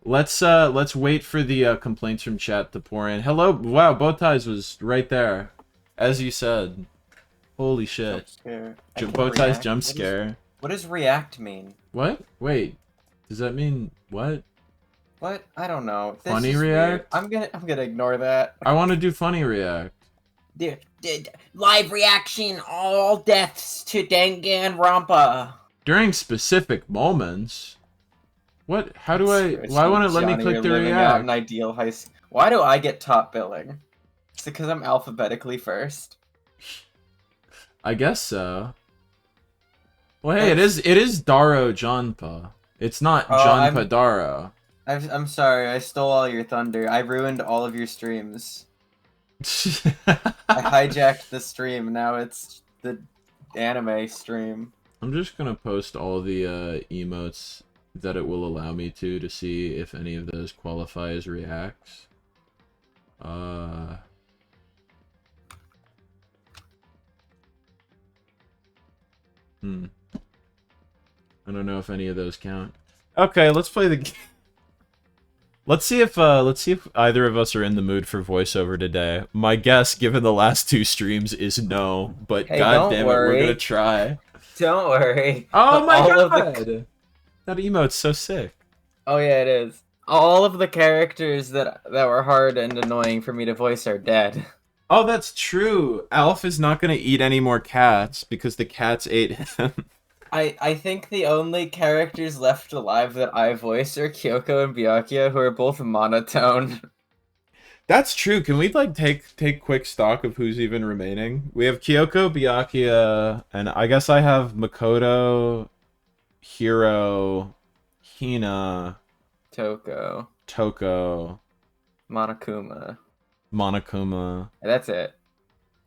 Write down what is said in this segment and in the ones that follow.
Let's wait for the complaints from chat to pour in. Hello, wow, Bowties was right there, as you said. Holy Jump shit. scare. Bowties jump scare. What does react mean? What? Wait, does that mean what? What? I don't know. This Funny is react? weird. I'm gonna ignore that. I want to do funny react. Live reaction, all deaths to Danganronpa. During specific moments. What? How do I? Why won't it let me click the living out react? an ideal high school. Why do I get top billing? Is it because I'm alphabetically first? I guess so. Well, hey, it is DaroJonpa. It's not Jonpa Daro. I'm sorry, I stole all your thunder. I ruined all of your streams. I hijacked the stream. Now it's the anime stream. I'm just gonna post all the emotes that it will allow me to see if any of those qualify as reacts. I don't know if any of those count. Okay, let's play the game. Let's see if either of us are in the mood for voiceover today. My guess, given the last two streams, is no. But hey, god damn it, we're gonna try. Don't worry. Oh my god! That emote's so sick. Oh yeah, it is. All of the characters that were hard and annoying for me to voice are dead. Oh, that's true. Alf is not gonna eat any more cats because the cats ate him. I think the only characters left alive that I voice are Kyoko and Byakuya, who are both monotone. That's true. Can we like take quick stock of who's even remaining? We have Kyoko, Byakuya, and I guess I have Makoto, Hiro, Hina, Toko, Monokuma. That's it.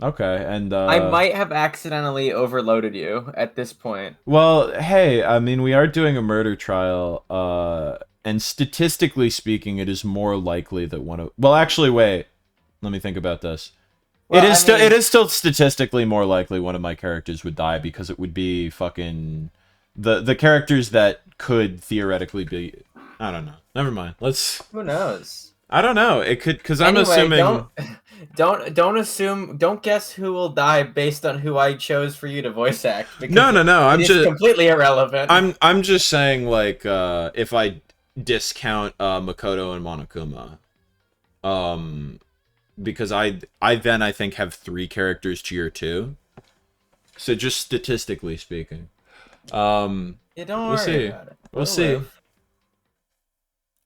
Okay, and I might have accidentally overloaded you at this point. Well, hey, I mean, we are doing a murder trial, and statistically speaking, it is more likely that one of... Well, actually, wait. Let me think about this. Well, it is still statistically more likely one of my characters would die because it would be fucking... The characters that could theoretically be... I don't know. Never mind. Let's... Who knows? I don't know. It could... Because I'm assuming... Don't assume. Don't guess who will die based on who I chose for you to voice act. No. I'm just completely irrelevant. I'm just saying, like, if I discount Makoto and Monokuma, because I then I think have 3 characters tier 2. So just statistically speaking, don't worry about it. We'll see.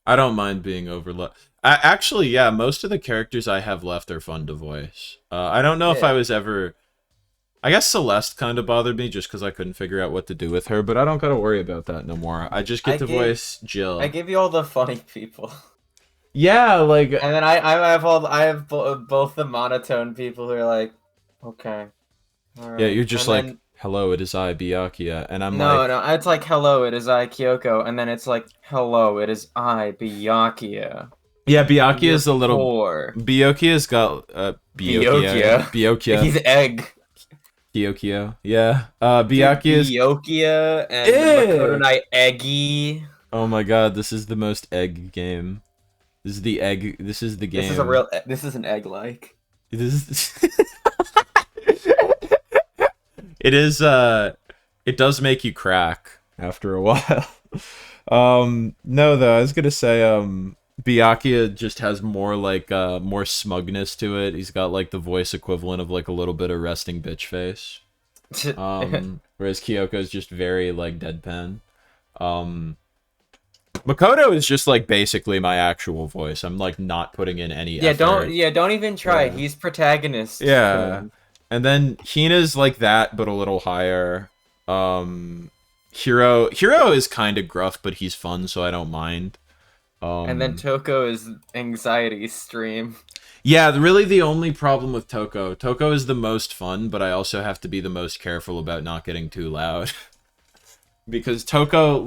I don't mind being overlooked. Actually, yeah, most of the characters I have left are fun to voice. I don't know if I was ever... I guess Celeste kind of bothered me just because I couldn't figure out what to do with her, but I don't gotta worry about that no more. I just get to voice Jill. I give you all the funny people. Yeah, like... And then I have both the monotone people who are like, okay. All right. Yeah, you're just like, hello, it is I, Byakuya, and I'm no, it's like, hello, it is I, Kyoko, and then it's like, hello, it is I, Byakuya. Yeah, Byakuya is a little... Byakuya's got... Byakuya. He's egg. Kyokyo. Yeah. Byakuya's... Byakuya and Makoto and I eggy. Oh my god, this is the most egg game. This is the egg... This is the game. This is a real... This is an egg-like. This is... It is, it does make you crack after a while. No, though, I was gonna say, Byakuya just has more, like, more smugness to it. He's got, like, the voice equivalent of, like, a little bit of resting bitch face. Whereas Kyoko's just very, like, deadpan. Makoto is just, like, basically my actual voice. I'm, like, not putting in any effort. Don't even try. Yeah. He's protagonist. Yeah. And then Hina's like that, but a little higher. Hiro is kind of gruff, but he's fun, so I don't mind. And then Toko is anxiety stream. Yeah, really the only problem with Toko is the most fun, but I also have to be the most careful about not getting too loud. Because Toko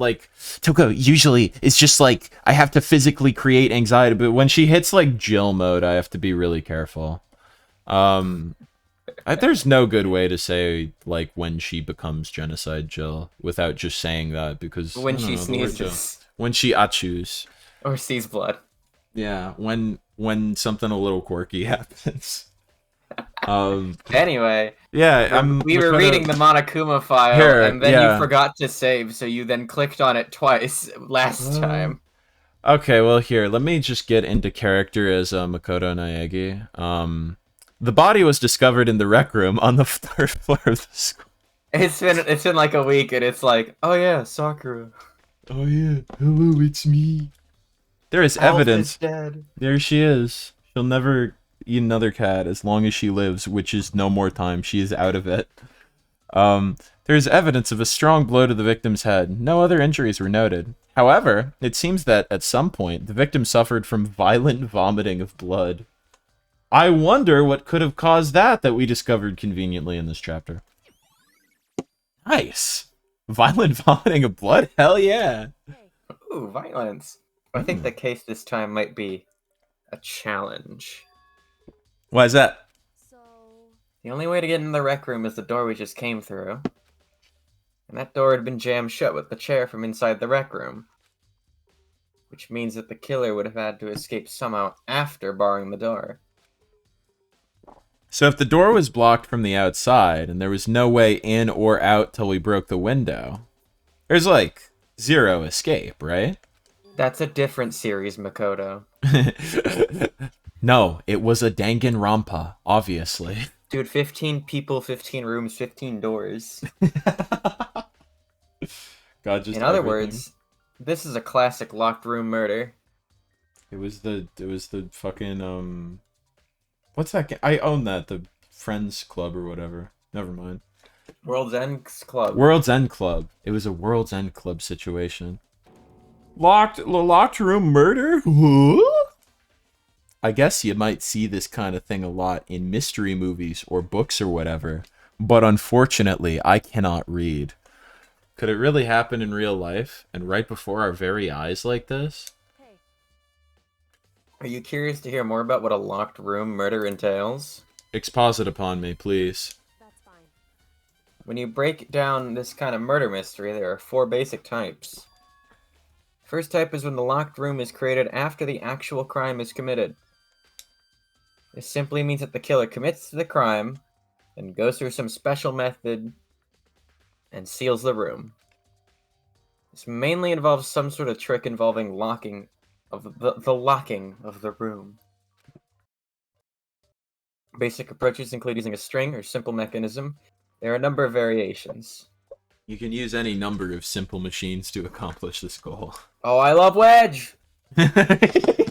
usually is just like, I have to physically create anxiety, but when she hits like Jill mode, I have to be really careful. There's no good way to say, like, when she becomes Genocide Jill without just saying that, because... When she sneezes. When she achus. Or sees blood. Yeah, when something a little quirky happens. Anyway, Yeah, we were Makoto. reading the Monokuma file, Here, and then you yeah. forgot to save, so you then clicked on it twice last time. Okay, well here, let me just get into character as Makoto Naegi. The body was discovered in the rec room on the third floor of the school. It's been like a week, and it's like, oh yeah, Sakura. Oh yeah, hello, it's me. There is Alph is evidence. dead. There she is. She'll never eat another cat as long as she lives, which is no more time. She is out of it. There's evidence of a strong blow to the victim's head. No other injuries were noted. However, it seems that at some point, the victim suffered from violent vomiting of blood. I wonder what could have caused that we discovered conveniently in this chapter. Nice. Violent vomiting of blood? Hell yeah. Ooh, violence. I think the case this time might be a challenge. Why is that? The only way to get in the rec room is the door we just came through. And that door had been jammed shut with the chair from inside the rec room. Which means that the killer would have had to escape somehow after barring the door. So if the door was blocked from the outside and there was no way in or out till we broke the window, there's like zero escape, right? That's a different series, Makoto. No, it was a Danganronpa, obviously. Dude, 15 people, 15 rooms, 15 doors. God, just In other everything. words, this is a classic locked room murder. It was the fucking what's that game? I own that, the Friends Club or whatever. Never mind. World's End Club. World's End Club. It was a World's End Club situation. Locked room murder? Huh? I guess you might see this kind of thing a lot in mystery movies or books or whatever, but unfortunately, I cannot read. Could it really happen in real life and right before our very eyes like this? Are you curious to hear more about what a locked room murder entails? Exposit upon me, please. When you break down this kind of murder mystery, there are 4 basic types. First type is when the locked room is created after the actual crime is committed. This simply means that the killer commits the crime, and goes through some special method, and seals the room. This mainly involves some sort of trick involving locking of the locking of the room. Basic approaches include using a string or simple mechanism. There are a number of variations. You can use any number of simple machines to accomplish this goal. Oh, I love Wedge!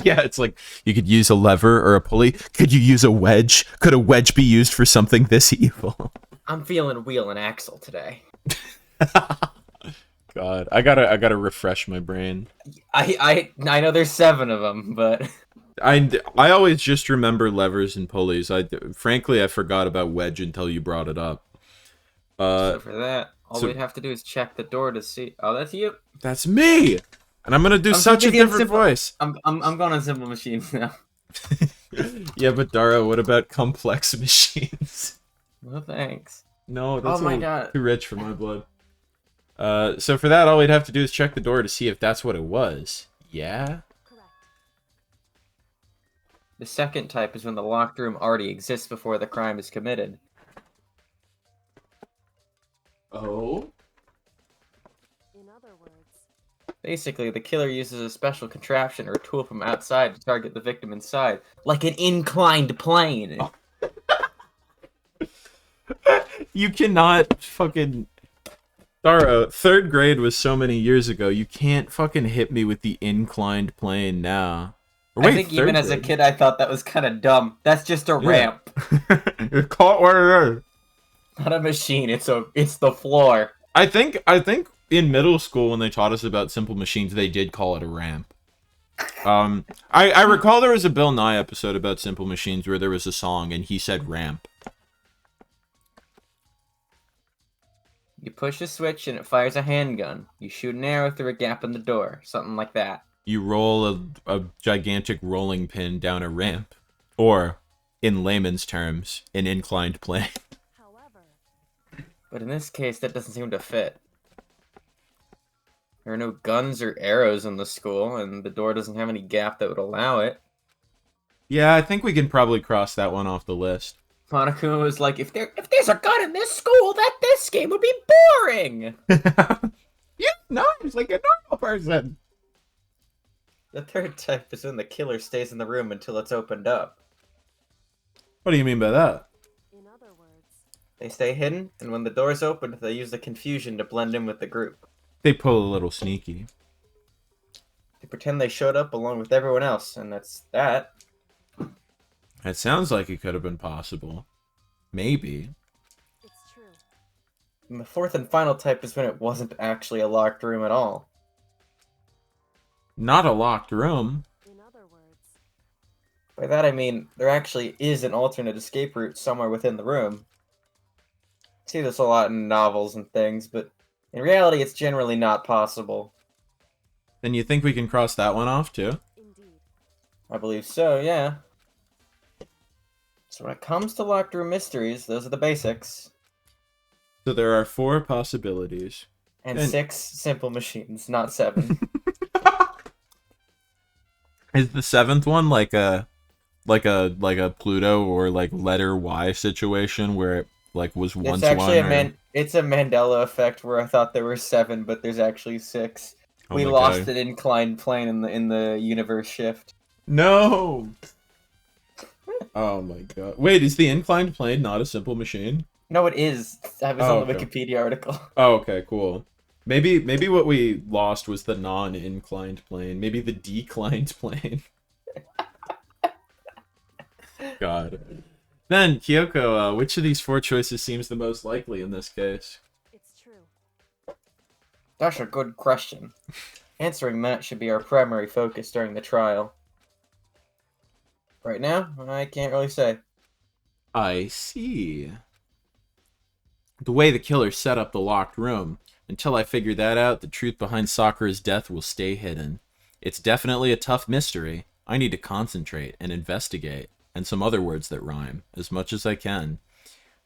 Yeah, it's like you could use a lever or a pulley. Could you use a wedge? Could a wedge be used for something this evil? I'm feeling wheel and axle today. God, I gotta refresh my brain. I know there's 7 of them, but I always just remember levers and pulleys. Frankly I forgot about wedge until you brought it up. so for that, all we'd have to do is check the door to see. Oh, that's you. That's me. And I'm gonna do such a different voice. I'm going on simple machines now. Yeah, but Dara, what about complex machines? No thanks. No, that's God. too rich for my blood. So for that, all we'd have to do is check the door to see if that's what it was. Yeah? The second type is when the locked room already exists before the crime is committed. Oh? In other words, Basically, the killer uses a special contraption or tool from outside to target the victim inside, like an inclined plane. Oh. You cannot fucking... Dara, 3rd grade was so many years ago. You can't fucking hit me with the inclined plane now. Or wait, I think even as a kid, I thought that was kind of dumb. That's just a ramp, You're caught where it is. not a machine. It's the floor. I think in middle school when they taught us about simple machines, they did call it a ramp. I recall there was a Bill Nye episode about simple machines where there was a song and he said ramp. You push a switch and it fires a handgun. You shoot an arrow through a gap in the door. Something like that. You roll a gigantic rolling pin down a ramp. Or, in layman's terms, an inclined plane. however, But in this case, that doesn't seem to fit. There are no guns or arrows in the school, and the door doesn't have any gap that would allow it. Yeah, I think we can probably cross that one off the list. Monokuma was like, if there's a gun in this school, this game would be boring! Yeah, no, he's like a normal person. The third type is when the killer stays in the room until it's opened up. What do you mean by that? In other words, They stay hidden, and when the door's opened, they use the confusion to blend in with the group. They pull a little sneaky. They pretend they showed up along with everyone else, and that's that. It sounds like it could have been possible. Maybe. it's true. And the fourth and final type is when it wasn't actually a locked room at all. Not a locked room. In other words, By that I mean, there actually is an alternate escape route somewhere within the room. I see this a lot in novels and things, but in reality it's generally not possible. Then you think we can cross that one off too? indeed. I believe so, yeah. So when it comes to locked room mysteries, those are the basics. So there are 4 possibilities. And And- 6 simple machines, not 7. Is the 7th one like a Pluto or like letter Y situation where it like was once It's actually one? Or... it's a Mandela effect where I thought there were 7, but there's actually 6. Oh We my lost God. an inclined plane in the universe shift. No. Oh my God! Wait, is the inclined plane not a simple machine? No, it is. I was Oh, on the okay. Wikipedia article. Oh, okay, cool. Maybe what we lost was the non-inclined plane. Maybe the declined plane. God. Then, Kyoko, which of these 4 choices seems the most likely in this case? It's true. That's a good question. Answering that should be our primary focus during the trial. Right now, I can't really say. I see. The way the killer set up the locked room. Until I figure that out, the truth behind Sakura's death will stay hidden. It's definitely a tough mystery. I need to concentrate and investigate, and some other words that rhyme, as much as I can.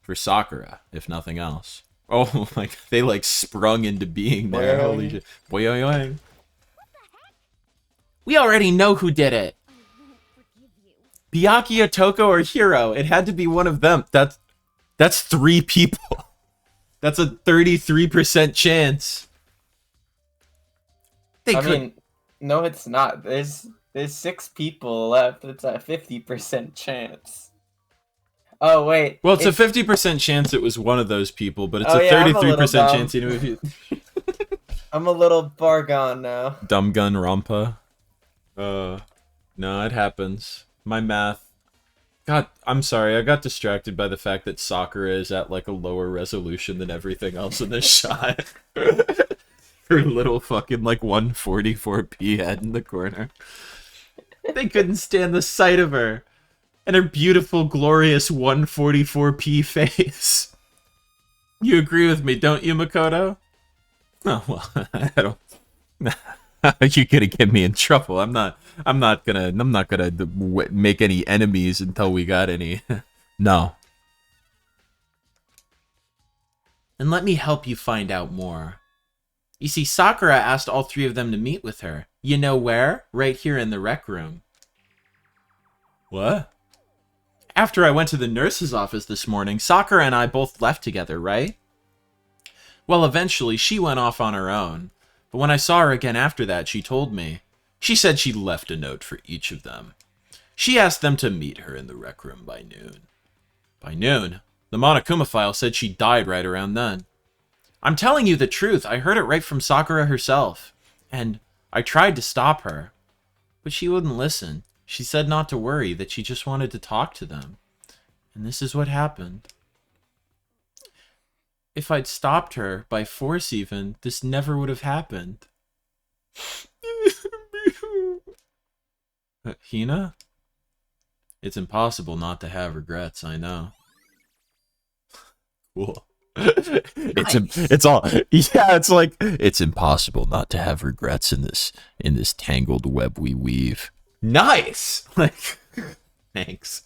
For Sakura, if nothing else. Oh my, they like sprung into being there. Boing. Holy shit. Boing. We already know who did it. I won't forgive you. Byakuya, Toko, or Hiro. It had to be one of them. That's 3 people. That's a 33% chance. They I could. mean, no, it's not. There's 6 people left. It's a 50% chance. Oh wait. Well, it's a 50% chance it was one of those people, but it's Oh, a yeah, I'm a 33% little chance. You know, if you I'm a little far gone now. Danganronpa. No, it happens. My math. God, I'm sorry. I got distracted by the fact that Sakura is at like a lower resolution than everything else in this shot. Her little fucking like 144p head in the corner. They couldn't stand the sight of her. And her beautiful, glorious 144p face. You agree with me, don't you, Makoto? Oh, well, I don't... You're gonna get me in trouble. I'm not gonna make any enemies until we got any. No. And let me help you find out more. You see, Sakura asked all 3 of them to meet with her. You know where? Right here in the rec room. What? After I went to the nurse's office this morning, Sakura and I both left together, right? Well, eventually, she went off on her own. But when I saw her again after that, she told me. She said she left a note for each of them. She asked them to meet her in the rec room by noon. By noon? The Monokuma file said she died right around then. I'm telling you the truth. I heard it right from Sakura herself. And I tried to stop her. But she wouldn't listen. She said not to worry, that she just wanted to talk to them. And this is what happened. If I'd stopped her, by force even, this never would have happened. Hina? It's impossible not to have regrets, I know. Cool. It's all yeah, it's like it's impossible not to have regrets in this tangled web we weave. Nice! Like thanks.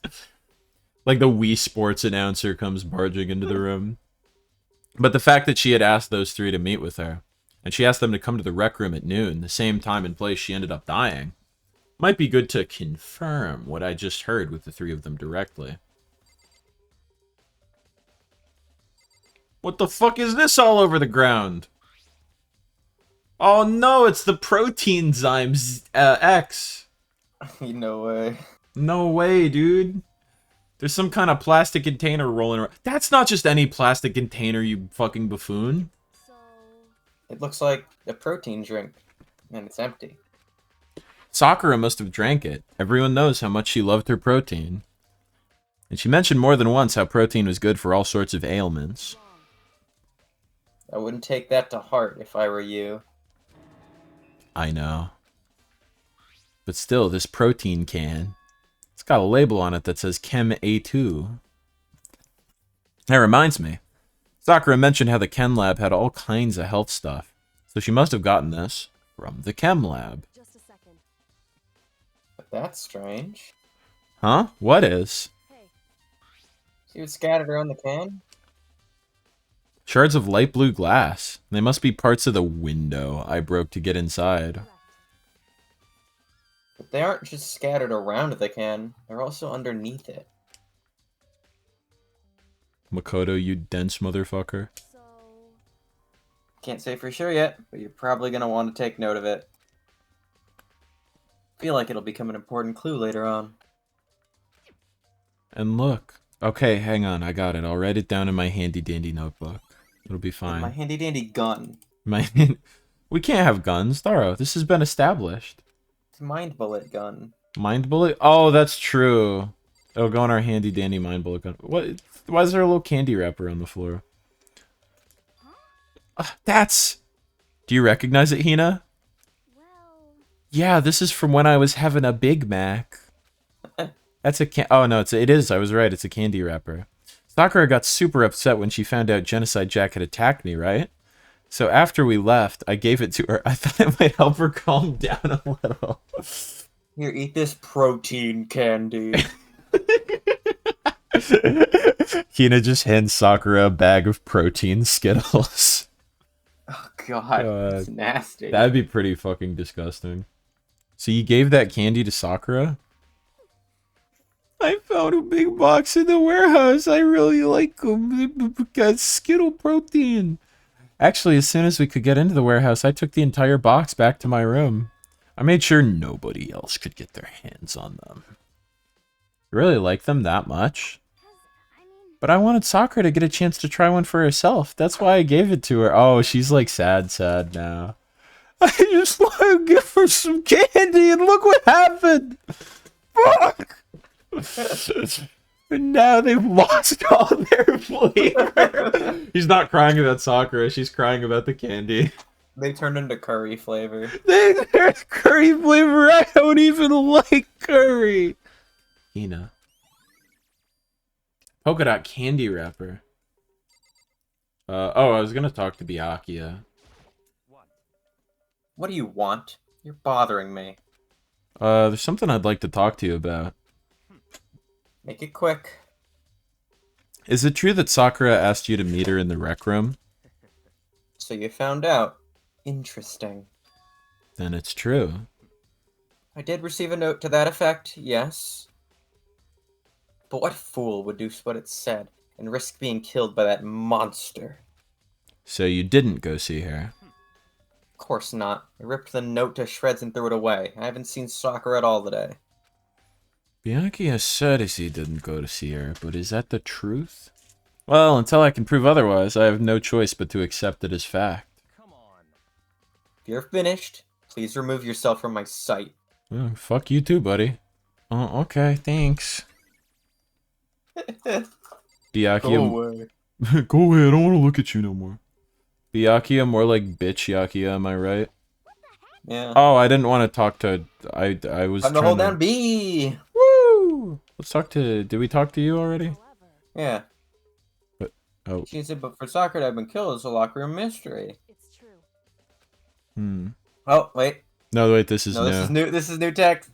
Like the Wii Sports announcer comes barging into the room. But the fact that she had asked those 3 to meet with her, and she asked them to come to the rec room at noon, the same time and place she ended up dying. Might be good to confirm what I just heard with the three of them directly. What the fuck is this all over the ground? Oh no, it's the protein zymes X. No way. No way, dude. There's some kind of plastic container rolling around. That's not just any plastic container, you fucking buffoon. So, It looks like a protein drink, and it's empty. Sakura must have drank it. Everyone knows how much she loved her protein. And she mentioned more than once how protein was good for all sorts of ailments. wrong. I wouldn't take that to heart if I were you. I know. But still, this protein can, it's got a label on it that says Chem A2. That reminds me. Sakura mentioned how the Chem lab had all kinds of health stuff. So she must have gotten this from the Chem lab. Just a second. But that's strange. Huh? What is? Hey, See what's scattered around the can? Shards of light blue glass. They must be parts of the window I broke to get inside. correct. But they aren't just scattered around the can, they're also underneath it. Makoto, you dense motherfucker. So, Can't say for sure yet, but you're probably gonna want to take note of it. Feel like it'll become an important clue later on. And look. Okay, hang on. I got it. I'll write it down in my handy dandy notebook. It'll be fine. My handy dandy gun. We can't have guns, Daro. This has been established. It's a mind bullet gun. Mind bullet? Oh, that's true. It'll go in our handy dandy mind bullet gun. What? Why is there a little candy wrapper on the floor? That's... Do you recognize it, Hina? well, Yeah, this is from when I was having a Big Mac. That's a Oh, no, it is. I was right. It's a candy wrapper. Sakura got super upset when she found out Genocide Jack had attacked me, right? So after we left, I gave it to her. I thought it might help her calm down a little. Here, eat this protein candy. Hina just hands Sakura a bag of protein Skittles. Oh god, it's nasty. That'd be pretty fucking disgusting. So you gave that candy to Sakura? I found a big box in the warehouse. I really like them. Got Skittle protein. Actually, as soon as we could get into the warehouse, I took the entire box back to my room. I made sure nobody else could get their hands on them. You really like them that much? 'cause, I mean, But I wanted Sakura to get a chance to try one for herself. That's why I gave it to her. Oh, she's like sad now. I just want to give her some candy and look what happened. Fuck. And now they've lost all their flavor. She's not crying about Sakura. She's crying about the candy. They turned into curry flavor. There's curry flavor. I don't even like curry. Hina. Polka dot candy wrapper. Oh, I was gonna talk to Byakuya. What do you want? You're bothering me. There's something I'd like to talk to you about. Make it quick. Is it true that Sakura asked you to meet her in the rec room? So you found out. Interesting. Then it's true. I did receive a note to that effect, yes. But what fool would do what it said and risk being killed by that monster? So you didn't go see her. Of course not. I ripped the note to shreds and threw it away. I haven't seen Sakura at all today. Byakuya said he didn't go to see her, but is that the truth? Well, until I can prove otherwise, I have no choice but to accept it as fact. If you're finished, please remove yourself from my sight. Oh, fuck you too, buddy. Oh, okay, thanks. Go Byakuya... away. Go away, I don't want to look at you no more. Byakuya, more like bitch Yakuya, am I right? Yeah. Oh, I didn't want to talk to... I was Time to trying hold down B! Woo! Let's talk to... Did we talk to you already? however, Yeah. Oh. She said, but for Sakura to have been killed is a locker room mystery. it's true. Hmm. Oh, wait. No, wait, this is No, new. this is new. This is new text.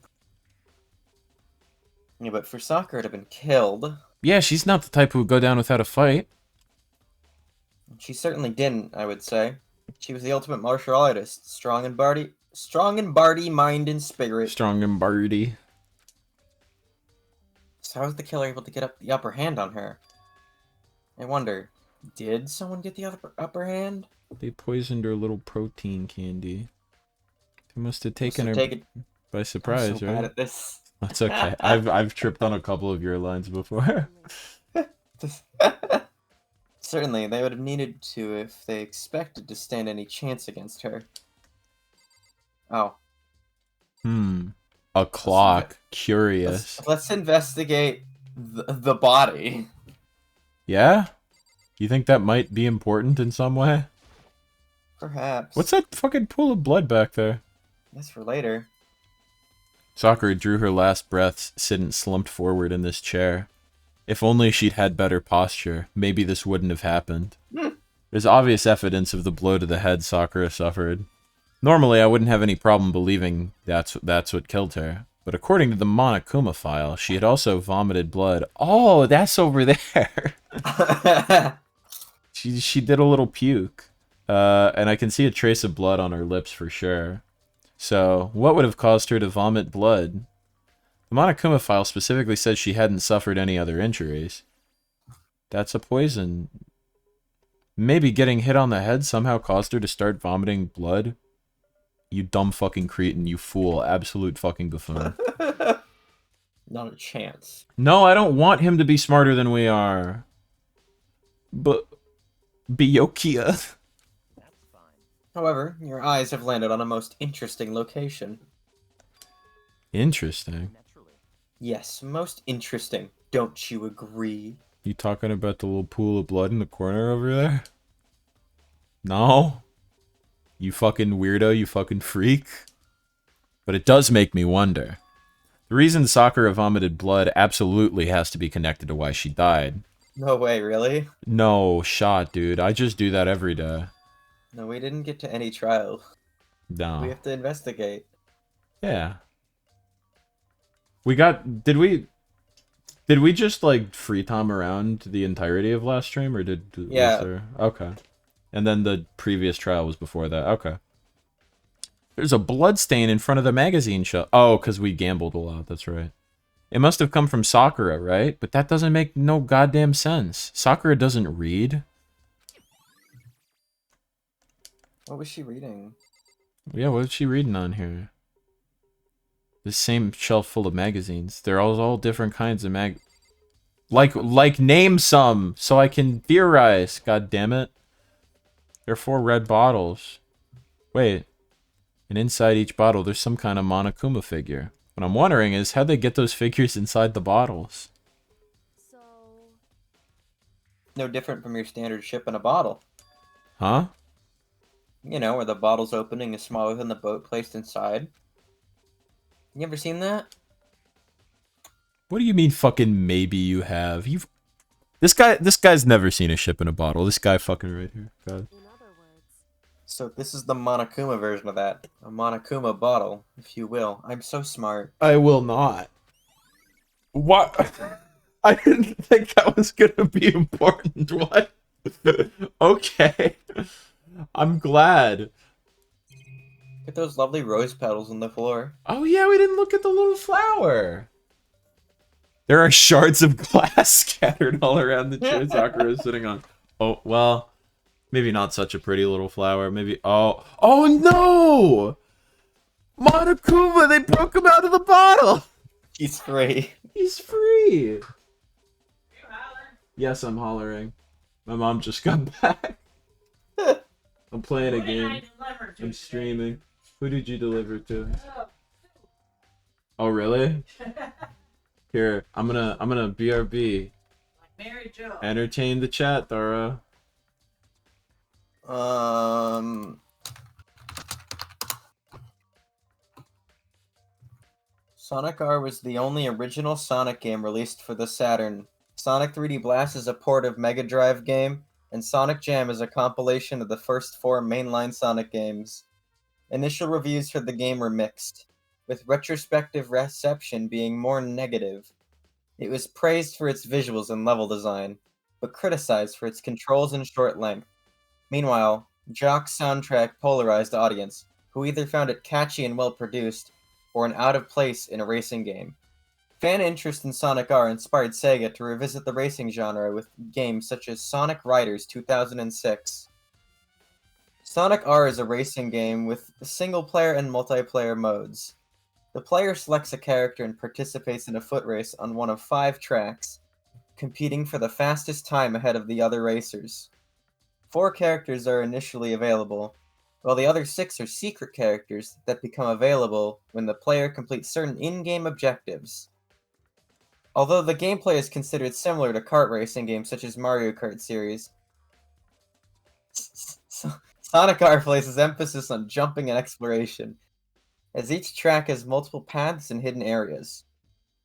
Yeah, but for Sakura to have been killed, Yeah, she's not the type who would go down without a fight. she certainly didn't, I would say. She was the ultimate martial artist, strong in body, mind, and spirit. Strong and bardy. So how was the killer able to get the upper hand on her? I wonder, did someone get the upper hand? They poisoned her little protein candy. They must have taken her by I'm surprise, so right? bad at this. That's okay. I've tripped on a couple of your lines before. Certainly, they would have needed to if they expected to stand any chance against her. Oh. A clock. Curious. Let's investigate the body. Yeah? You think that might be important in some way? Perhaps. What's that fucking pool of blood back there? That's for later. Sakura drew her last breaths, sitting slumped forward in this chair. If only she'd had better posture, maybe this wouldn't have happened. There's obvious evidence of the blow to the head Sakura suffered. Normally, I wouldn't have any problem believing that's what killed her. But according to the Monokuma file, she had also vomited blood. Oh, that's over there. She did a little puke. And I can see a trace of blood on her lips for sure. So, what would have caused her to vomit blood? The Monokuma file specifically says she hadn't suffered any other injuries. That's a poison. Maybe getting hit on the head somehow caused her to start vomiting blood? You dumb fucking cretin, you fool. Absolute fucking buffoon. Not a chance. No, I don't want him to be smarter than we are. But... Byokia. However, your eyes have landed on a most interesting location. Interesting. Yes, most interesting. Don't you agree? You talking about the little pool of blood in the corner over there? No? You fucking weirdo, you fucking freak. But it does make me wonder. The reason Sakura vomited blood absolutely has to be connected to why she died. No way, really? No, shot, dude. I just do that every day. No, we didn't get to any trial. No. We have to investigate. Yeah. We got... Did we just, like, free time around the entirety of last stream, or did... Yeah. Was there... Okay. And then the previous trial was before that. Okay. There's a blood stain in front of the magazine shelf. Oh, because we gambled a lot. That's right. It must have come from Sakura, right? But that doesn't make no goddamn sense. Sakura doesn't read. What was she reading? Yeah, what's she reading on here? The same shelf full of magazines. They're all different kinds of Like, name some, so I can theorize. God damn it. There are 4 red bottles. Wait. And inside each bottle, there's some kind of Monokuma figure. What I'm wondering is, how'd they get those figures inside the bottles? So, No different from your standard ship in a bottle. Huh? You know, where the bottle's opening is smaller than the boat placed inside. You ever seen that? What do you mean fucking maybe you have? This guy's never seen a ship in a bottle. This guy fucking right here. God. in other words, So this is the Monokuma version of that. A Monokuma bottle, if you will. I'm so smart. I will not. What? I didn't think that was gonna be important. What? Okay. I'm glad. Look at those lovely rose petals on the floor. Oh yeah, we didn't look at the little flower. There are shards of glass scattered all around the chair Sakura is sitting on. Oh, well, maybe not such a pretty little flower. Maybe, oh no! Monokuma, they broke him out of the bottle! He's free. He's free! Yes, I'm hollering. My mom just got back. I'm playing a game. I'm streaming. Who did you deliver to? Oh, really? Here, I'm gonna BRB. Mary Jo. Entertain the chat, Dara. Sonic R was the only original Sonic game released for the Saturn. Sonic 3D Blast is a port of Mega Drive game, and Sonic Jam is a compilation of the first 4 mainline Sonic games. Initial reviews for the game were mixed, with retrospective reception being more negative. It was praised for its visuals and level design, but criticized for its controls and short length. Meanwhile, Jock's soundtrack polarized audience, who either found it catchy and well-produced, or an out-of-place in a racing game. Fan interest in Sonic R inspired Sega to revisit the racing genre with games such as Sonic Riders 2006. Sonic R is a racing game with single-player and multiplayer modes. The player selects a character and participates in a foot race on one of 5 tracks, competing for the fastest time ahead of the other racers. 4 characters are initially available, while the other 6 are secret characters that become available when the player completes certain in-game objectives. Although the gameplay is considered similar to kart racing games such as Mario Kart series, Sonic R places emphasis on jumping and exploration, as each track has multiple paths and hidden areas.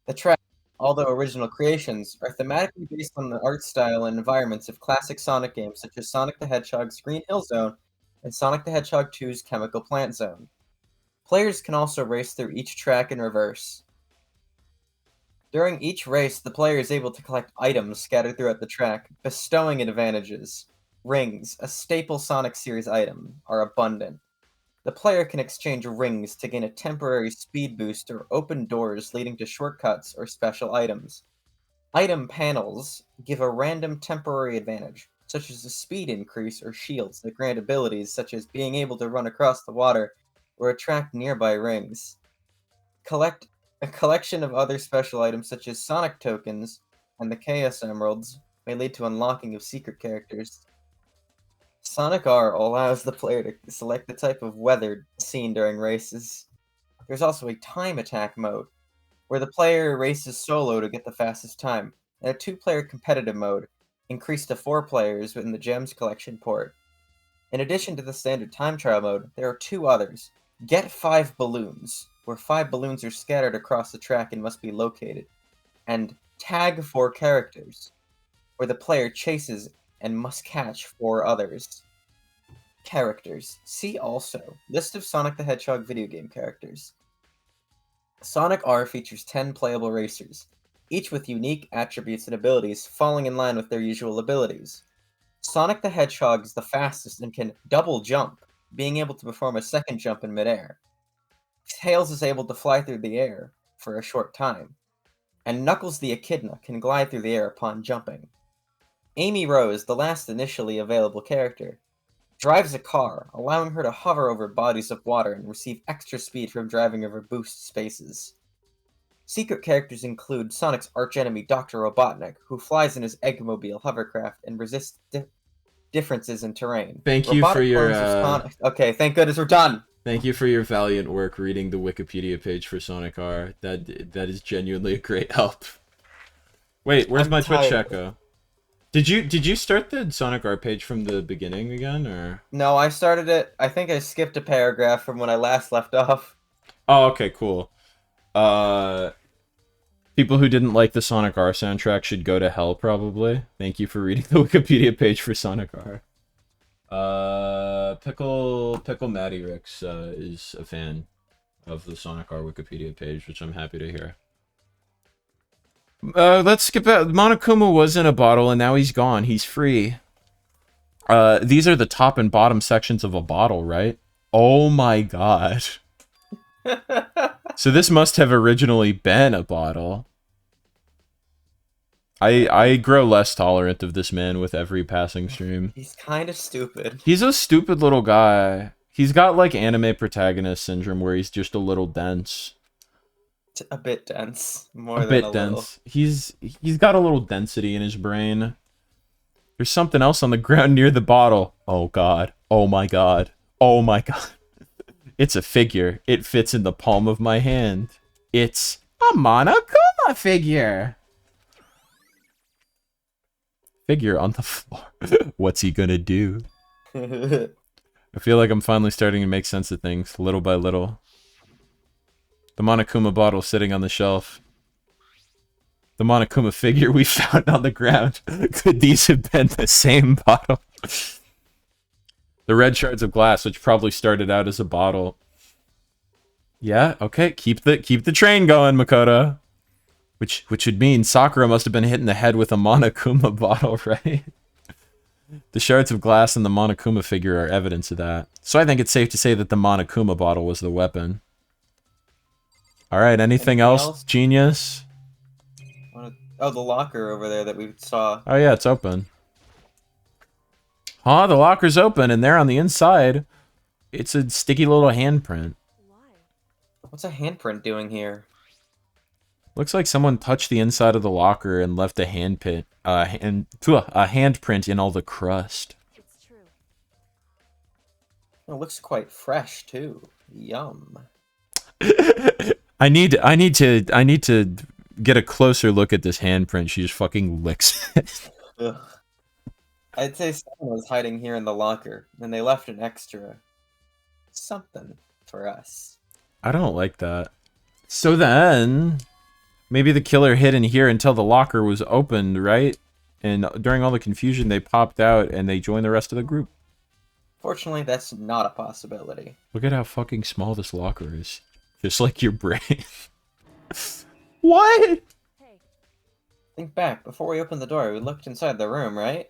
The tracks, although original creations, are thematically based on the art style and environments of classic Sonic games such as Sonic the Hedgehog's Green Hill Zone and Sonic the Hedgehog 2's Chemical Plant Zone. Players can also race through each track in reverse. During each race, the player is able to collect items scattered throughout the track, bestowing it advantages. Rings, a staple Sonic series item, are abundant. The player can exchange rings to gain a temporary speed boost or open doors leading to shortcuts or special items. Item panels give a random temporary advantage, such as a speed increase or shields that grant abilities such as being able to run across the water or attract nearby rings. A collection of other special items such as Sonic tokens and the Chaos Emeralds may lead to unlocking of secret characters. Sonic R allows the player to select the type of weather seen during races. There's also a time attack mode, where the player races solo to get the fastest time, and a 2-player competitive mode, increased to 4 players within the Gems Collection port. In addition to the standard time trial mode, there are 2 others. Get 5 balloons, where 5 balloons are scattered across the track and must be located, and Tag 4 characters, where the player chases and must catch 4 others. Characters. See also, list of Sonic the Hedgehog video game characters. Sonic R features 10 playable racers, each with unique attributes and abilities falling in line with their usual abilities. Sonic the Hedgehog is the fastest and can double jump, being able to perform a second jump in midair. Tails is able to fly through the air for a short time, and Knuckles the Echidna can glide through the air upon jumping. Amy Rose, the last initially available character, drives a car, allowing her to hover over bodies of water and receive extra speed from driving over boost spaces. Secret characters include Sonic's archenemy Dr. Robotnik, who flies in his Eggmobile hovercraft and resists differences in terrain. Thank you for your Okay, thank goodness we're done! Thank you for your valiant work reading the Wikipedia page for Sonic R. That is genuinely a great help. Wait, where's my Twitch chat go? Did you start the Sonic R page from the beginning again, or? No, I started it. I think I skipped a paragraph from when I last left off. Oh, okay, cool. People who didn't like the Sonic R soundtrack should go to hell, probably. Thank you for reading the Wikipedia page for Sonic R. Pickle Matty Ricks is a fan of the Sonic R Wikipedia page, which I'm happy to hear. Let's skip out. Monokuma was in a bottle and now he's gone. He's free. These are the top and bottom sections of a bottle, right? Oh my god. So this must have originally been a bottle. I grow less tolerant of this man with every passing stream. He's kind of stupid. He's a stupid little guy. He's got like anime protagonist syndrome where he's just a little dense. A bit dense. More a than bit a dense. little. He's got a little density in his brain. There's something else on the ground near the bottle. Oh god. Oh my god. Oh my god. It's a figure. It fits in the palm of my hand. It's a Monokuma figure. Figure on the floor. What's he gonna do? I feel like I'm finally starting to make sense of things, little by little. The Monokuma bottle sitting on the shelf. The Monokuma figure we found on the ground. Could these have been the same bottle? The red shards of glass, which probably started out as a bottle. Yeah, okay, keep the train going, Makoto. Which would mean Sakura must have been hit in the head with a Monokuma bottle, right? The shards of glass and the Monokuma figure are evidence of that. So I think it's safe to say that the Monokuma bottle was the weapon. Alright, anything else, genius? Oh, the locker over there that we saw. Oh yeah, it's open. Huh, the locker's open, and there on the inside, it's a sticky little handprint. Why? What's a handprint doing here? Looks like someone touched the inside of the locker and left a handprint in all the crust. It's true. It looks quite fresh too. Yum. I need to get a closer look at this handprint. She just fucking licks it. Ugh. I'd say someone was hiding here in the locker, and they left an extra something for us. I don't like that. So then, maybe the killer hid in here until the locker was opened, right? And during all the confusion, they popped out and they joined the rest of the group. Fortunately, that's not a possibility. Look at how fucking small this locker is. Just like your brain. What? Hey, Think back, before we opened the door, we looked inside the room, right?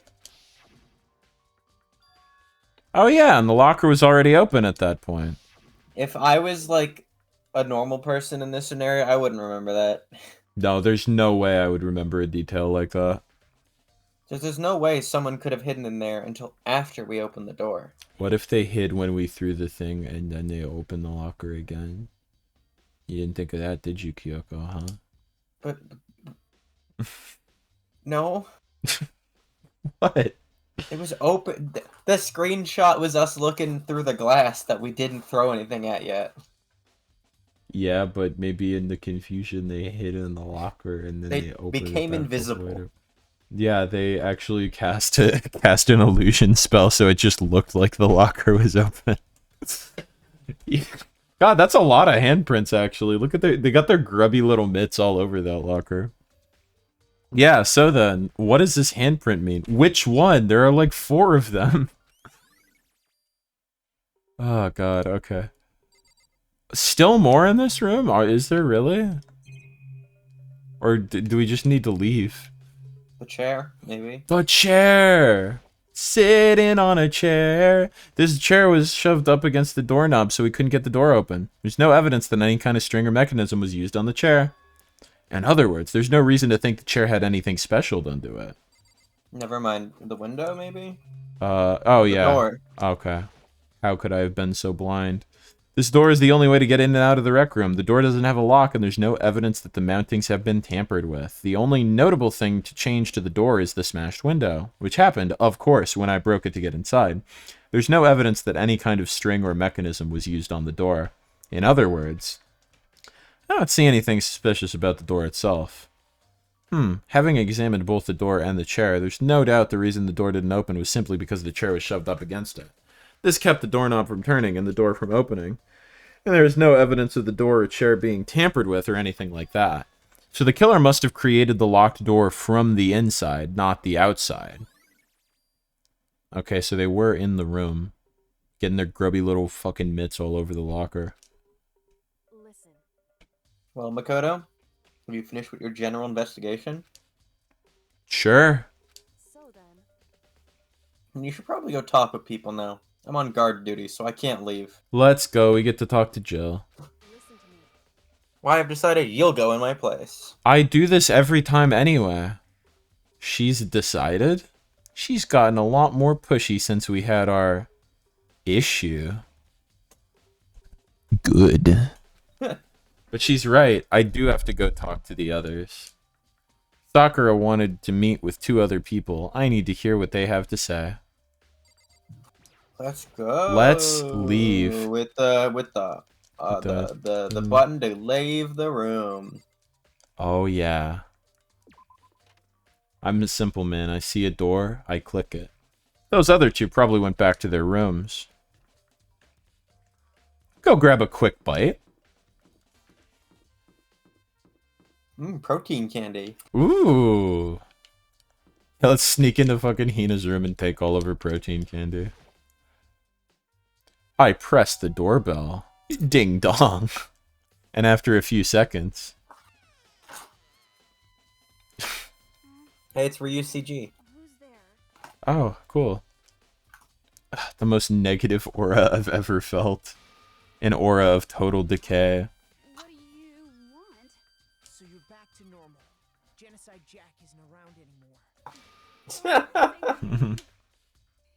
Oh yeah, and the locker was already open at that point. If I was, like, a normal person in this scenario, I wouldn't remember that. No, there's no way I would remember a detail like that. There's no way someone could have hidden in there until after we opened the door. What if they hid when we threw the thing and then they opened the locker again? You didn't think of that, did you, Kyoko, huh? But... No. What? It was open. The screenshot was us looking through the glass that we didn't throw anything at yet. Yeah, but maybe in the confusion they hid in the locker and then They they opened became it back up invisible. later. Yeah, they actually cast an illusion spell, so it just looked like the locker was open. God, that's a lot of handprints. Actually, look at they got their grubby little mitts all over that locker. Yeah. So then, what does this handprint mean? Which one? There are like 4 of them. Oh God. Okay. Still more in this room? Is there really? Or do we just need to leave? The chair, maybe. The chair! Sitting on a chair. This chair was shoved up against the doorknob so we couldn't get the door open. There's no evidence that any kind of string or mechanism was used on the chair. In other words, there's no reason to think the chair had anything special done to it. Never mind. The window, maybe? Oh The yeah. door. Okay. How could I have been so blind? This door is the only way to get in and out of the rec room. The door doesn't have a lock, and there's no evidence that the mountings have been tampered with. The only notable thing to change to the door is the smashed window, which happened, of course, when I broke it to get inside. There's no evidence that any kind of string or mechanism was used on the door. In other words, I don't see anything suspicious about the door itself. Having examined both the door and the chair, there's no doubt the reason the door didn't open was simply because the chair was shoved up against it. This kept the doorknob from turning and the door from opening. And there is no evidence of the door or chair being tampered with or anything like that. So the killer must have created the locked door from the inside, not the outside. Okay, so they were in the room, getting their grubby little fucking mitts all over the locker. listen. Well, Makoto, have you finished with your general investigation? Sure. So then, And you should probably go talk with people now. I'm on guard duty, so I can't leave. Let's go. We get to talk to Jill. listen to me. Why, I've decided you'll go in my place. I do this every time anyway. She's decided? She's gotten a lot more pushy since we had our issue. Good. But she's right. I do have to go talk to the others. Sakura wanted to meet with 2 other people. I need to hear what they have to say. Let's go. Let's leave. With the button to leave the room. Oh yeah. I'm a simple man. I see a door, I click it. Those other 2 probably went back to their rooms. Go grab a quick bite. Protein candy. Ooh. Let's sneak into fucking Hina's room and take all of her protein candy. I press the doorbell. Ding dong. And after a few seconds... Hey, it's Ryucg. Who's there? Oh, cool. The most negative aura I've ever felt. An aura of total decay. What do you want? So you're back to normal. Genocide Jack isn't around anymore.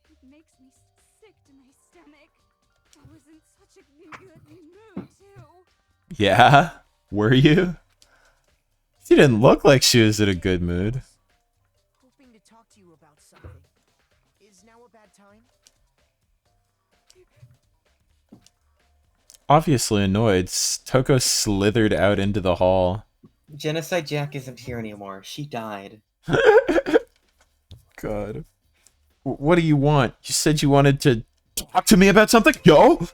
It makes me sick to my stomach. I was in such a good mood, too. Yeah? Were you? She didn't look like she was in a good mood. Hoping to talk to you about something. Is now a bad time? Obviously annoyed, Toko slithered out into the hall. Genocide Jack isn't here anymore. She died. God. What do you want? You said you wanted to talk to me about something? Yo!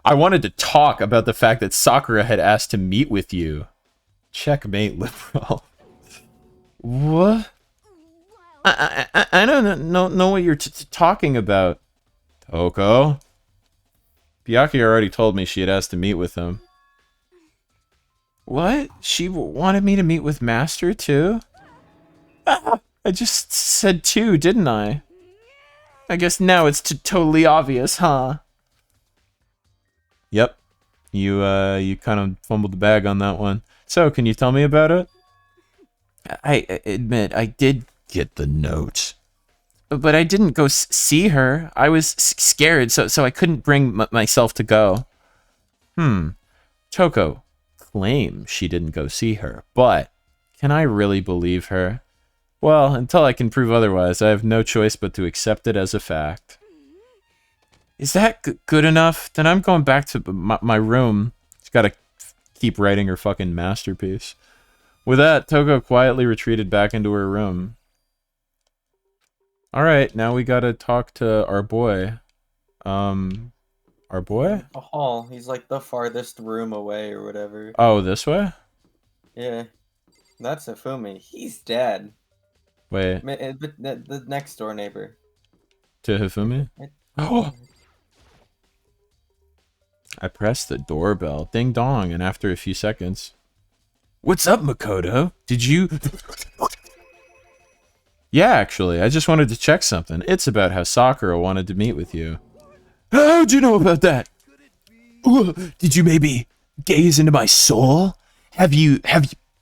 I wanted to talk about the fact that Sakura had asked to meet with you. Checkmate, liberal. What? I don't know what you're talking about. Toko? Byakuya already told me she had asked to meet with him. What? She wanted me to meet with Master, too? I just said two, didn't I? I guess now it's totally obvious, huh? Yep. You kind of fumbled the bag on that one. So, can you tell me about it? I admit, I did get the note. But I didn't go see her. I was scared, so I couldn't bring myself to go. Toko claims she didn't go see her, but can I really believe her? Well, until I can prove otherwise, I have no choice but to accept it as a fact. Is that good enough? Then I'm going back to my room. She's got to keep writing her fucking masterpiece. With that, Toko quietly retreated back into her room. Alright, now we gotta talk to our boy. Our boy? A hall. He's like the farthest room away or whatever. Oh, this way? Yeah. That's Ifumi. He's dead. Wait, The next door neighbor. to Hifumi? Oh! I pressed the doorbell. Ding dong, and after a few seconds... What's up, Makoto? Did you... Yeah, actually, I just wanted to check something. It's about how Sakura wanted to meet with you. How'd you know about that? Ooh, did you maybe gaze into my soul? Have you...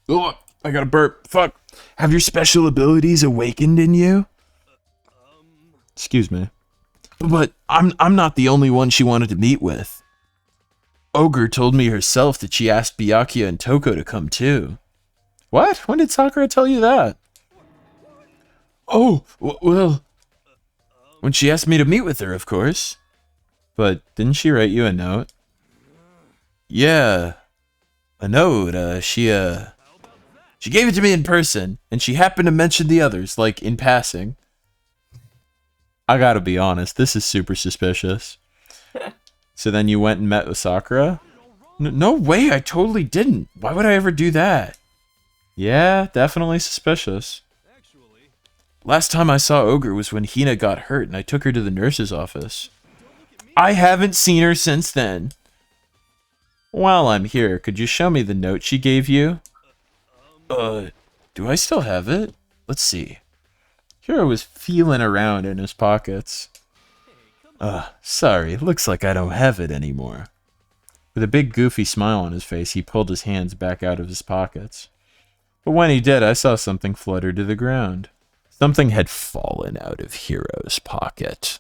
Oh, I got a burp. Fuck. Have your special abilities awakened in you? Excuse me. But I'm not the only one she wanted to meet with. Ogre told me herself that she asked Byakuya and Toko to come too. What? When did Sakura tell you that? Oh, well... When she asked me to meet with her, of course. But didn't she write you a note? Yeah. A note, she gave it to me in person, and she happened to mention the others, like, in passing. I gotta be honest, this is super suspicious. So then you went and met with Sakura? No way, I totally didn't. Why would I ever do that? Yeah, definitely suspicious. Last time I saw Ogre was when Hina got hurt and I took her to the nurse's office. I haven't seen her since then. While I'm here, could you show me the note she gave you? Do I still have it? Let's see. Hiro was feeling around in his pockets. Sorry, looks like I don't have it anymore. With a big goofy smile on his face, he pulled his hands back out of his pockets. But when he did, I saw something flutter to the ground. Something had fallen out of Hiro's pocket.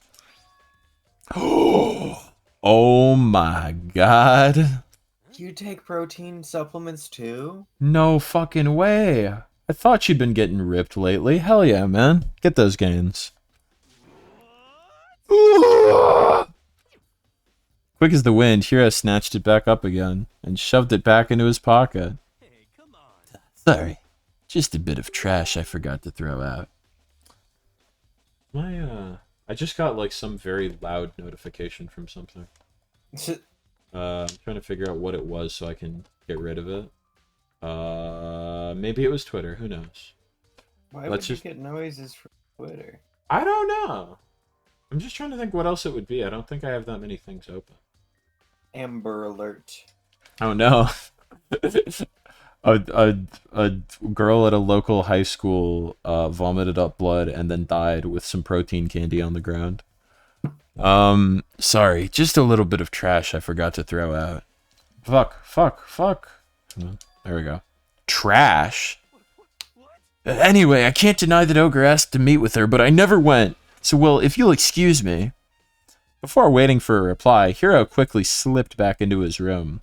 Oh my god. You take protein supplements too? No fucking way. I thought you'd been getting ripped lately. Hell yeah, man. Get those gains. Quick as the wind, Hiro snatched it back up again and shoved it back into his pocket. Sorry. Just a bit of trash I forgot to throw out. I just got like some very loud notification from something. I'm trying to figure out what it was so I can get rid of it. Maybe it was Twitter. Who knows? Why would you get noises from Twitter? I don't know. I'm just trying to think what else it would be. I don't think I have that many things open. Amber Alert. Oh no. a girl at a local high school vomited up blood and then died with some protein candy on the ground. Sorry, just a little bit of trash I forgot to throw out. Fuck. There we go. Trash? Anyway, I can't deny that Ogre asked to meet with her, but I never went. So, well, if you'll excuse me. Before waiting for a reply, Hiro quickly slipped back into his room.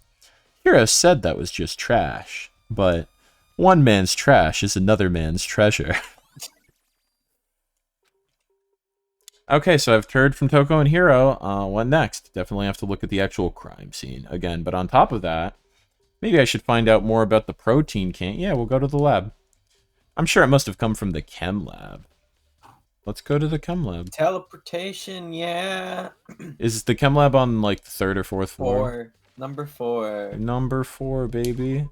Hiro said that was just trash, but one man's trash is another man's treasure. Okay, so I've heard from Toko and Hiro. What next? Definitely have to look at the actual crime scene again, but on top of that, maybe I should find out more about the protein can. Yeah, we'll go to the lab. I'm sure it must have come from the chem lab. Let's go to the chem lab. Teleportation, yeah. Is the chem lab on, like, the 3rd or 4th floor? Number 4. Number 4, baby.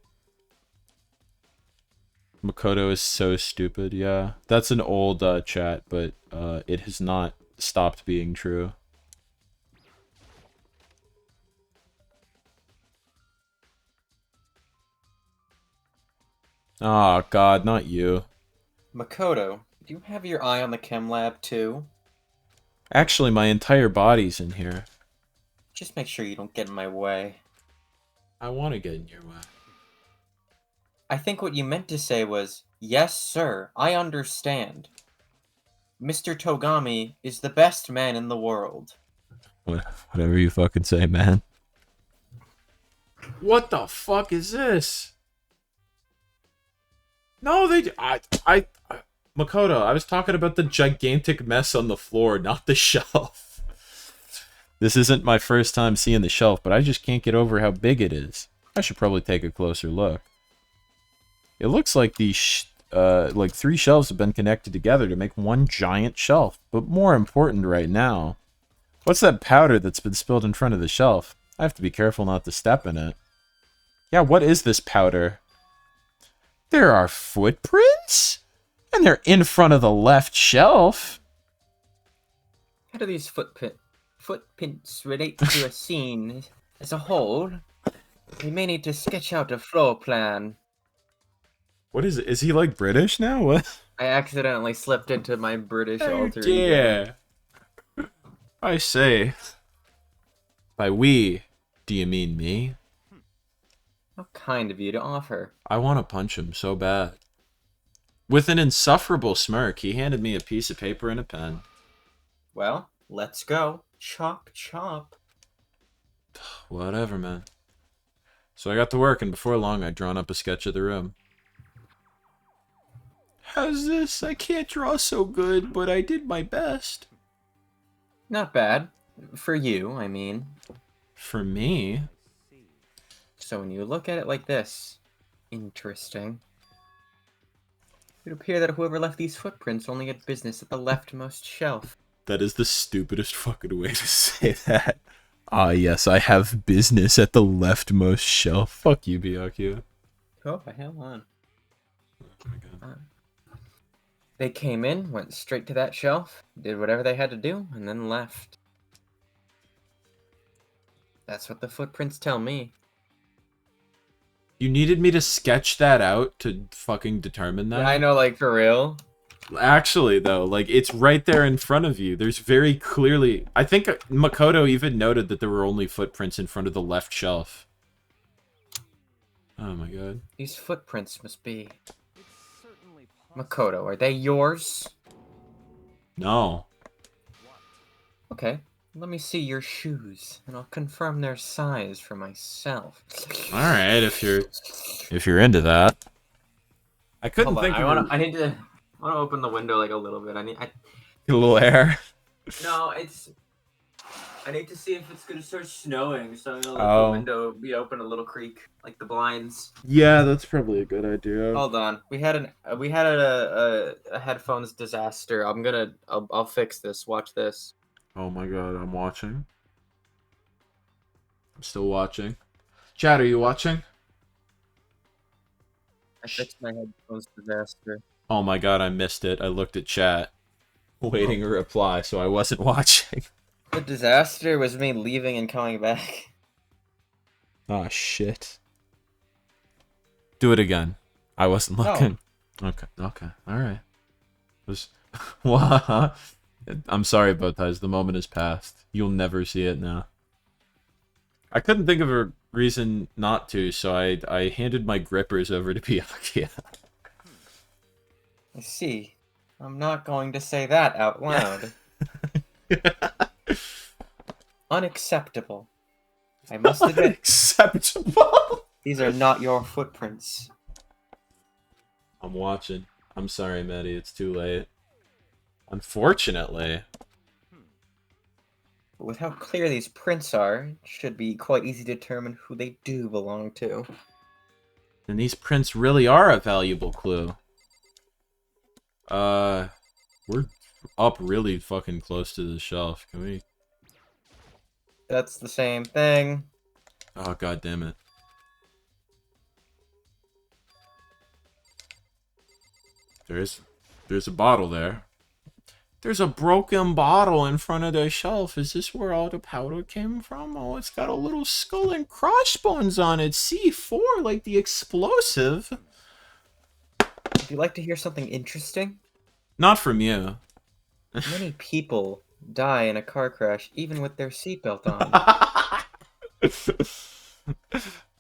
Makoto is so stupid, yeah. That's an old chat, but it has not stopped being true. Oh, God, not you. Makoto, do you have your eye on the chem lab too? Actually, my entire body's in here. Just make sure you don't get in my way. I want to get in your way. I think what you meant to say was, yes, sir, I understand. Mr. Togami is the best man in the world. Whatever you fucking say, man. What the fuck is this? No, Makoto, I was talking about the gigantic mess on the floor, not the shelf. This isn't my first time seeing the shelf, but I just can't get over how big it is. I should probably take a closer look. It looks like these, like 3 shelves have been connected together to make one giant shelf. But more important right now, what's that powder that's been spilled in front of the shelf? I have to be careful not to step in it. Yeah, what is this powder? There are footprints? And they're in front of the left shelf. How do these footprints relate to a scene as a whole? We may need to sketch out a floor plan. What is it? Is he like British now? What? I accidentally slipped into my British alter ego. Yeah. I say. By we, do you mean me? How kind of you to offer. I want to punch him so bad. With an insufferable smirk, he handed me a piece of paper and a pen. Well, let's go. Chop, chop. Whatever, man. So I got to work, and before long, I'd drawn up a sketch of the room. How's this? I can't draw so good, but I did my best. Not bad. For you, I mean. For me? So when you look at it like this, interesting. It would appear that whoever left these footprints only had business at the leftmost shelf. That is the stupidest fucking way to say that. Ah, yes, I have business at the leftmost shelf. Fuck you, Byakuya. Oh, hell on. They came in, went straight to that shelf, did whatever they had to do, and then left. That's what the footprints tell me. You needed me to sketch that out to fucking determine that? I know, like, for real. Actually, though, like, it's right there in front of you. There's very clearly... I think Makoto even noted that there were only footprints in front of the left shelf. Oh my god. These footprints must be... Makoto, are they yours? No. Okay, let me see your shoes, and I'll confirm their size for myself. Alright, if you're into that. I couldn't Hold on, think of I want to open the window like a little bit. a little air. No, I need to see if it's gonna start snowing, so I'm gonna let Oh. the window be open a little creak, like the blinds. Yeah, that's probably a good idea. Hold on, we had a headphones disaster. I'll fix this. Watch this. Oh my god, I'm watching. I'm still watching. Chad, are you watching? I fixed my headphones disaster. Oh my god, I missed it. I looked at chat, waiting a reply, so I wasn't watching. The disaster was me leaving and coming back. Oh shit. Do it again. I wasn't No. looking. Okay. Okay. All right. What? I'm sorry, Bowties. The moment has passed. You'll never see it now. I couldn't think of a reason not to, so I handed my grippers over to Byakuya. I see. I'm not going to say that out loud. Unacceptable. I must admit, Unacceptable. these are not your footprints. I'm watching. I'm sorry, Maddie. It's too late. Unfortunately. But with how clear these prints are, it should be quite easy to determine who they do belong to. And these prints really are a valuable clue. We're up really fucking close to the shelf. Can we... That's the same thing. Oh, god damn it. There's a bottle there. There's a broken bottle in front of the shelf. Is this where all the powder came from? Oh, it's got a little skull and crossbones on it. C4, like the explosive. Would you like to hear something interesting? Not from you. Many people die in a car crash, even with their seatbelt on.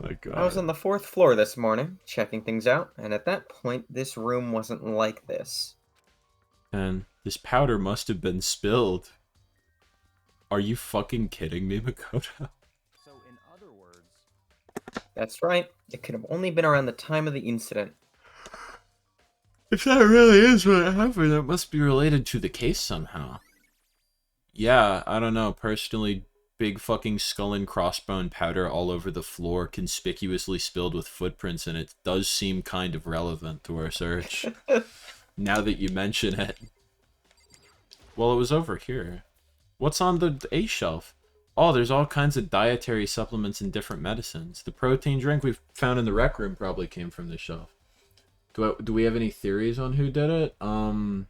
My god. I was on the 4th floor this morning, checking things out, and at that point, this room wasn't like this. And this powder must have been spilled. Are you fucking kidding me, Makoto? So, in other words, That's right, it could have only been around the time of the incident. If that really is what happened, it must be related to the case somehow. Yeah, I don't know. Personally, big fucking skull and crossbone powder all over the floor, conspicuously spilled with footprints in it, does seem kind of relevant to our search. Now that you mention it. Well, it was over here. What's on the A shelf? Oh, there's all kinds of dietary supplements and different medicines. The protein drink we found in the rec room probably came from this shelf. Do we have any theories on who did it? I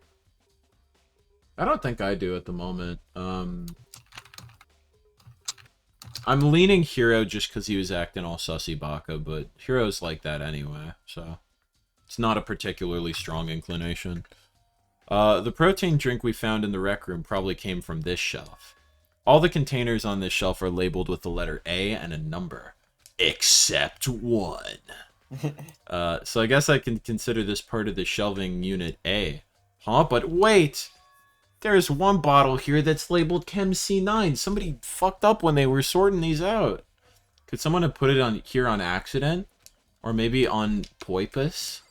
don't think I do at the moment. I'm leaning Hero just because he was acting all sussy baka, but Hero's like that anyway, so it's not a particularly strong inclination. The protein drink we found in the rec room probably came from this shelf. All the containers on this shelf are labeled with the letter A and a number. Except one. So I guess I can consider this part of the shelving unit A. Huh? But wait! There's one bottle here that's labeled Chem C9. Somebody fucked up when they were sorting these out. Could someone have put it on here on accident? Or maybe on purpose?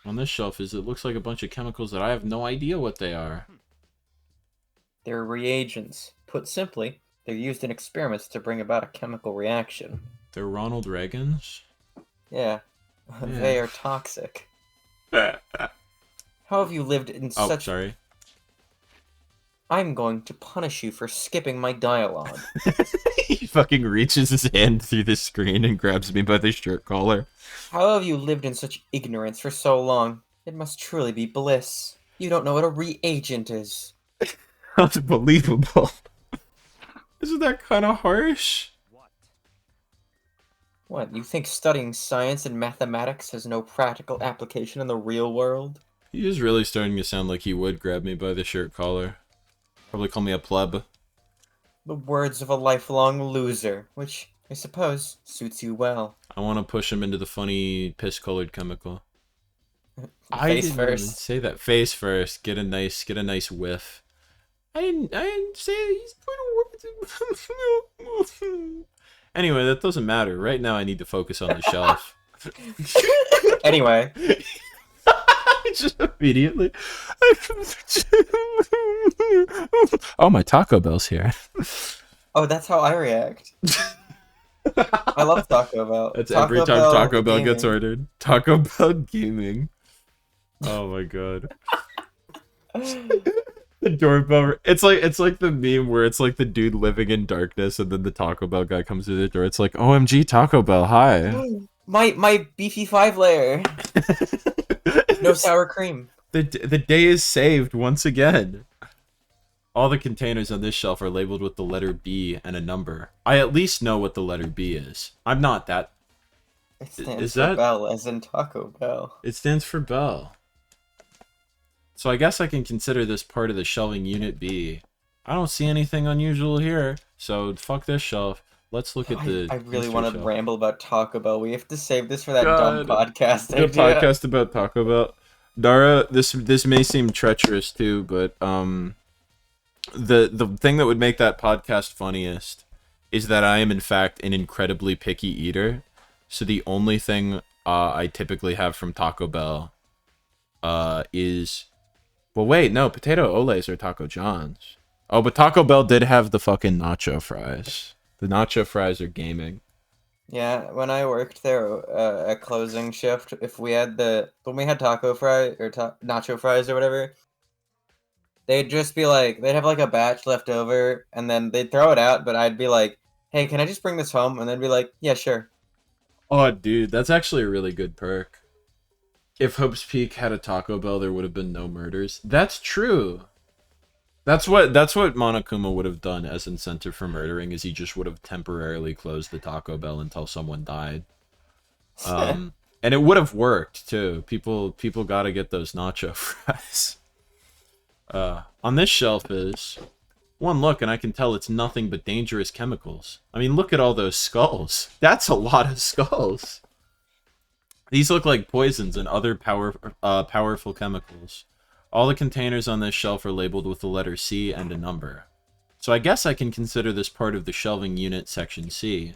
On this shelf it looks like a bunch of chemicals that I have no idea what they are. They're reagents. Put simply, they're used in experiments to bring about a chemical reaction. They're Ronald Reagans? Yeah, they are toxic. How have you lived in Oh, such... sorry. I'm going to punish you for skipping my dialogue. He fucking reaches his hand through the screen and grabs me by the shirt collar. How have you lived in such ignorance for so long? It must truly be bliss. You don't know what a reagent is. Unbelievable. Isn't that kind of harsh? What, you think studying science and mathematics has no practical application in the real world? He is really starting to sound like he would grab me by the shirt collar. Probably call me a pleb. The words of a lifelong loser, which, I suppose, suits you well. I want to push him into the funny piss-colored chemical. I Face didn't even first. say that. Face first. Get a nice whiff. I didn't say he's putting. Anyway, that doesn't matter. Right now I need to focus on the shelf. Anyway, Just immediately. Oh, my Taco Bell's here. oh, that's how I react. I love Taco Bell. That's Taco every time Bell Taco Bell gets gaming. ordered. Taco Bell gaming. Oh my god. The doorbell. It's like the meme where it's like the dude living in darkness, and then the Taco Bell guy comes through the door. It's like, OMG, Taco Bell, hi. My beefy 5-layer. No sour cream. The day is saved once again. All the containers on this shelf are labeled with the letter B and a number. I at least know what the letter B is. I'm not that It stands Is for that... Bell, as in Taco Bell. It stands for Bell. So I guess I can consider this part of the shelving unit B. I don't see anything unusual here, so fuck this shelf. Let's look at the I really mystery want to shelf. ramble about Taco Bell. We have to save this for that dumb God. podcast The idea. podcast about Taco Bell. Dara, this may seem treacherous too, but the thing that would make that podcast funniest is that I am in fact an incredibly picky eater. So the only thing I typically have from Taco Bell is... Well, wait, no, potato oles are Taco John's. Oh, but Taco Bell did have the fucking nacho fries. The nacho fries are gaming. Yeah, when I worked there at closing shift, if we had when we had taco fry or nacho fries or whatever, they'd just be like, they'd have like a batch left over, and then they'd throw it out, but I'd be like, hey, can I just bring this home? And they'd be like, yeah, sure. Oh, dude, that's actually a really good perk. If Hope's Peak had a Taco Bell, there would have been no murders. That's true. That's what Monokuma would have done as incentive for murdering, is he just would have temporarily closed the Taco Bell until someone died. And it would have worked too. People gotta get those nacho fries. On this shelf is one look, and I can tell it's nothing but dangerous chemicals. I mean, look at all those skulls. That's a lot of skulls. These look like poisons and other powerful chemicals. All the containers on this shelf are labeled with the letter C and a number. So I guess I can consider this part of the shelving unit section C.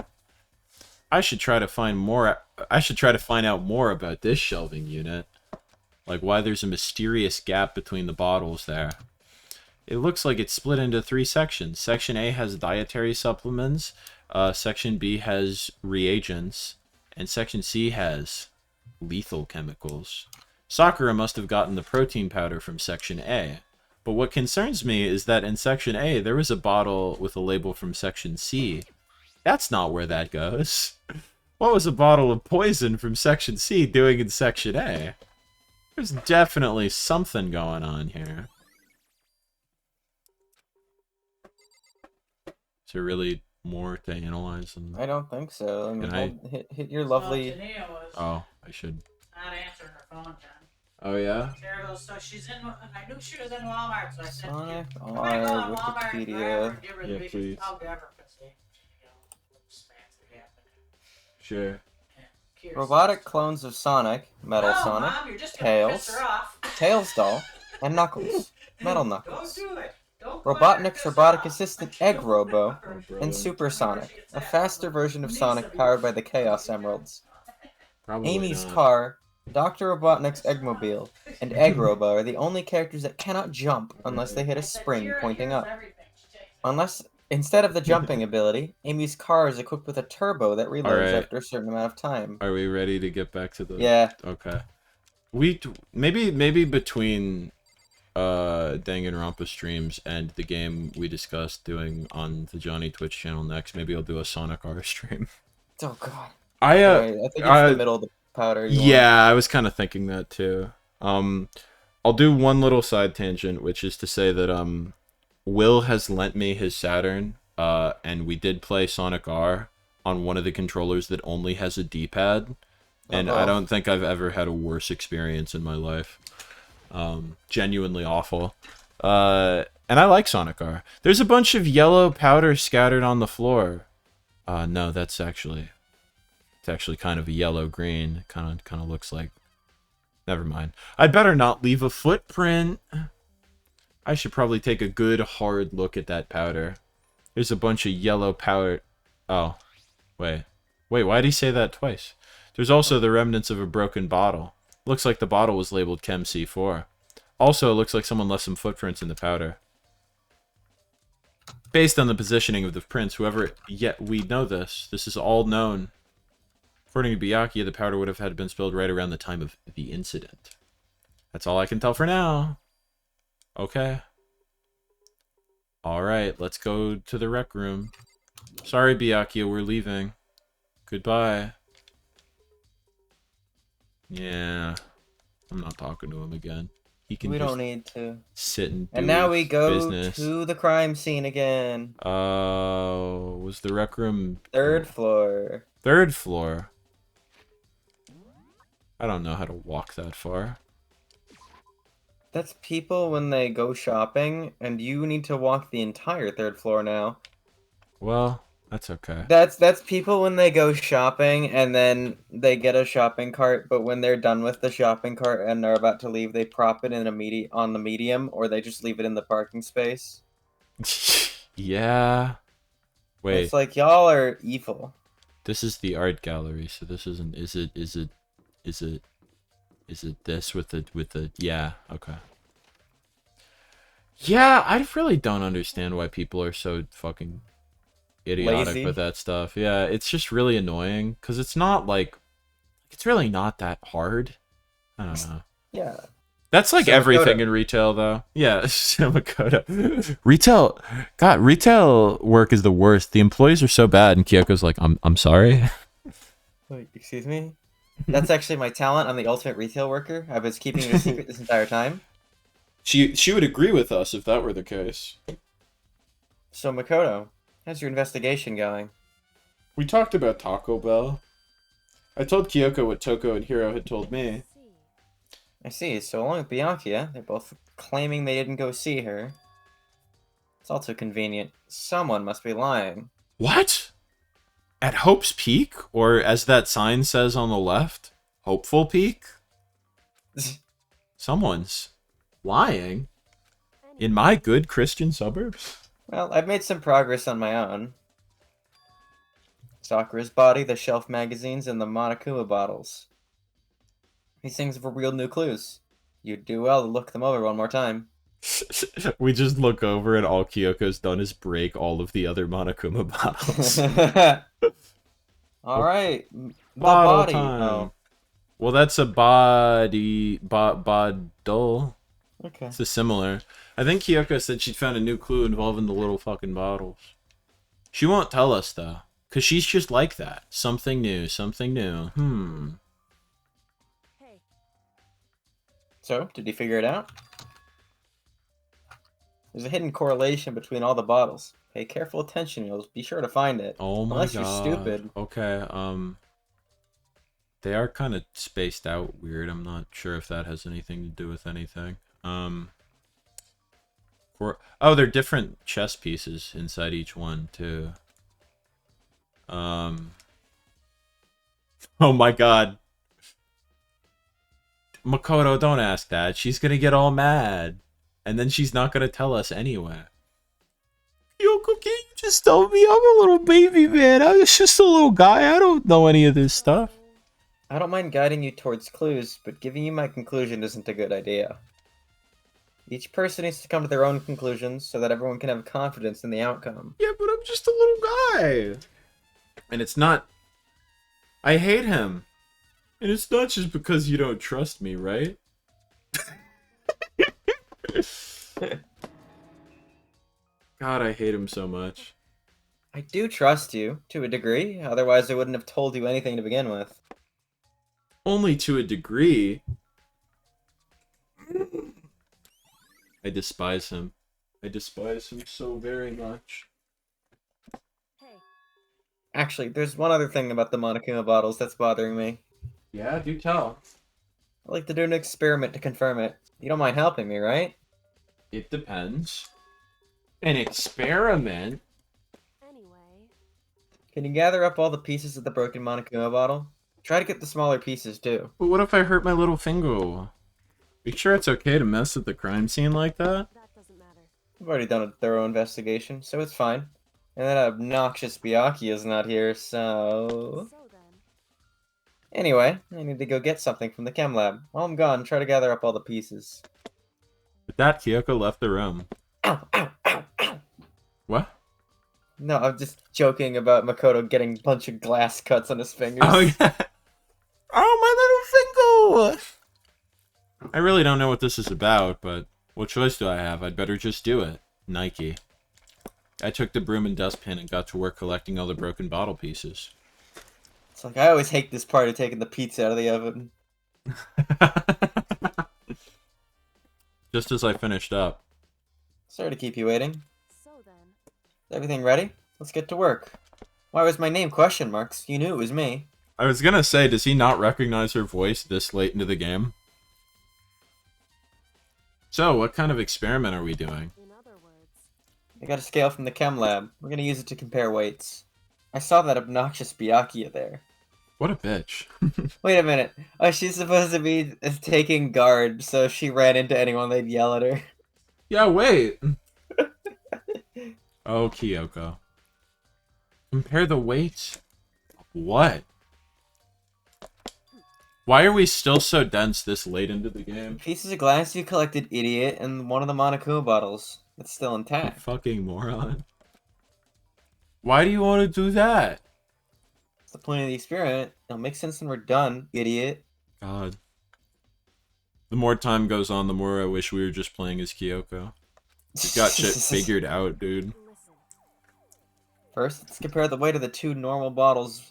I should try to find out more about this shelving unit. Like why there's a mysterious gap between the bottles there. It looks like it's split into 3 sections. Section A has dietary supplements, Section B has reagents, and Section C has lethal chemicals. Sakura must have gotten the protein powder from Section A. But what concerns me is that in Section A, there was a bottle with a label from Section C. That's not where that goes. What was a bottle of poison from Section C doing in Section A? There's definitely something going on here. Is there really more to analyze? I don't think so. I mean, Can hit your lovely... Oh, I should... Not answering her phone, John. Oh, yeah? There goes, so she's in, I knew she was in Walmart, so I said, Sonic I'm gonna go R on Walmart and grab her Wikipedia. and give her Yeah, the please. I'll grab her, because they, little spats that happen. Sure. Curious. Robotic clones of Sonic, Metal No, Sonic, Mom, you're just gonna piss Tails, her off. Tails Doll, and Knuckles, Metal Don't Knuckles. do it. Don't go in there and Robotnik's piss her robotic off. assistant I'm Egg sure Robo, her. and Super Sonic, a faster version of Sonic powered by the Chaos Emeralds. Probably Amy's not. car, Dr. Robotnik's Eggmobile, and Egg Robo are the only characters that cannot jump unless they hit a spring pointing up. Instead of the jumping ability, Amy's car is equipped with a turbo that reloads Alright. after a certain amount of time. Are we ready to get back to the... Yeah. Okay. Maybe between Danganronpa streams and the game we discussed doing on the Johnny Twitch channel next, maybe I'll do a Sonic R stream. Oh god. I Right, I think it's the middle of the powder. Yeah, I was kind of thinking that too. I'll do one little side tangent, which is to say that Will has lent me his Saturn, and we did play Sonic R on one of the controllers that only has a D-pad, and I don't think I've ever had a worse experience in my life. Genuinely awful. And I like Sonic R. There's a bunch of yellow powder scattered on the floor. No, it's actually kind of a yellow-green. Kind of looks like... Never mind. I'd better not leave a footprint. I should probably take a good hard look at that powder. There's a bunch of yellow powder... Oh. Wait, why'd he say that twice? There's also the remnants of a broken bottle. Looks like the bottle was labeled Chem C4. Also, it looks like someone left some footprints in the powder. Based on the positioning of the prints, we know this. This is all known. According to Byakuya, the powder would have had been spilled right around the time of the incident. That's all I can tell for now. Okay. Alright, let's go to the rec room. Sorry, Byakuya, we're leaving. Goodbye. Yeah. I'm not talking to him again. He can We just don't need to. sit and do And now we his go business. to the crime scene again. Was the rec room... Third floor. Third floor. I don't know how to walk that far. That's people when they go shopping, and you need to walk the entire 3rd floor now. Well, that's okay. That's people when they go shopping, and then they get a shopping cart, but when they're done with the shopping cart and are about to leave, they prop it in on the medium, or they just leave it in the parking space. Yeah. Wait, It's like, y'all are evil. this is the art gallery, so this isn't. Is it this with the? Yeah. Okay. Yeah, I really don't understand why people are so fucking idiotic Lazy. with that stuff. Yeah, it's just really annoying because it's not like it's really not that hard. I don't know. Yeah. That's like So everything Makoto. in retail, though. Yeah, so Makoto. Retail work is the worst. The employees are so bad, and Kyoko's like, I'm sorry. Wait, excuse me? That's actually my talent. I'm the ultimate retail worker. I was keeping it a secret this entire time. She would agree with us if that were the case. So, Makoto, how's your investigation going? We talked about Taco Bell. I told Kyoko what Toko and Hiro had told me. I see. So, along with Byakuya, they're both claiming they didn't go see her. It's also convenient. Someone must be lying. What? At Hope's Peak? Or as that sign says on the left, Hopeful Peak? Someone's lying? In my good Christian suburbs? Well, I've made some progress on my own. Sakura's body, the shelf magazines, and the Monokuma bottles. These things were real new clues. You'd do well to look them over one more time. We just look over and all Kyoko's done is break all of the other Monokuma bottles. Alright. The Bottle body. time. Oh, Well, that's a bottle. okay. It's a similar. I think Kyoko said she'd found a new clue involving the little fucking bottles. She won't tell us, though. Because she's just like that. Something new, something new. Hey, So, did you figure it out? There's a hidden correlation between all the bottles. Pay careful attention, you'll be sure to find it. Oh my Unless god. you're stupid. Okay, they are kind of spaced out weird. I'm not sure if that has anything to do with anything. They're different chess pieces inside each one, too. Oh my god. Makoto, don't ask that. She's gonna get all mad. And then she's not gonna tell us anyway. Yoko, can you just tell me? I'm a little baby, man. I was just a little guy. I don't know any of this stuff. I don't mind guiding you towards clues, but giving you my conclusion isn't a good idea. Each person needs to come to their own conclusions so that everyone can have confidence in the outcome. Yeah, but I'm just a little guy. And it's not... I hate him. And it's not just because you don't trust me, right? God, I hate him so much. I do trust you, to a degree, otherwise I wouldn't have told you anything to begin with. Only to a degree. I despise him. I despise him so very much. hey, Actually, there's one other thing about the Monokuma bottles that's bothering me. Yeah, do tell. I'd like to do an experiment to confirm it. You don't mind helping me, right? It depends. An experiment? anyway. Can you gather up all the pieces of the broken Monokuma bottle? Try to get the smaller pieces, too. But what if I hurt my little finger? You sure it's okay to mess with the crime scene like that? That doesn't matter. I've already done a thorough investigation, so it's fine. And that obnoxious Byakuya is not here, so... So then, Anyway, I need to go get something from the chem lab. While I'm gone, try to gather up all the pieces. With that, Kyoko left the room. Ow, ow, ow, ow! What? No, I'm just joking about Makoto getting a bunch of glass cuts on his fingers. Oh, yeah. Oh, my little finger! I really don't know what this is about, but what choice do I have? I'd better just do it. Nike. I took the broom and dustpan and got to work collecting all the broken bottle pieces. It's like, I always hate this part of taking the pizza out of the oven. Just as I finished up. Sorry to keep you waiting. so then. Is everything ready? Let's get to work. Why was my name question marks? You knew it was me. I was gonna say, does he not recognize her voice this late into the game? So, what kind of experiment are we doing? In other words, I got a scale from the chem lab. We're gonna use it to compare weights. I saw that obnoxious Byakuya there. What a bitch. Wait a minute. Oh, she's supposed to be taking guard, so if she ran into anyone, they'd yell at her. Yeah, wait. Oh, Kyoko. Compare the weights? What? Why are we still so dense this late into the game? Pieces of glass you collected, idiot, and one of the Monokuma bottles. It's still You intact. fucking moron. Why do you want to do that? That's the point of the experiment. It'll make sense when we're done, idiot. God. The more time goes on, the more I wish we were just playing as Kyoko. You got shit figured out, dude. listen. First, let's compare the weight of the two normal bottles.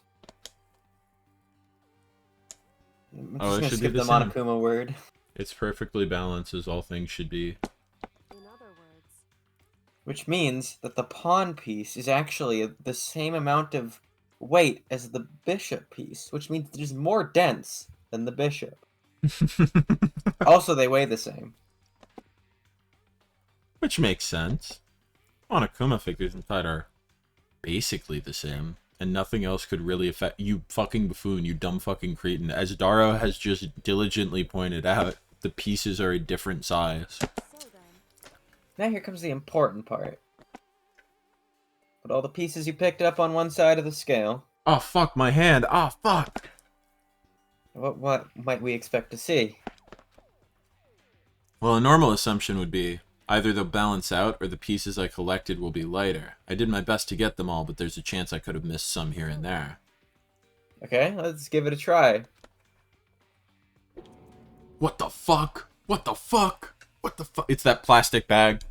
I'm Oh, it just gonna should be skip the the same. Monokuma word. It's perfectly balanced as all things should be. In other words, Which means that the pawn piece is actually the same amount of weight as the bishop piece, which means it is more dense than the bishop. Also, they weigh the same. Which makes sense. Monokuma figures inside are basically the same, and nothing else could really affect you. Fucking buffoon, you dumb fucking cretin. As Daro has just diligently pointed out, the pieces are a different size. so then, Now here comes the important part. Put all the pieces you picked up on one side of the scale. Oh fuck my hand! Oh fuck! What might we expect to see? Well, a normal assumption would be either they'll balance out or the pieces I collected will be lighter. I did my best to get them all, but there's a chance I could have missed some here and there. Okay, let's give it a try. What the fuck? What the fuck? What the fuck? It's that plastic bag.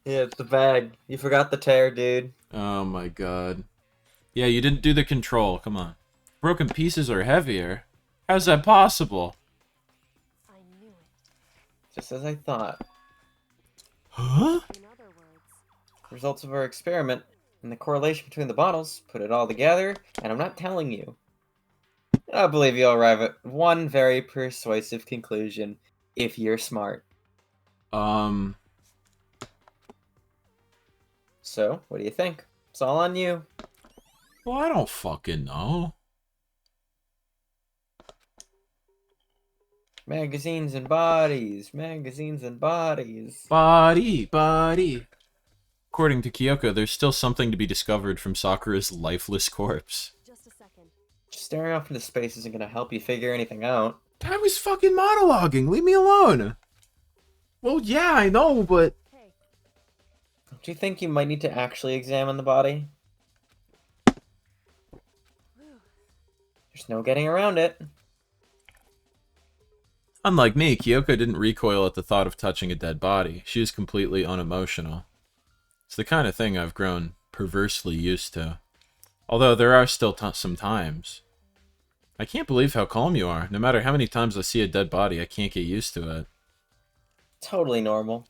Yeah, it's the bag. You forgot the tear, dude. Oh my god. Yeah, you didn't do the control. Come on. Broken pieces are heavier. How's that possible? I knew it. Just as I thought. Huh? In other words, Results of our experiment and the correlation between the bottles, put it all together, and I'm not telling you. I believe you'll arrive at one very persuasive conclusion, if you're smart. So, what do you think? It's all on you. Well, I don't fucking know. Magazines and bodies, magazines and bodies. Body. According to Kyoko, there's still something to be discovered from Sakura's lifeless corpse. just a second. Just staring off into space isn't gonna help you figure anything out. I was fucking monologuing. Leave me alone. Well, yeah, I know, but... Hey, Do you think you might need to actually examine the body? There's no getting around it. Unlike me, Kyoko didn't recoil at the thought of touching a dead body. She is completely unemotional. It's the kind of thing I've grown perversely used to. Although there are still some times. I can't believe how calm you are. No matter how many times I see a dead body, I can't get used to it. Totally normal.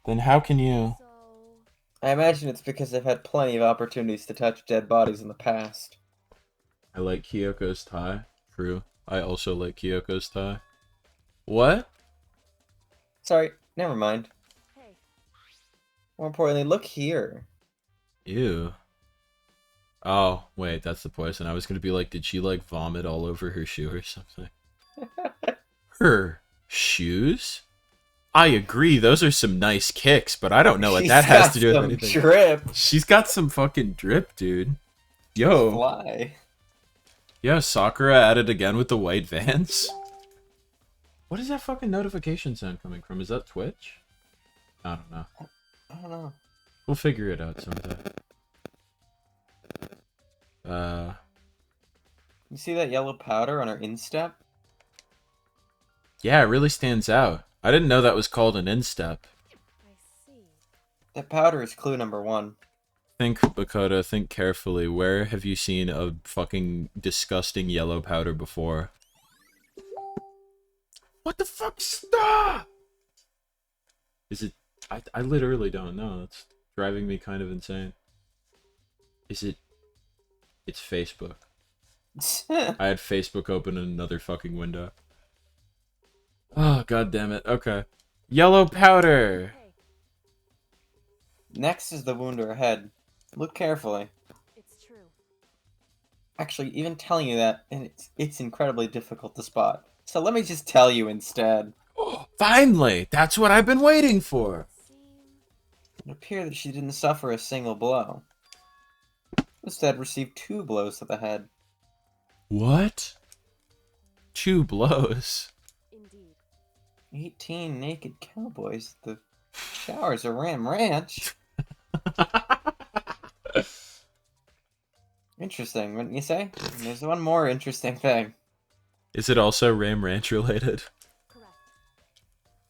Then how can you... so I imagine it's because I've had plenty of opportunities to touch dead bodies in the past. I like Kyoko's tie. True. I also like Kyoko's tie. What? Sorry, never mind. hey, More importantly, look here. Ew. Oh, wait, that's the poison. I was gonna be like, did she, like, vomit all over her shoe or something? Her shoes? I agree, those are some nice kicks, but I don't know what She's that has got to do with some anything. Drip. She's got some fucking drip, dude. Yo. Fly. Yo, Sakura at it again with the white vans? What is that fucking notification sound coming from? Is that Twitch? I don't know. I don't know. We'll figure it out someday. You see that yellow powder on her instep? Yeah, it really stands out. I didn't know that was called an instep. I see. That powder is clue number 1. Think, Bakota, think carefully. Where have you seen a fucking disgusting yellow powder before? What the fuck? Stop! Is it... I literally don't know. It's driving me kind of insane. Is it... It's Facebook. I had Facebook open in another fucking window. Oh, god damn it. Okay. Yellow powder. Hey, Next is the wound to her head. Look carefully. it's true. Actually, even telling you that, and it's incredibly difficult to spot. So let me just tell you instead. Oh, finally! That's what I've been waiting for! Seem It appeared that she didn't suffer a single blow. Instead, received 2 blows to the head. What? 2 blows. indeed. 18 naked cowboys. The showers of Ram Ranch. Interesting, wouldn't you say? And there's one more interesting thing. Is it also Ram Ranch related? Correct.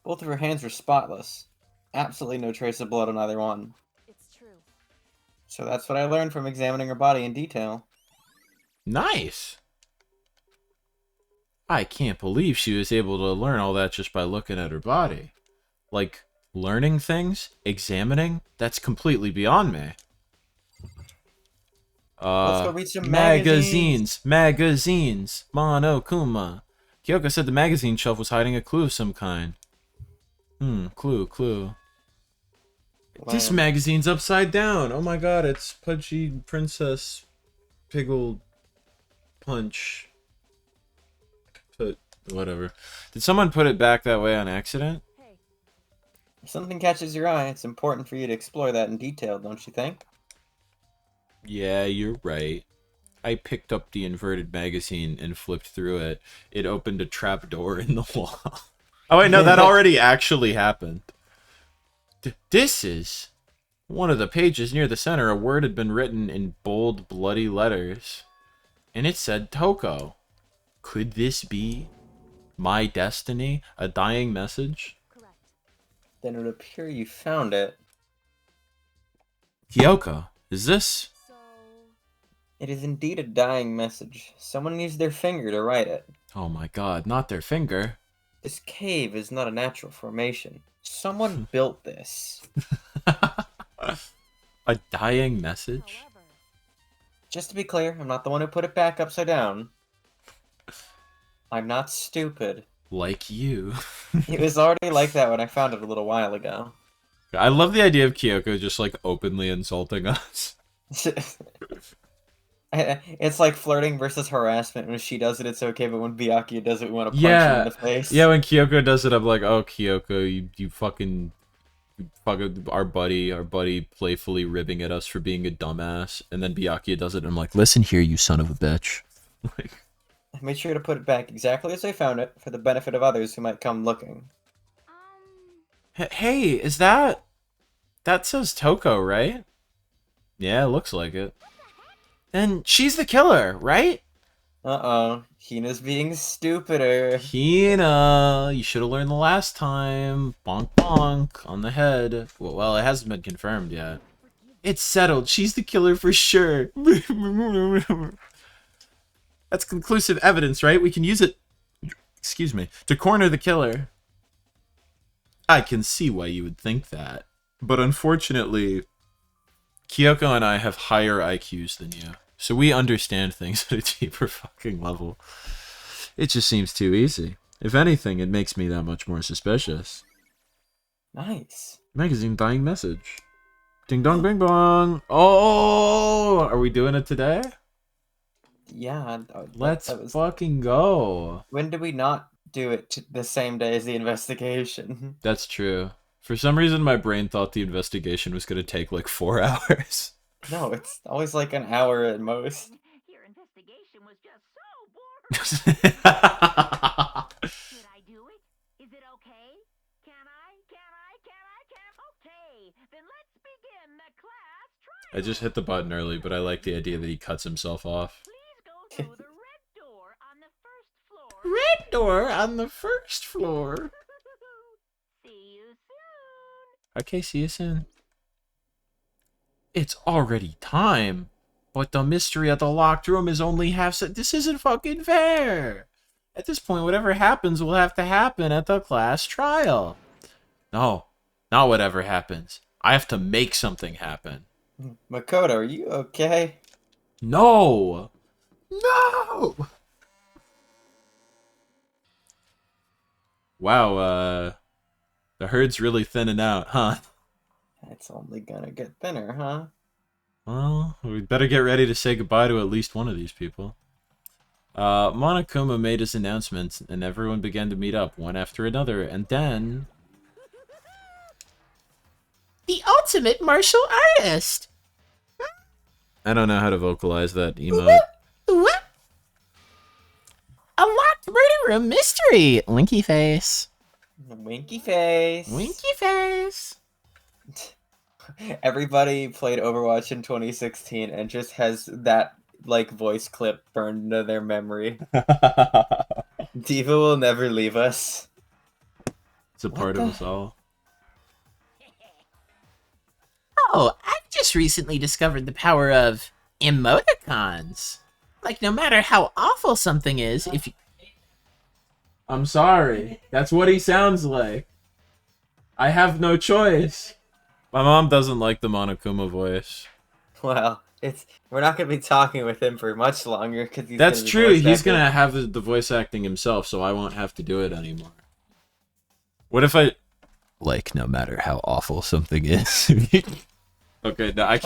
Both of her hands were spotless. Absolutely no trace of blood on either one. It's true. So that's what I learned from examining her body in detail. Nice! I can't believe she was able to learn all that just by looking at her body. Like, learning things? Examining? That's completely beyond me. Let's go read some magazines. Magazines! Monokuma. Kyoko said the magazine shelf was hiding a clue of some kind. Clue. This Lamb. magazine's upside down. Oh my god, it's Pudgy Princess Piggle Punch. Put whatever. Did someone put it back that way on accident? Hey, If something catches your eye, it's important for you to explore that in detail, don't you think? Yeah, you're right. I picked up the inverted magazine and flipped through it. It opened a trap door in the wall. Oh wait, no, that already actually happened. This is one of the pages near the center. A word had been written in bold, bloody letters, and it said Toko. Could this be my destiny? A dying message? correct. Then it would appear you found it. Kyoko, is this? So, It is indeed a dying message. Someone used their finger to write it. Oh my god, not their finger. This cave is not a natural formation. Someone built this. A dying message? however, Just to be clear, I'm not the one who put it back upside down. I'm not stupid. Like you. It was already like that when I found it a little while ago. I love the idea of Kyoko just like openly insulting us. It's like flirting versus harassment. When she does it, it's okay, but when Byakuya does it, we want to punch her in the face. Yeah, when Kyoko does it, I'm like, oh, Kyoko, you fucking our buddy playfully ribbing at us for being a dumbass. And then Byakuya does it, and I'm like, listen here, you son of a bitch. Like, I made sure to put it back exactly as I found it for the benefit of others who might come looking. hey, is that says Toko, right? Yeah, it looks like it. Then she's the killer, right? Uh-oh. Hina's being stupider. Hina, you should have learned the last time. Bonk bonk on the head. Well, it hasn't been confirmed yet. It's settled. She's the killer for sure. That's conclusive evidence, right? We can use it, excuse me, to corner the killer. I can see why you would think that. But unfortunately, Kyoko and I have higher IQs than you. So we understand things at a deeper fucking level. It just seems too easy. If anything, it makes me that much more suspicious. Nice. Magazine dying message. Ding dong bing bong. Oh, are we doing it today? Yeah. Let's that was... fucking go. When did we not do it the same day as the investigation? That's true. For some reason, my brain thought the investigation was going to take like 4 hours. No, it's always like an hour at most. Your investigation was just so boring. Should I do it? Is it okay? Can I? Okay, then let's begin the class trial. I just hit the button early, but I like the idea that he cuts himself off. Please go through the red door on the first floor. Red door on the first floor. See you soon. Okay, see you soon. It's already time, but the mystery of the locked room is only half set. This isn't fucking fair. At this point, whatever happens will have to happen at the class trial. No, not whatever happens. I have to make something happen. Makoto, are you okay? No! No! Wow, the herd's really thinning out, huh? It's only gonna get thinner, huh? Well, we better get ready to say goodbye to at least one of these people. Monokuma made his announcement, and everyone began to meet up, one after another, and then... The ultimate martial artist! I don't know how to vocalize that emote. What? A locked murder room mystery! Winky face. Winky face. Winky face. Everybody played Overwatch in 2016 and just has that like voice clip burned into their memory. Diva will never leave us. It's a part of us all. Oh, I've just recently discovered the power of emoticons. Like, no matter how awful something is, if you... I'm sorry. That's what he sounds like. I have no choice. My mom doesn't like the Monokuma voice. Well, we're not gonna be talking with him for much longer because he's. That's gonna be true. voice He's acting. gonna have the voice acting himself, so I won't have to do it anymore. What if I... Like, no matter how awful something is. Okay, no, I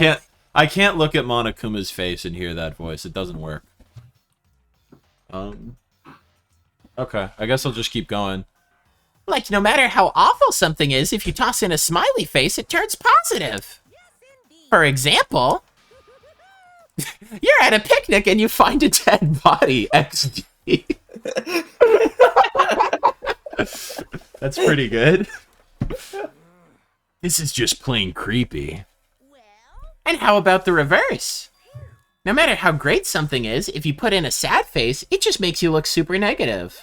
can't look at Monokuma's face and hear that voice. It doesn't work. Okay, I guess I'll just keep going. Like, no matter how awful something is, if you toss in a smiley face, it turns positive. For example, you're at a picnic and you find a dead body. XD. That's pretty good. This is just plain creepy. And how about the reverse? No matter how great something is, if you put in a sad face, it just makes you look super negative.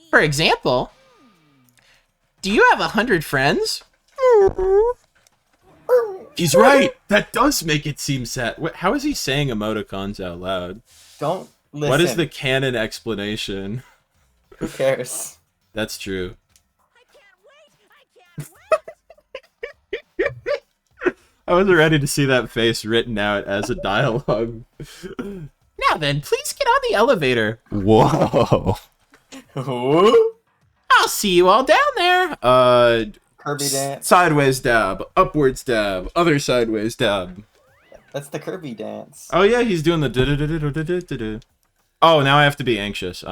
For example, do you have 100 friends? He's right. That does make it seem sad. How is he saying emoticons out loud? Don't listen. What is the canon explanation? Who cares? That's true. I wasn't ready to see that face written out as a dialogue. Now then, please get on the elevator. Whoa. Who? I'll see you all down there. Kirby dance. Sideways dab, upwards dab, other sideways dab. That's the Kirby dance. Oh yeah, he's doing the du-du-du-du-du-du-du-du. Oh, now I have to be anxious.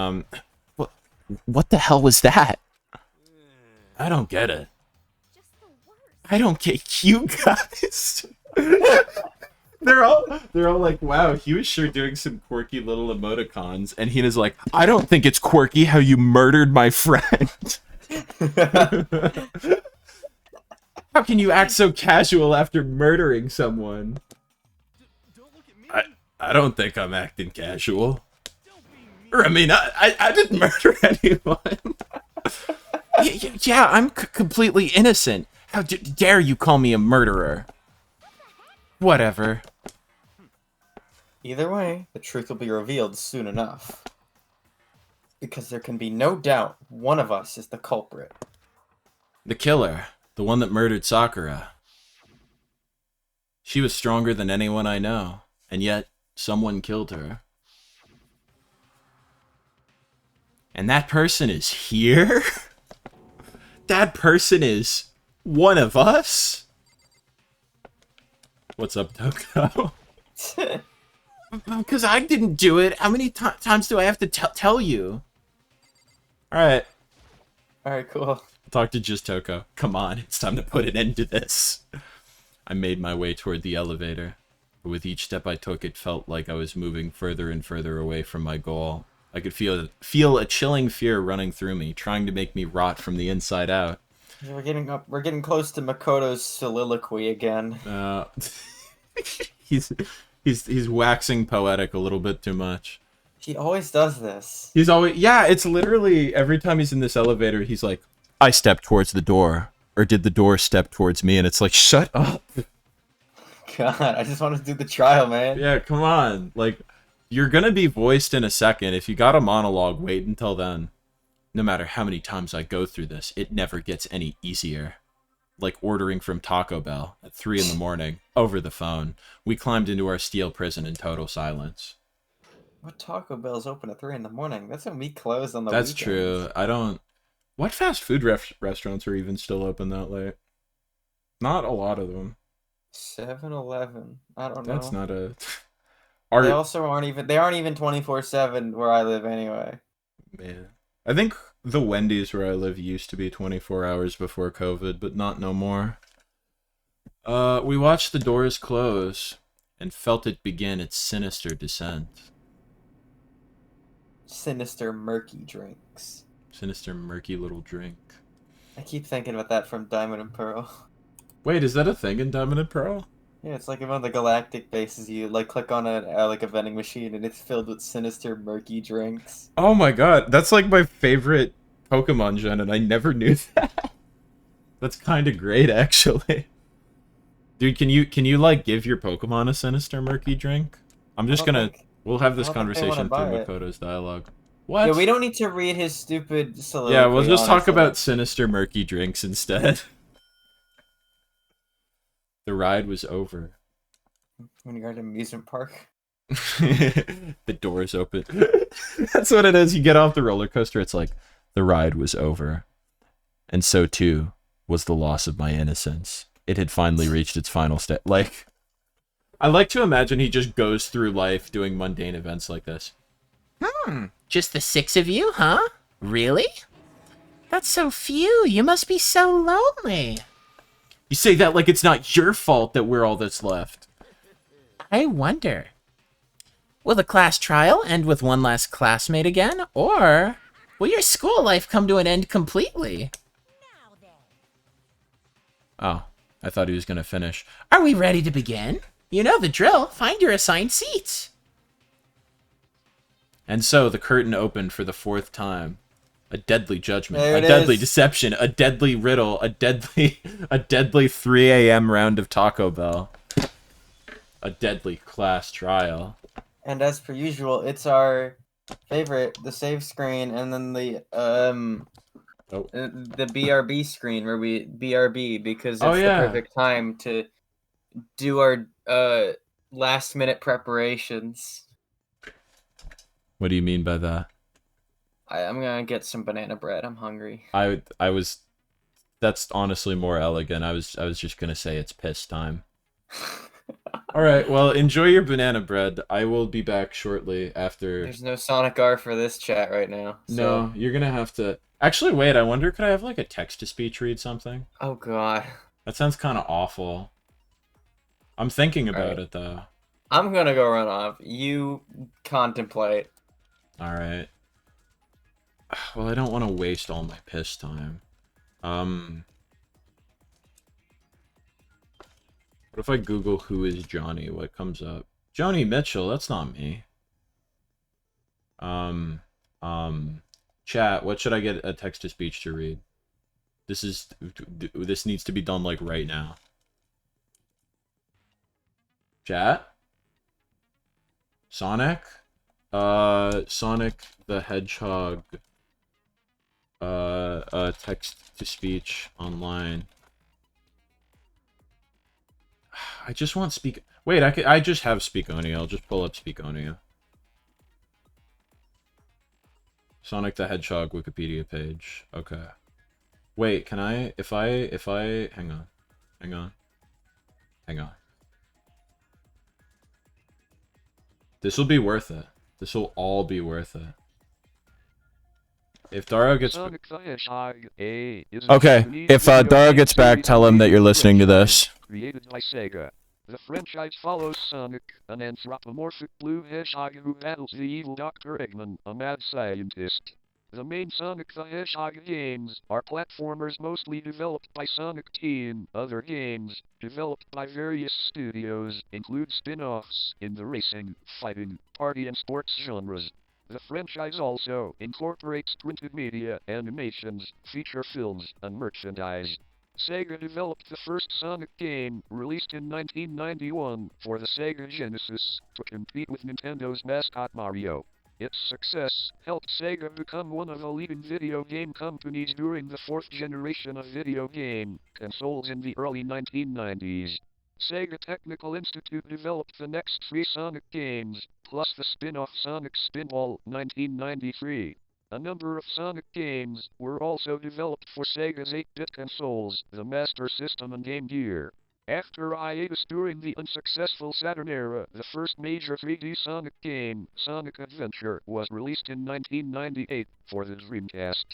What the hell was that? I don't get it. Just the worst. I don't get you guys. They're all like, wow, he was sure doing some quirky little emoticons, and Hina's like, I don't think it's quirky how you murdered my friend. How can you act so casual after murdering someone? I don't think I'm acting casual. Or, I mean, I didn't murder anyone. Yeah, I'm completely innocent. How dare you call me a murderer? Whatever. Either way, the truth will be revealed soon enough. Because there can be no doubt one of us is the culprit. The killer. The one that murdered Sakura. She was stronger than anyone I know, and yet someone killed her. And that person is here? That person is one of us? What's up, Toko? Because I didn't do it. How many times do I have to tell you? Alright. Alright, cool. Talk to just Toko. Come on, it's time to put an end to this. I made my way toward the elevator. But with each step I took, it felt like I was moving further and further away from my goal. I could feel a chilling fear running through me, trying to make me rot from the inside out. We're getting close to Makoto's soliloquy again. He's waxing poetic a little bit too much. He always does this. He's always, yeah, it's literally every time he's in this elevator, he's like, I stepped towards the door, or did the door step towards me? And it's like, shut up. God, I just want to do the trial, man. Yeah, come on. Like, you're gonna be voiced in a second. If you got a monologue, wait until then. No matter how many times I go through this, it never gets any easier. Like ordering from Taco Bell at 3 in the morning, over the phone. We climbed into our steel prison in total silence. What Taco Bell's open at 3 in the morning? That's when we close on the That's weekends. true. I don't... What fast food restaurants are even still open that late? Not a lot of them. 7-Eleven. I don't That's know. not a... They also aren't even 24/7 where I live anyway. Man. I think the Wendy's where I live used to be 24 hours before COVID, but not no more. We watched the doors close and felt it begin its sinister descent. Sinister murky drinks. Sinister murky little drink. I keep thinking about that from Diamond and Pearl. Wait, is that a thing in Diamond and Pearl? Yeah, it's like one of the galactic bases. You like click on a vending machine and it's filled with sinister murky drinks. Oh my god, that's like my favorite Pokemon gen, and I never knew that. That's kind of great, actually. Dude, can you like give your Pokemon a sinister murky drink? I'm just gonna. We'll have this conversation through Makoto's dialogue. What? Yeah, we don't need to read his stupid soliloquy. Yeah, we'll just talk honestly. about sinister murky drinks instead. The ride was over. When you're at an amusement park. The doors open. That's what it is. You get off the roller coaster, it's like, the ride was over. And so too was the loss of my innocence. It had finally reached its final step. Like, I like to imagine he just goes through life doing mundane events like this. Just the 6 of you, huh? Really? That's so few. You must be so lonely. You say that like it's not your fault that we're all that's left. I wonder. Will the class trial end with one last classmate again? Or will your school life come to an end completely? Oh, I thought he was gonna finish. Are we ready to begin? You know the drill. Find your assigned seats. And so the curtain opened for the 4th time. A deadly judgment, There a it deadly is. deception, a deadly riddle, a deadly 3 a.m. round of Taco Bell. A deadly class trial. And as per usual, it's our favorite, the save screen, and then the the BRB screen where we BRB because it's the perfect time to do our last minute preparations. What do you mean by that? I'm gonna get some banana bread. I'm hungry. I was. That's honestly more elegant. I was just gonna say it's piss time. All right. Well, enjoy your banana bread. I will be back shortly after. There's no Sonic R for this chat right now. So... No, you're gonna have to. Actually, wait. I wonder, could I have like a text-to-speech read something? Oh God. That sounds kind of awful. I'm thinking about it though. I'm gonna go run off. You contemplate. All right. Well, I don't want to waste all my piss time. What if I Google who is Johnny? What comes up? Joni Mitchell, that's not me. Chat, what should I get a text-to-speech to read? This needs to be done like right now. Chat? Sonic? Sonic the Hedgehog. Text-to-speech online. I just want speak. Wait, I just have Speakonia. I'll just pull up Speakonia. Sonic the Hedgehog Wikipedia page. Okay. Wait, can I? If I hang on. This will be worth it. This will all be worth it. If Daro gets okay, if Daro gets back, tell him that you're listening to this. Created by Sega. The franchise follows Sonic, an anthropomorphic blue hedgehog who battles the evil Dr. Eggman, a mad scientist. The main Sonic the Hedgehog games are platformers mostly developed by Sonic Team. Other games, developed by various studios, include spin-offs in the racing, fighting, party and sports genres. The franchise also incorporates printed media, animations, feature films, and merchandise. Sega developed the first Sonic game, released in 1991, for the Sega Genesis, to compete with Nintendo's mascot Mario. Its success helped Sega become one of the leading video game companies during the 4th generation of video game consoles in the early 1990s. Sega Technical Institute developed the next 3 Sonic games, plus the spin-off Sonic Spinball 1993. A number of Sonic games were also developed for Sega's 8-bit consoles, the Master System and Game Gear. After a hiatus during the unsuccessful Saturn era, the first major 3D Sonic game, Sonic Adventure, was released in 1998 for the Dreamcast.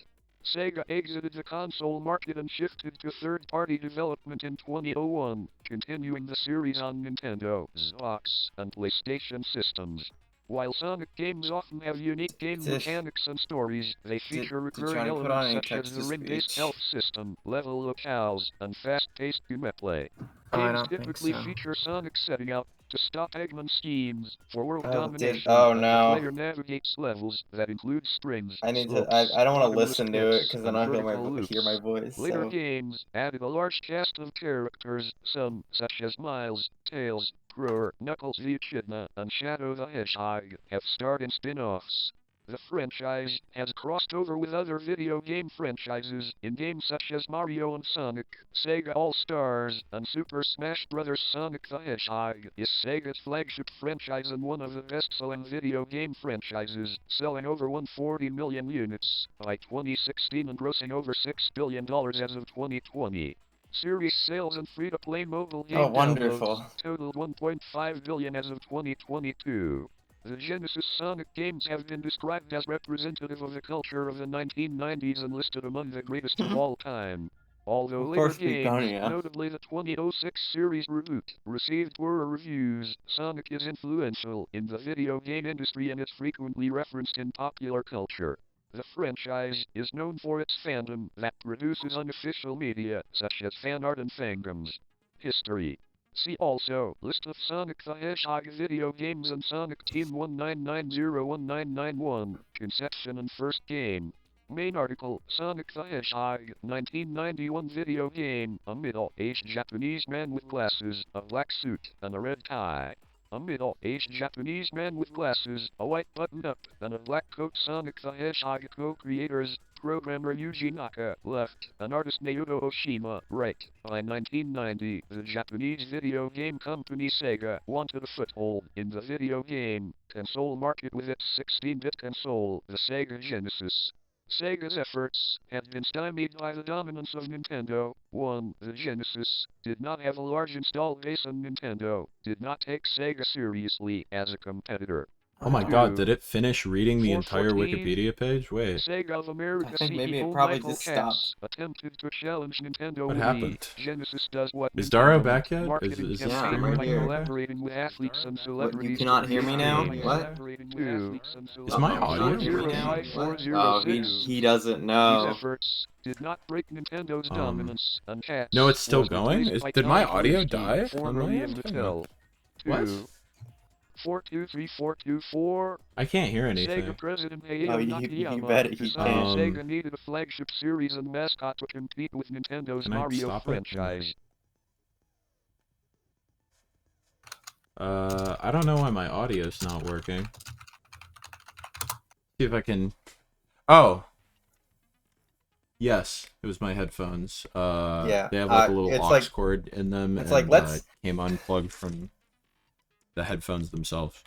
Sega exited the console market and shifted to third-party development in 2001, continuing the series on Nintendo, Xbox, and PlayStation systems. While Sonic games often have unique game mechanics and stories, they feature recurring elements such as the ring-based health system, level locales, and fast-paced gameplay. Games typically feature Sonic setting out to stop Eggman schemes for world domination, and the player navigates levels that include strings, I need slopes, to. I don't want to bottomless listen to it pits, because then and I'll vertical hear my loops. voice. Later So. games added a large cast of characters, some such as Miles, Tails, Grover, Knuckles the Echidna, and Shadow the Hedgehog have starred in spin-offs. The franchise has crossed over with other video game franchises in games such as Mario and Sonic, Sega All-Stars, and Super Smash Bros. Sonic the Hedgehog is Sega's flagship franchise and one of the best-selling video game franchises, selling over 140 million units by 2016 and grossing over $6 billion as of 2020. Series sales and free-to-play mobile game downloads totaled 1.5 billion as of 2022. The Genesis Sonic games have been described as representative of the culture of the 1990s and listed among the greatest of all time. Although later games, notably the 2006 series reboot, received poorer reviews, Sonic is influential in the video game industry and is frequently referenced in popular culture. The franchise is known for its fandom that produces unofficial media, such as fan art and fandoms. History. See also, List of Sonic the Hedgehog video games and Sonic Team 19901991, Conception and First Game. Main article, Sonic the Hedgehog, 1991 video game, a middle-aged Japanese man with glasses, a black suit, and a red tie. A middle-aged Japanese man with glasses, a white button-up, and a black coat. Sonic the Hedgehog co-creators, programmer Yuji Naka, left, and artist Naoto Oshima, right. By 1990, the Japanese video game company Sega wanted a foothold in the video game console market with its 16-bit console, the Sega Genesis. Sega's efforts had been stymied by the dominance of Nintendo. 1. The Genesis did not have a large install base and Nintendo did not take Sega seriously as a competitor. Oh my god, did it finish reading the entire Wikipedia page? Wait. Sega of America I think maybe it CEO probably Michael just Katz stopped. attempted to challenge Nintendo What with happened? the Genesis does what Is Nintendo Daro back yet? marketing Is this Yeah, I'm campaign right by here. collaborating with athletes and celebrities. You cannot hear me now? By What? collaborating with athletes and Is my You audio cannot hear me now? What? Oh, 05406. he doesn't These know. efforts did not break Nintendo's dominance, and Katz No, it's still was going? replaced by Did my Tom audio Bernstein, die on formerly my of end? Mattel. What? 423424. I can't hear anything. Sega president Hayao Oh, you Nakayama bet he decided can. Sega needed a flagship series and mascot to compete with Nintendo's Can I Mario stop it? franchise. I don't know why my audio's not working. See if I can... Oh! Yes, it was my headphones. Yeah, They have like a little it's aux like- cord in them, it's and like, let's- it came unplugged from the headphones themselves.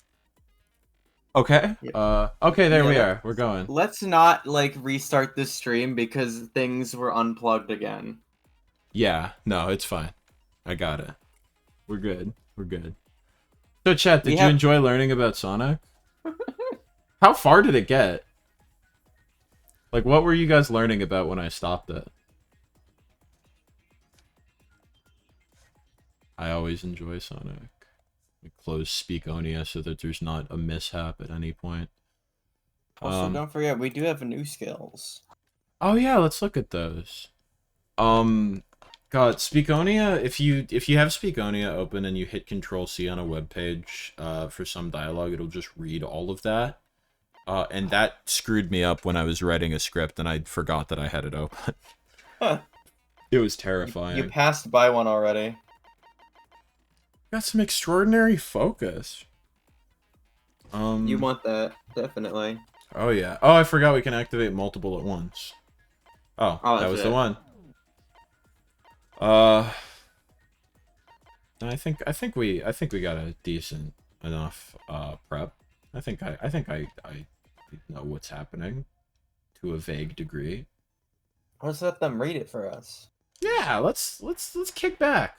Okay. Yeah. Okay, there Yeah, we that- are. We're going. Let's not like restart this stream because things were unplugged again. Yeah, no, it's fine. I got it. We're good. We're good. So, chat, did you enjoy learning about Sonic? How far did it get? Like, what were you guys learning about when I stopped it? I always enjoy Sonic. We close Speakonia so that there's not a mishap at any point. Also, don't forget, we do have new skills. Oh yeah, let's look at those. God, Speakonia, if you have Speakonia open and you hit Control-C on a web page for some dialogue, it'll just read all of that. And that screwed me up when I was writing a script and I forgot that I had it open. Huh. It was terrifying. You passed by one already. Got some extraordinary focus. You want that, definitely. Oh yeah. Oh, I forgot we can activate multiple at once. Oh, that was the one. I think we got a decent enough prep. I think I know what's happening. to a vague degree. Let's let them read it for us. Yeah, let's kick back.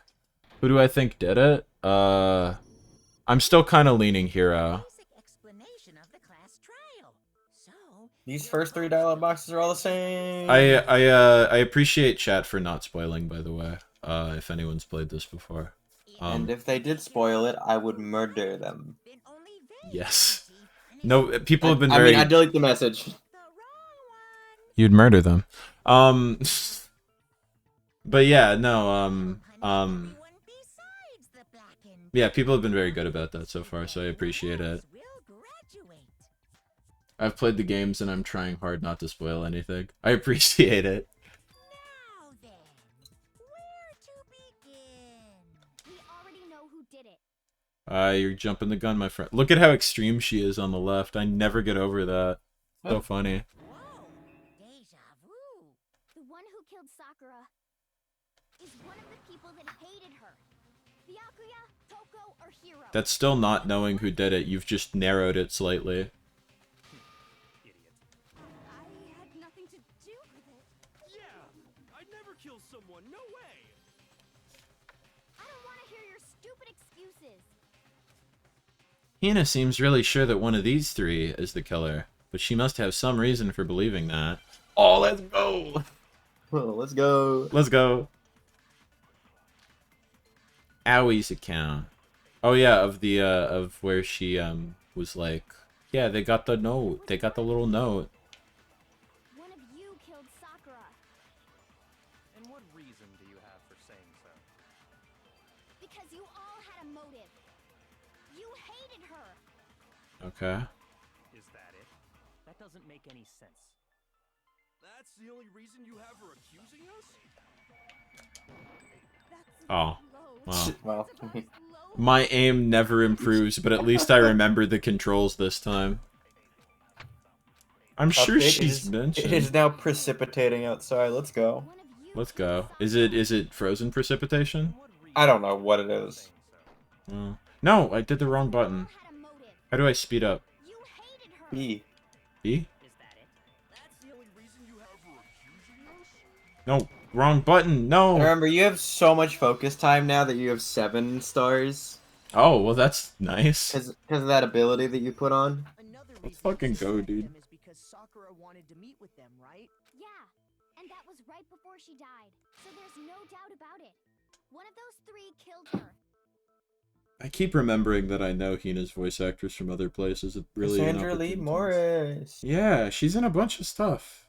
Who do I think did it? I'm still kind of leaning Hero. These first 3 dialogue boxes are all the same. I appreciate chat for not spoiling, by the way. If anyone's played this before. And if they did spoil it, I would murder them. Yes. No, people have been very. I mean, I delete the message. You'd murder them. But yeah, no. Yeah, people have been very good about that so far, so I appreciate it. I've played the games and I'm trying hard not to spoil anything. I appreciate it. Now then, where to begin? We already know who did it. You're jumping the gun, my friend. Look at how extreme she is on the left. I never get over that. So funny. Whoa, deja vu. The one who killed Sakura is one of the people that hated her. Byakuya, Toko, or Hiro. That's still not knowing who did it. You've just narrowed it slightly. I had nothing to do with it. Yeah, I'd never kill someone. No way. I don't want to hear your stupid excuses. Hina seems really sure that one of these three is the killer, but she must have some reason for believing that. Oh, let's go! Oh, let's go. Let's go. Awie's account. Oh yeah, of the of where she was like, yeah, they got the note. They got the little note. One of you killed Sakura. And what reason do you have for saying so? Because you all had a motive. You hated her. Okay. Is that it? That doesn't make any sense. That's the only reason you have for accusing us? Oh. Wow. Well, My aim never improves, but at least I remember the controls this time. I'm sure update she's mentioned. It is now precipitating outside. Let's go. Let's go. Is it frozen precipitation? I don't know what it is. Oh. No, I did the wrong button. How do I speed up? B. B? Is that it? That's the only reason you have for accusing us? No, wrong button. No. Remember, you have so much focus time now that you have 7 stars. Oh, well, that's nice. Because of that ability that you put on. Let's fucking go, dude. Is because Sakura wanted to meet with them, right? Yeah, and that was right before she died. So there's no doubt about it. One of those 3 killed her. I keep remembering that I know Hina's voice actress from other places. It's really an Cassandra Lee opportunity. Morris. Yeah, she's in a bunch of stuff.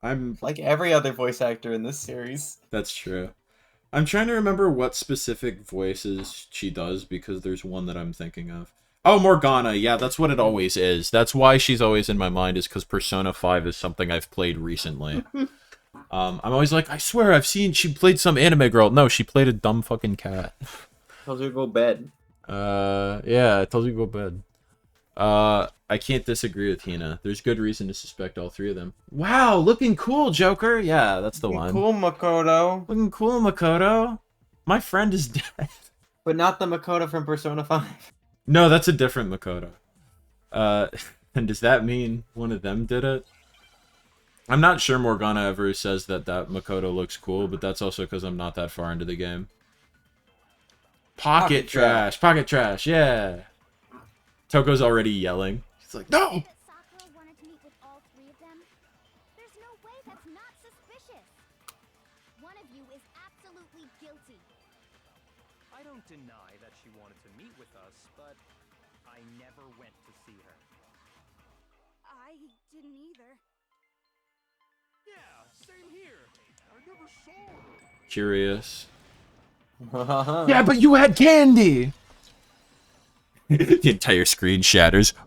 I'm Like every other voice actor in this series. That's true. I'm trying to remember what specific voices she does because there's one that I'm thinking of. Oh, Morgana. Yeah, that's what it always is. That's why she's always in my mind, is because Persona 5 is something I've played recently. I'm always like, I swear I've seen she played some anime girl. No, she played a dumb fucking cat. Tells you to go bed. Yeah, it tells you to go bed. I can't disagree with Hina. There's good reason to suspect all 3 of them. Wow, looking cool, Joker. Yeah, that's the one. Cool, Makoto. Looking cool, Makoto. My friend is dead. But not the Makoto from Persona 5. No, that's a different Makoto. And does that mean one of them did it? I'm not sure Morgana ever says that Makoto looks cool, but that's also because I'm not that far into the game. Pocket trash. Pocket trash, yeah. Toko's already yelling. He's like, no! That Sakura wanted to meet with all 3 of them? There's no way that's not suspicious. One of you is absolutely guilty. I don't deny that she wanted to meet with us, but I never went to see her. I didn't either. Yeah, same here. I never saw her. Curious. Yeah, but you had candy! The entire screen shatters.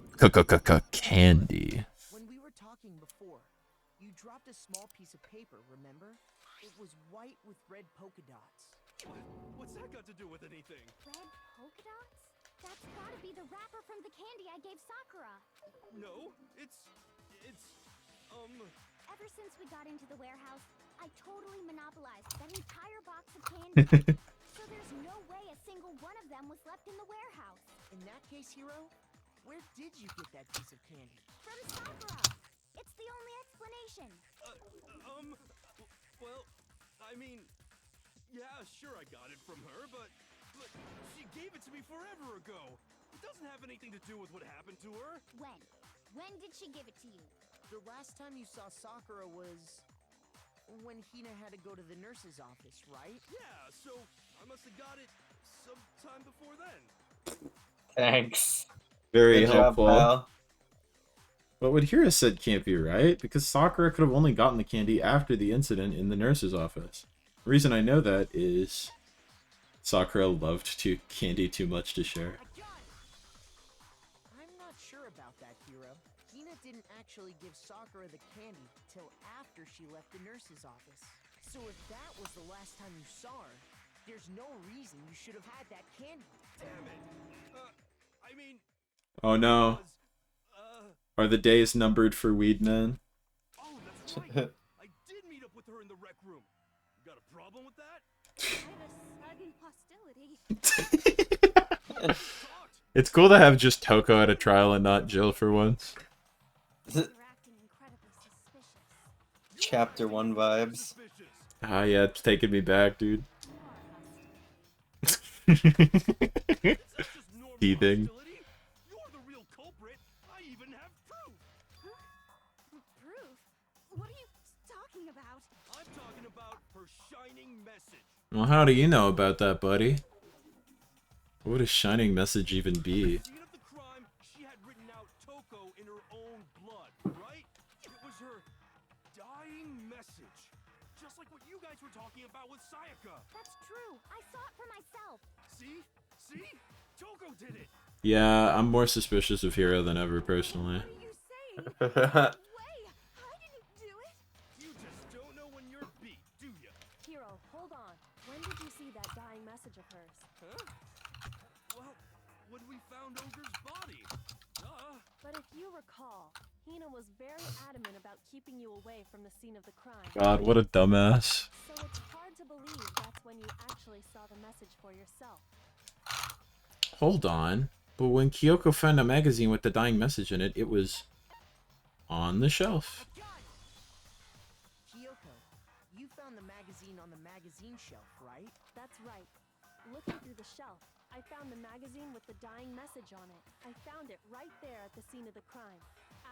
Candy. When we were talking before, you dropped a small piece of paper, remember? It was white with red polka dots. What's that got to do with anything? Red polka dots? That's gotta be the wrapper from the candy I gave Sakura. No, it's Ever since we got into the warehouse, I totally monopolized that entire box of candy. So there's no way a single one of them was left in the warehouse. In that case, Hiro, where did you get that piece of candy? From Sakura. It's the only explanation. information? Well, I mean, yeah, sure I got it from her, but she gave it to me forever ago. It doesn't have anything to do with what happened to her. When? When did she give it to you? The last time you saw Sakura was when Hina had to go to the nurse's office, right? Yeah, so I must have got it sometime before then. Thanks. Very Good job, helpful. pal. But what Hira said can't be right, because Sakura could have only gotten the candy after the incident in the nurse's office. The reason I know that is Sakura loved candy too much to share. I'm not sure about that, Hiro. Hina didn't actually give Sakura the candy till after she left the nurse's office. So if that was the last time you saw her, there's no reason you should have had that candy. Damn it. I mean... Oh no. Are the days numbered for weed men? Oh, that's right. I did meet up with her in the rec room. You got a problem with that? Sudden hostility. It's cool to have just Toko at a trial and not Jill for once. You're acting incredibly suspicious. Chapter 1 vibes. Ah, yeah, it's taking me back, dude. Teething. You're the real culprit. I even have proof. Proof? What are you talking about? I'm talking about her shining message. Well, how do you know about that, buddy? What would a shining message even be? At the scene of the crime, she had written out Toko in her own blood, right? It was her dying message. Just like what you guys were talking about with Sayaka. That's true. I saw it for myself. See? See? Toko did it. Yeah, I'm more suspicious of Hiro than ever, personally. What are you saying? Way! I didn't do it. You just don't know when you're beat, do you? Hiro, hold on. When did you see that dying message of hers? Huh? Well, when we found Ogre's body. Duh. But if you recall, Hina was very adamant about keeping you away from the scene of the crime. God, what a dumbass. So it's hard to believe that's when you actually saw the message for yourself. Hold on. But when Kyoko found a magazine with the dying message in it, it was on the shelf. Kyoko, you found the magazine on the magazine shelf, right? That's right. Looking through the shelf, I found the magazine with the dying message on it. I found it right there at the scene of the crime,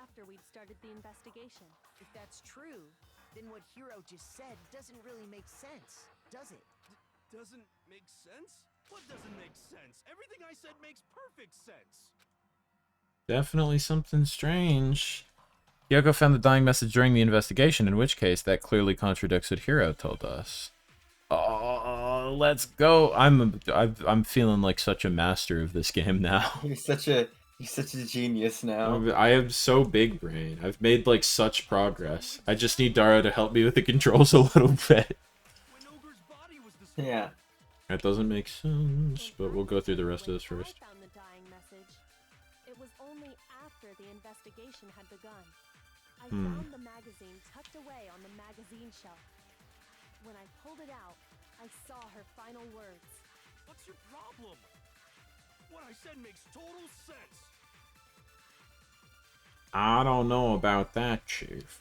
after we'd started the investigation. If that's true, then what Hiro just said doesn't really make sense, does it? Doesn't make sense? What doesn't make sense? Everything I said makes perfect sense. Definitely something strange. Kyoko found the dying message during the investigation, in which case that clearly contradicts what Hiro told us. Oh, let's go. I'm feeling like such a master of this game now. You're such a genius now. I am so big brain. I've made like such progress. I just need Daro to help me with the controls a little bit. Yeah. That doesn't make sense, but we'll go through the rest of this first. I found the dying message. It was only after the investigation had begun. I found the magazine tucked away on the magazine shelf. When I pulled it out, I saw her final words. What's your problem? What I said makes total sense. I don't know about that, Chief.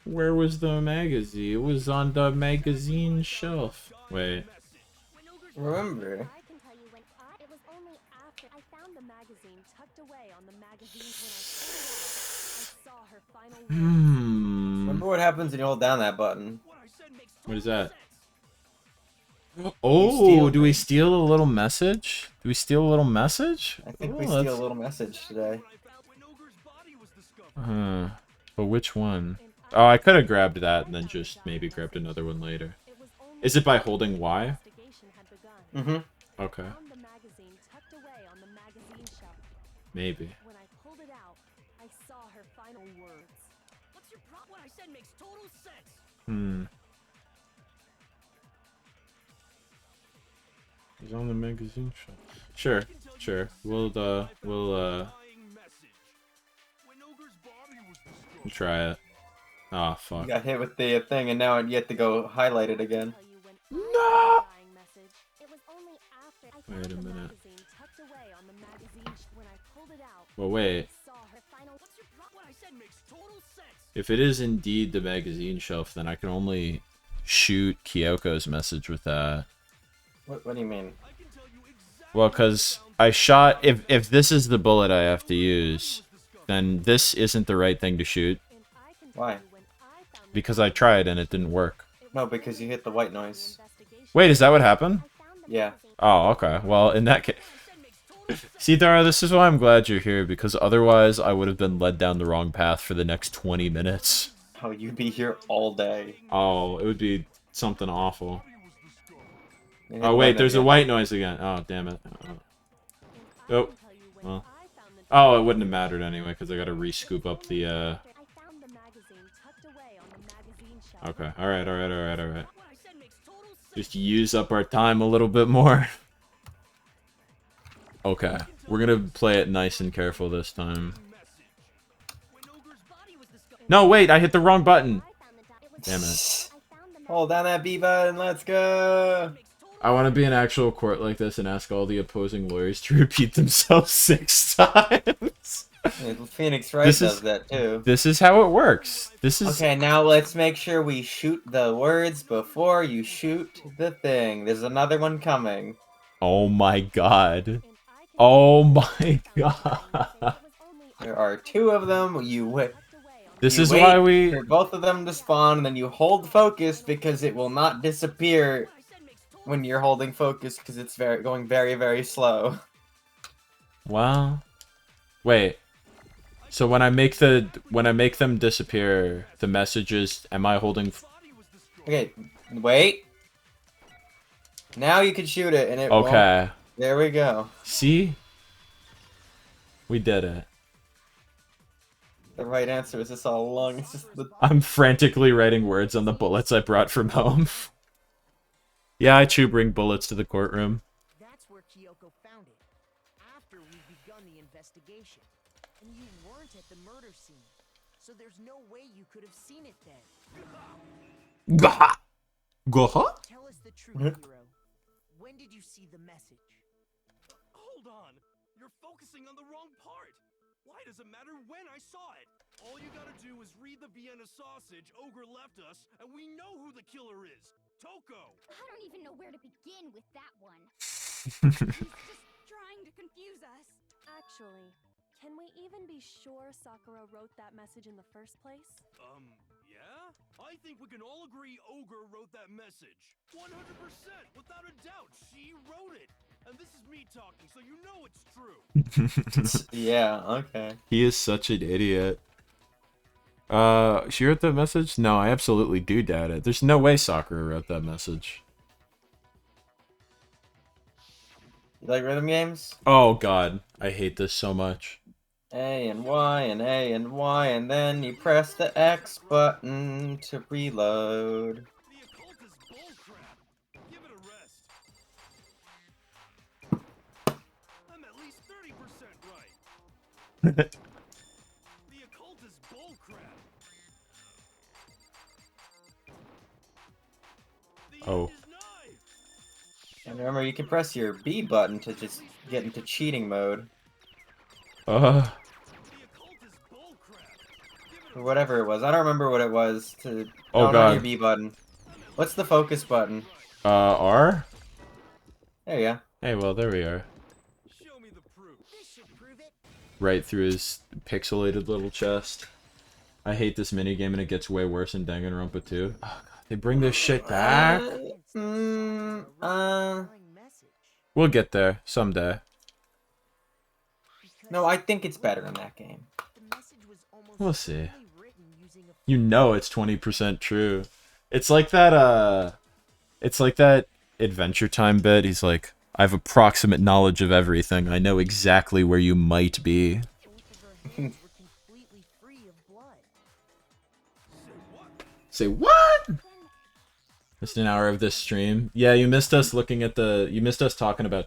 Where was the magazine? It was on the magazine shelf. Wait. Remember? I can tell you when it was only after I found the magazine tucked away on the magazine when I pulled it out. I saw her final words. Remember what happens when you hold down that button? What is that? Oh, do we steal a little message? Do we steal a little message? I think we Oh, steal a little message today. But which one? Oh, I could have grabbed that and then just maybe grabbed another one later. Is it by holding Y? Mm-hmm. Okay. Found the magazine tucked away on the magazine shelf. Maybe. When I pulled it out, I saw her final words. What's your problem? What I said makes total sense. It's on the magazine shelf. Sure. We'll try it. Ah, fuck. You got hit with the thing, and now you have to go highlight it again. No! It was only after I Wait a found the minute. magazine tucked away on the magazine when I pulled it out. Well, wait. I saw her final. What's your problem? What I said If it is indeed the magazine shelf, then I can only shoot Kyoko's message with that. What do you mean? Well, because I shot... If this is the bullet I have to use, then this isn't the right thing to shoot. Why? Because I tried and it didn't work. No, because you hit the white noise. Wait, is that what happened? Yeah. Oh, okay. Well, in that case... See, Dara, this is why I'm glad you're here, because otherwise I would have been led down the wrong path for the next 20 minutes. Oh, you'd be here all day. Oh, it would be something awful. You hit Oh, the wait, white there's noise a white noise again. Oh, damn it. Oh. Well. Oh, it wouldn't have mattered anyway, because I gotta re-scoop up the, Okay, alright. Just use up our time a little bit more. Okay, we're gonna play it nice and careful this time. No, wait, I hit the wrong button! Damn it. Hold down that B button, let's go! I want to be in actual court like this and ask all the opposing lawyers to repeat themselves 6 times. Phoenix Wright does that too. This is how it works. This is... Okay, now let's make sure we shoot the words before you shoot the thing. There's another one coming. Oh my god. Oh my god. There are 2 of them. This you is wait why we... for both of them to spawn, and then you hold focus because it will not disappear when you're holding focus because it's going very, very slow. Wow. Wait. So when I make them disappear, the messages, am I holding... Okay, wait. Now you can shoot it, and it Okay. won't. There we go. See? We did it. The right answer is this all along. It's just the... I'm frantically writing words on the bullets I brought from home. Yeah, I too bring bullets to the courtroom. That's where Kyoko found it. After we'd begun the investigation. And you weren't at the murder scene. So there's no way you could have seen it then. Gaha! Gaha? Tell us the truth, Hero. When did you see the message? Hold on. You're focusing on the wrong part. Why does it matter when I saw it? All you gotta do is read the Vienna sausage Ogre left us, and we know who the killer is. Toko! I don't even know where to begin with that one. He's just trying to confuse us. Actually, can we even be sure Sakura wrote that message in the first place? Yeah? I think we can all agree Ogre wrote that message. 100%, without a doubt, she wrote it. And this is me talking, so you know it's true. Yeah, okay. He is such an idiot. She wrote that message? No, I absolutely do doubt it. There's no way Sakura wrote that message. You like rhythm games? Oh god, I hate this so much. A and Y and A and Y, and then you press the X button to reload. The occult is bullcrap. Give it a rest. I'm at least 30% right. The occult is bullcrap. The Oh. end is nigh. And remember, you can press your B button to just get into cheating mode. The occult is bullcrap. Or whatever it was. I don't remember what it was to... Oh, no, God. not your B button. What's the focus button? R? There you go. Hey, well, there we are. Show me the proof. This should prove it. Right through his pixelated little chest. I hate this minigame and it gets way worse in Danganronpa 2. Oh, God, they bring this shit back? We'll get there someday. No, I think it's better in that game. The message was almost We'll see. certainly written using a You know it's 20% true. It's like that, Adventure Time bit. He's like, I have approximate knowledge of everything. I know exactly where you might be. both of her hands were completely free of blood. Say what? Missed an hour of this stream. Yeah, you missed us talking about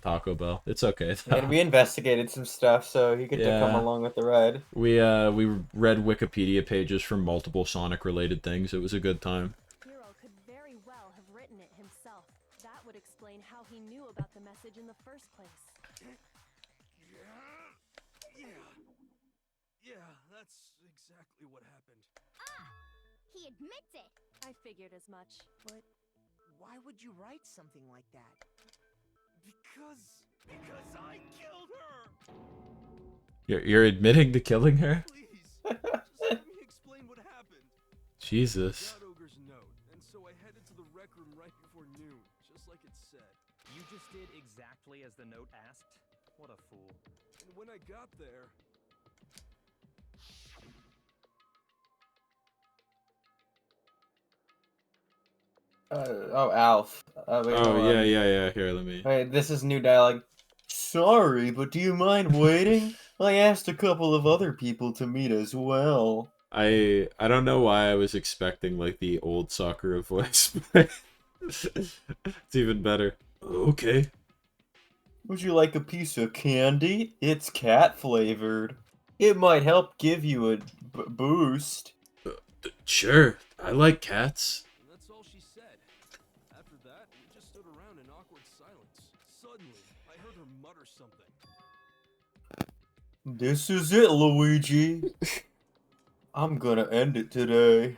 Taco Bell. It's okay. And we investigated some stuff, so you get to come Yeah. along with the ride. We read Wikipedia pages for multiple Sonic related things. It was a good time. Hero could very well have written it himself. That would explain how he knew about the message in the first place. Yeah, that's exactly what happened. Ah! He admits it! I figured as much. But why would you write something like that? Because I killed her! You're admitting to killing her? Please, just let me explain what happened. Jesus. I got Ogre's note, and so I headed to the rec room right before noon, just like it said. You just did exactly as the note asked? What a fool. And when I got there... Oh, Alf. Wait, hold Oh, on. yeah. Here, let me. Wait, this is new dialogue. Sorry, but do you mind waiting? I asked a couple of other people to meet as well. I don't know why I was expecting like the old Sakura voice, but it's even better. Okay. Would you like a piece of candy? It's cat flavored. It might help give you a boost. Sure. I like cats. And that's all she said. After that, we just stood around in awkward silence. Suddenly, I heard her mutter something. This is it, Luigi. I'm gonna end it today.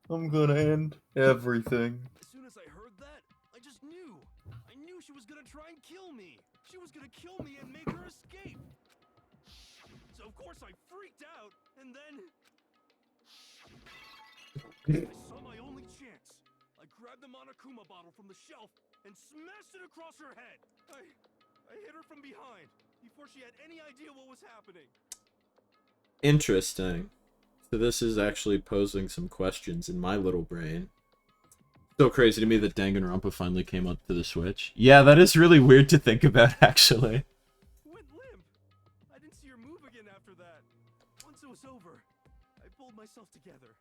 I'm gonna end everything. As soon as I heard that, I just knew. I knew she was gonna try and kill me. She was gonna kill me and make her escape. So of course I freaked out, and then... I saw my only chance. I grabbed the Monokuma bottle from the shelf and smashed it across her head. I hit her from behind before she had any idea what was happening. Interesting. So this is actually posing some questions in my little brain. So crazy to me that Danganronpa finally came up to the Switch. Yeah, that is really weird to think about, actually. Went limp. I didn't see her move again after that. Once it was over, I pulled myself together.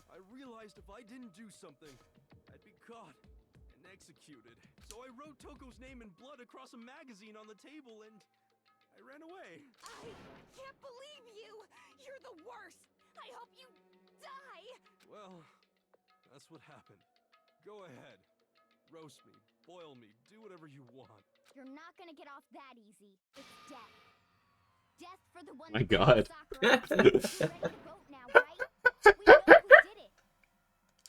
I realized if I didn't do something, I'd be caught and executed. So I wrote Toko's name in blood across a magazine on the table and I ran away. I can't believe you! You're the worst! I hope you die! Well, that's what happened. Go ahead. Roast me, boil me, do whatever you want. You're not gonna get off that easy. It's death. Death for the one My that God. killed Sakura. You're ready to vote now, right? We know who did it.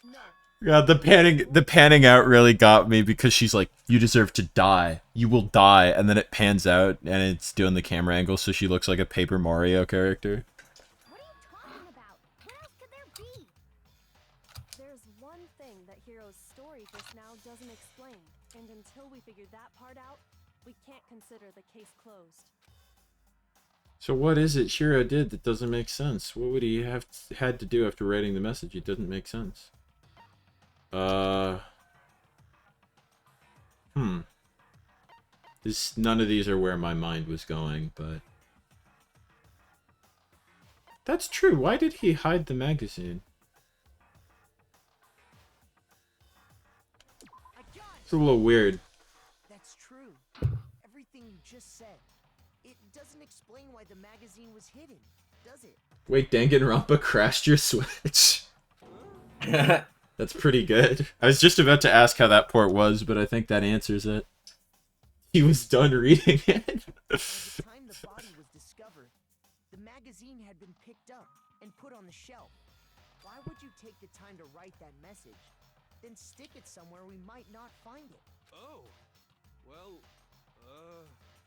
No. God, the panning out really got me because she's like, "You deserve to die. You will die," and then it pans out and it's doing the camera angle, so she looks like a Paper Mario character. What are you talking about? What else could there be? There's one thing that Hiro's story just now doesn't explain, and until we figure that part out, we can't consider the case closed. So what is it Shiro did that doesn't make sense? What would he have had to do after writing the message? It doesn't make sense. None of these are where my mind was going, but... That's true. Why did he hide the magazine? It's a little weird. That's true. Everything you just said. It doesn't explain why the magazine was hidden, does it? Wait, Danganronpa crashed your Switch? That's pretty good. I was just about to ask how that port was, but I think that answers it. He was done reading it. By the time the body was discovered, the magazine had been picked up and put on the shelf. Why would you take the time to write that message, then stick it somewhere we might not find it? Oh. Well,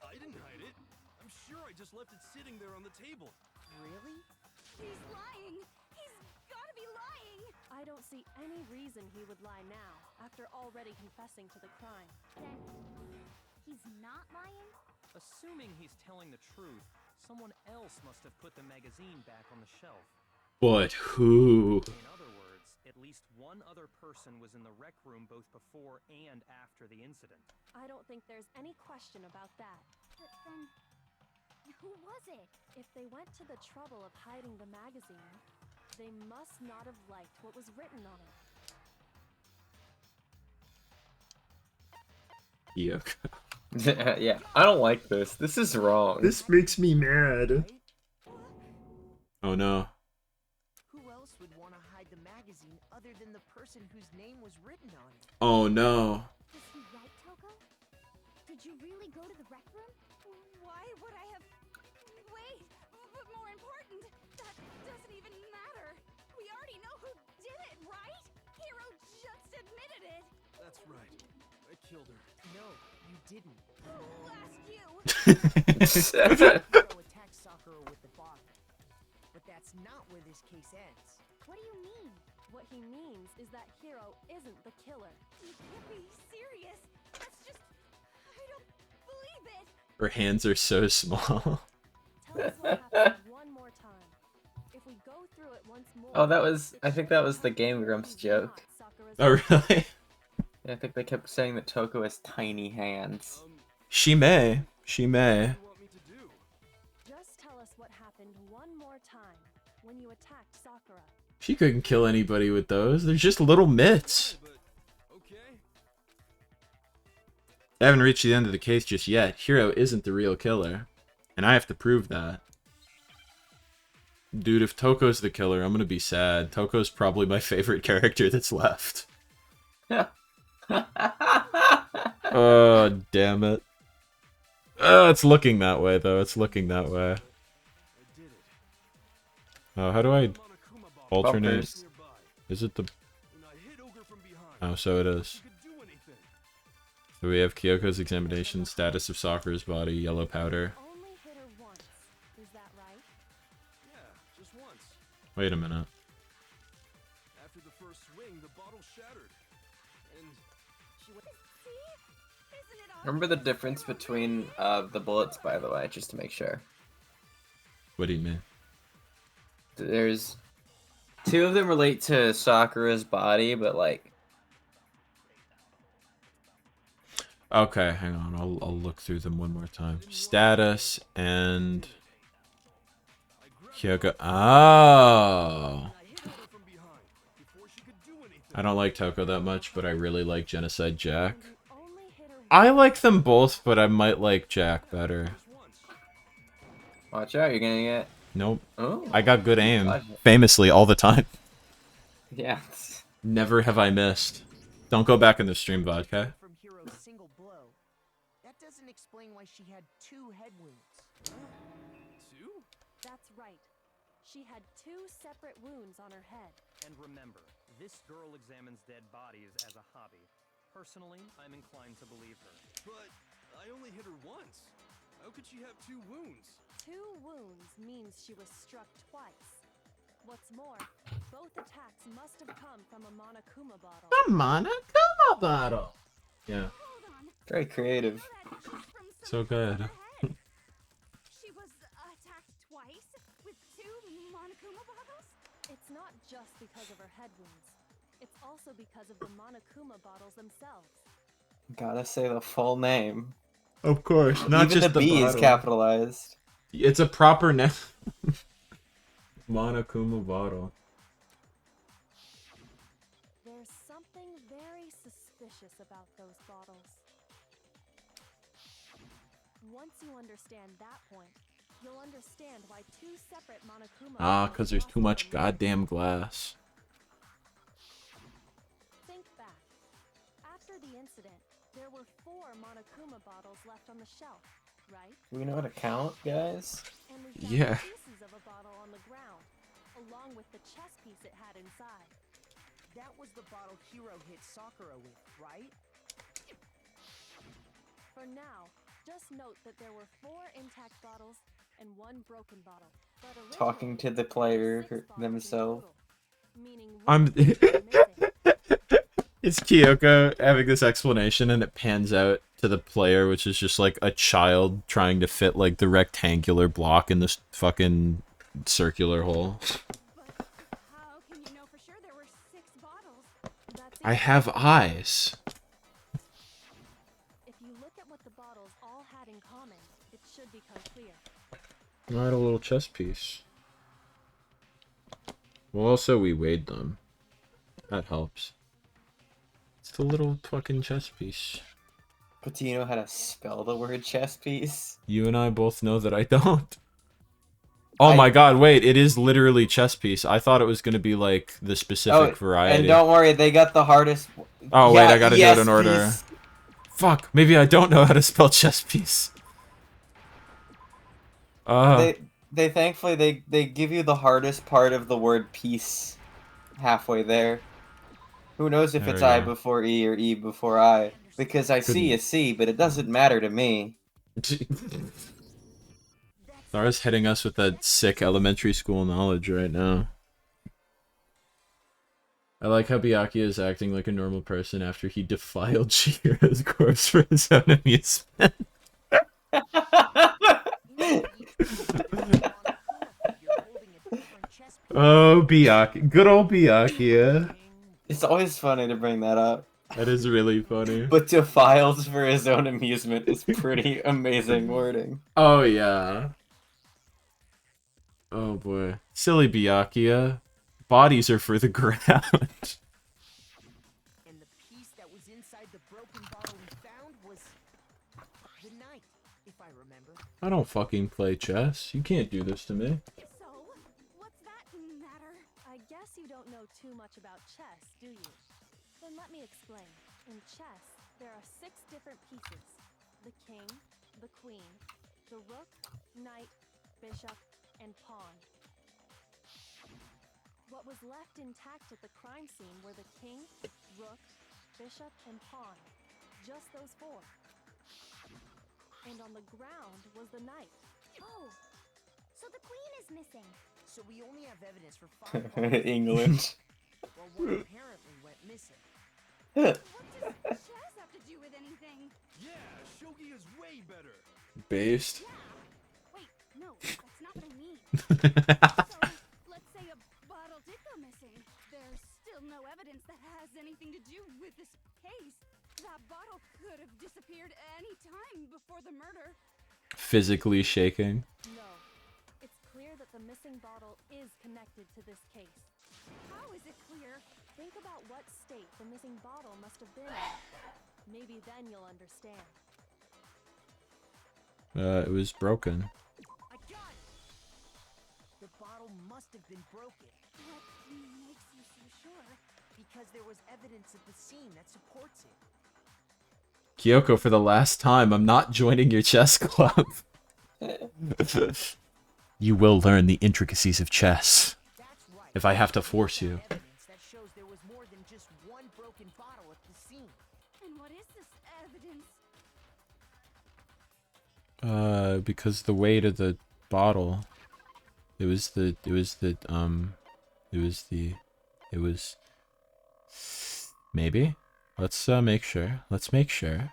I didn't hide it. I'm sure I just left it sitting there on the table. Really? He's lying! He's gotta be lying! I don't see any reason he would lie now, after already confessing to the crime. Then he's not lying? Assuming he's telling the truth, someone else must have put the magazine back on the shelf. But who? In other words, at least one other person was in the rec room both before and after the incident. I don't think there's any question about that. But then, who was it? If they went to the trouble of hiding the magazine, they must not have liked what was written on it. Yuck. Yeah, I don't like this. This is wrong. This makes me mad. Oh no. Who else would want to hide the magazine other than the person whose name was written on it? Oh no. Was he right, Toko? Did you really go to the rec room? Why would I have... Wait! What more important? That doesn't even matter. We already know who did it, right? Hero just admitted it. That's right. I killed her. No, you didn't. Who asked you? Hiro attacked Sakura with the bottle. But that's not where this case ends. What do you mean? What he means is that Hiro isn't the killer. You can't be serious. That's just... I don't believe it. Her hands are so small. Tell us what happened one more time. If we go through it once more. Oh, that was... I think that was the Game Grumps joke. Oh, really? Yeah, I think they kept saying that Toko has tiny hands. She may. She may. Just tell us what happened one more time when you attacked Sakura. She couldn't kill anybody with those. They're just little mitts. I haven't reached the end of the case just yet. Hiro isn't the real killer. And I have to prove that. Dude, if Toko's the killer, I'm gonna be sad. Toko's probably my favorite character that's left. Oh, damn it. It's looking that way, though. It's looking that way. Oh, how do I alternate? Bumpers. Is it the... Oh, so it is. So we have Kyoko's examination, status of Sakura's body, yellow powder. Only hit her once. Is that right? Yeah, just once. Wait a minute. After the first swing, the bottle shattered. And See? Isn't it Remember the difference between the bullets, by the way, just to make sure. What do you mean? There's... 2 of them relate to Sakura's body, but like... Okay, hang on. I'll look through them one more time. Status and... Kyoko. Oh! I don't like Toko that much, but I really like Genocide Jack. I like them both, but I might like Jack better. Watch out, you're gonna get... Nope. Oh. I got good aim. Famously, all the time. Yeah. Never have I missed. Don't go back in the stream, Vodka. From Hiro's single blow. That doesn't explain why she had 2 head wounds. 2? That's right. She had 2 separate wounds on her head. And remember, this girl examines dead bodies as a hobby. Personally, I'm inclined to believe her. But I only hit her once. How could she have 2 wounds? 2 wounds means she was struck twice. What's more, both attacks must have come from a Monokuma bottle. A Monokuma bottle! Yeah. Very creative. So good. She was attacked twice with 2 Monokuma bottles? It's not just because of her head wounds. It's also because of the Monokuma bottles themselves. Gotta say the full name. Of course, not Even just the B is bottle. capitalized. It's a proper name. Monokuma bottle. There's something very suspicious about those bottles. Once you understand that point, you'll understand why 2 separate Monokuma Ah, bottles because there's must too much have goddamn glass. Think back. After the incident, there were 4 Monokuma bottles left on the shelf, right? Do we know how to count, guys? And we found Yeah. pieces of a bottle on the ground, along with the chess piece it had inside. That was the bottle Hiro hit Sakura with, right? For now, just note that there were 4 intact bottles and 1 broken bottle. But Talking to the originally, player there were 6 bottles in themselves. total, meaning I'm. one was missing. It's Kyoko having this explanation, and it pans out to the player, which is just like a child trying to fit like the rectangular block in this fucking circular hole. How can you know for sure there were 6 bottles? That's I it. have eyes. If you look at what the bottles all had in common, it should become clear. I had a little chess piece. Well, also we weighed them. That helps. It's the little fucking chess piece. But do you know how to spell the word chess piece? You and I both know that I don't. Oh my god, wait, it is literally chess piece. I thought it was going to be like the specific variety. And don't worry, they got the hardest... Oh wait, I gotta do it in order. piece. Fuck, maybe I don't know how to spell chess piece. They thankfully they give you the hardest part of the word peace halfway there. Who knows if There it's we I go. before E or E before I? Because I see a C, but it doesn't matter to me. Zara's hitting us with that sick elementary school knowledge right now. I like how Byakuya is acting like a normal person after he defiled Chihiro's corpse for his own amusement. Oh, Byakuya. Good old Byakuya. It's always funny to bring that up. That is really funny. But defiles for his own amusement is pretty amazing wording. Oh, yeah. Oh, boy. Silly Byakuya. Bodies are for the ground. And the piece that was inside the broken bottle we found was the knight, if I remember. I don't fucking play chess. You can't do this to me. So, what's that matter? I guess you don't know too much about chess, do you? Then let me explain. In chess, there are 6 different pieces. The king, the queen, the rook, knight, bishop, and pawn. What was left intact at the crime scene were the king, rook, bishop, and pawn. Just those 4. And on the ground was the knight. Oh, so the queen is missing. So we only have evidence for 5 bottles. England. Well, one apparently went missing. What does chess have to do with anything? Yeah, shogi is way better. Based. Wait, no, that's not what I mean. So, let's say a bottle did go missing. There's still no evidence that has anything to do with this case. That bottle could have disappeared any time before the murder. Physically shaking. No. It's clear that the missing bottle is connected to this case. How is it clear? Think about what state the missing bottle must have been in. Maybe then you'll understand. It was broken. I got it! The bottle must have been broken. What makes you so sure? Because there was evidence at the scene that supports it. Kyoko, for the last time, I'm not joining your chess club. You will learn the intricacies of chess. That's right. If I have to force you. Evidence that shows there was more than just one broken bottle at the scene. And what is this evidence? Because the weight of the bottle, it was maybe? Let's make sure. Let's make sure.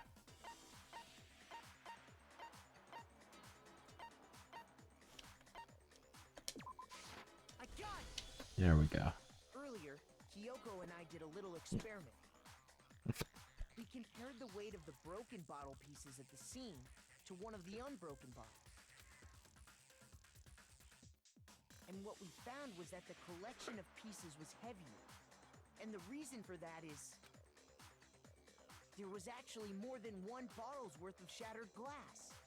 I got it! There we go. Earlier, Kyoko and I did a little experiment. We compared the weight of the broken bottle pieces at the scene to one of the unbroken bottles. And what we found was that the collection of pieces was heavier. And the reason for that is there was actually more than one bottle's worth of shattered glass.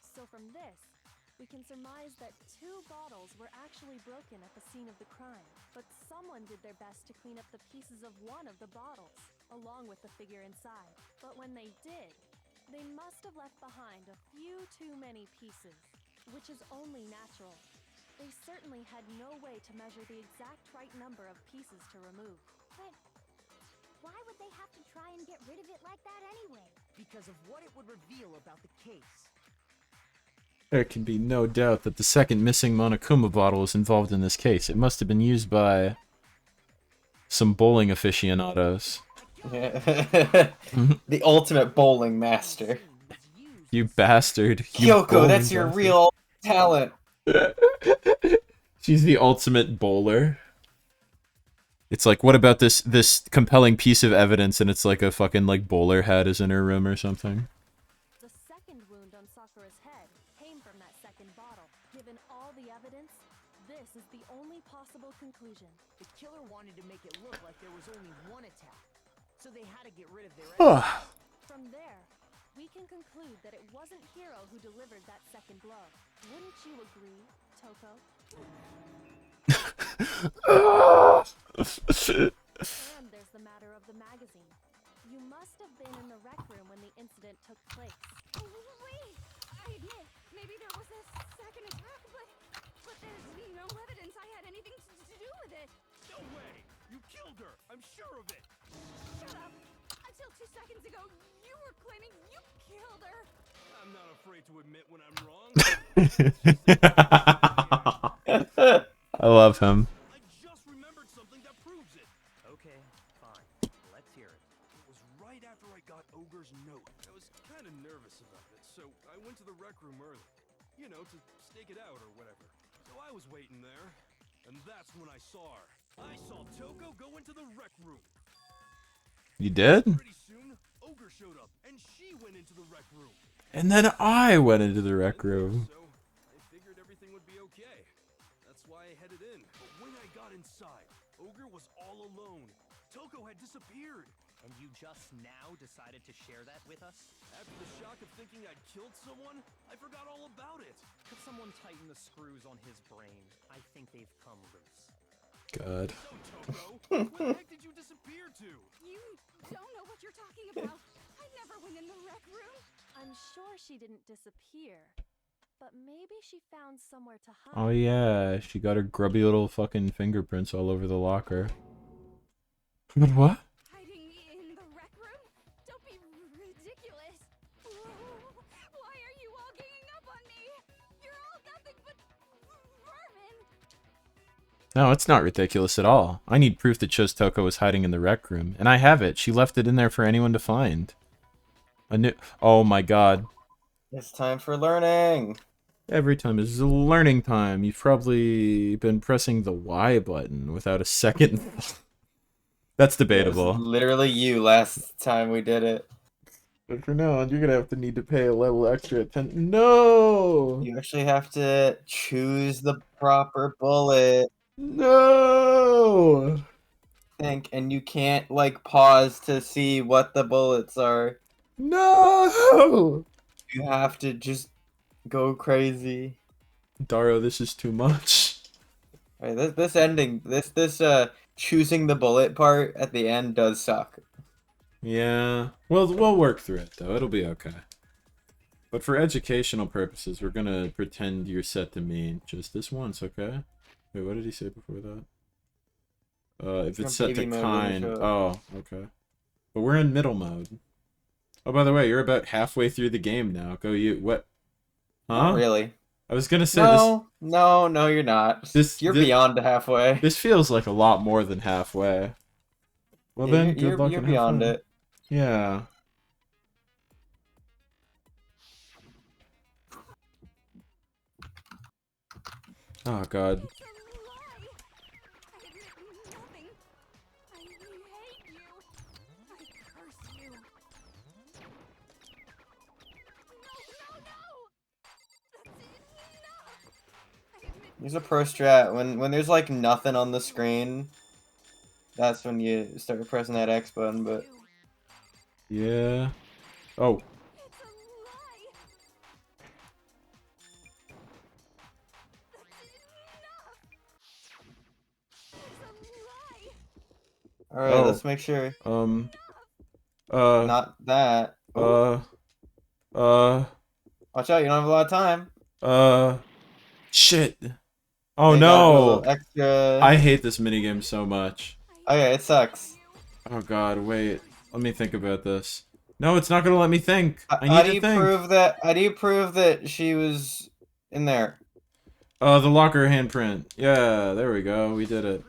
So from this, we can surmise that 2 bottles were actually broken at the scene of the crime. But someone did their best to clean up the pieces of one of the bottles, along with the figure inside. But when they did, they must have left behind a few too many pieces, which is only natural. They certainly had no way to measure the exact right number of pieces to remove. But why would they have to try and get rid of it like that anyway? Because of what it would reveal about the case. There can be no doubt that the second missing Monokuma bottle is involved in this case. It must have been used by some bowling aficionados. The ultimate bowling master. You bastard. You Kyoko, bowling that's your bastard. real talent. She's the ultimate bowler. It's like, what about this compelling piece of evidence, and it's like a fucking like bowler hat is in her room or something. The second wound on Sakura's head came from that second bottle. Given all the evidence, this is the only possible conclusion. The killer wanted to make it look like there was only one attack, so they had to get rid of their evidence. From there, we can conclude that it wasn't Hiro who delivered that second blow. Wouldn't you agree, Toko? And there's the matter of the magazine. You must have been in the rec room when the incident took place. Oh, wait! I admit, maybe there was a second attack. No way! You killed her! I'm sure of it! Shut up! Until 2 seconds ago, you were claiming you killed her! I'm not afraid to admit when I'm wrong. I love him. I just remembered something that proves it. Okay, fine. Let's hear it. It was right after I got Ogre's note. I was kind of nervous about it, so I went to the rec room early. You know, to stake it out or whatever. So I was waiting there, and that's when I saw her. I saw Toko go into the rec room. You did? Pretty soon, Ogre showed up, and she went into the rec room. And then I went into the rec room. So I figured everything would be okay. That's why I headed in. But when I got inside, Ogre was all alone. Toko had disappeared. And you just now decided to share that with us? After the shock of thinking I'd killed someone, I forgot all about it. Could someone tighten the screws on his brain? I think they've come loose. God. So, Toko, where the heck did you disappear to? You don't know what you're talking about. I never went in the rec room. I'm sure she didn't disappear, but maybe she found somewhere to hide. Oh yeah, she got her grubby little fucking fingerprints all over the locker. But what? Hiding in the rec room? Don't be ridiculous. Why are you all ganging up on me? You're all nothing but vermin. No, it's not ridiculous at all. I need proof that shows Toko was hiding in the rec room, and I have it. She left it in there for anyone to find. Oh my god. It's time for learning. Every time is learning time. You've probably been pressing the Y button without a second. That's It was debatable. literally you last time we did it. But for now on, you're gonna have to need to pay a level extra attention. No! You actually have to choose the proper bullet. No! And you can't like pause to see what the bullets are. No! You have to just go crazy. Daro, this is too much. Alright, this ending, this choosing the bullet part at the end does suck. Yeah. We'll work through it, though. It'll be okay. But for educational purposes, we're gonna pretend you're set to mean just this once, okay? Wait, what did he say before that? If it's set to kind. Oh, okay. But we're in middle mode. Oh, by the way, you're about halfway through the game now. Go you. What? Huh? Not really. I was gonna say No, you're not. You're beyond halfway. This feels like a lot more than halfway. Well Yeah, then, good you're luck and have beyond fun. it. Yeah. Oh god. It's a lie. I admit nothing. I hate you. I curse you. No. That's enough. I admit Use a pro strat when there's like nothing on the screen. That's when you start pressing that X button, but Yeah. Oh. it's a lie. That's enough. It's a lie. alright, Oh. let's make sure. Not that. Uh. Watch out, you don't have a lot of time. Shit. Oh They got a no. little extra. I hate this minigame so much. Okay, it sucks. Oh god, wait. Let me think about this. No, it's not gonna let me think. I How do need you to think. prove that? How do you prove that she was in there? The locker handprint. Yeah, there we go. We did it.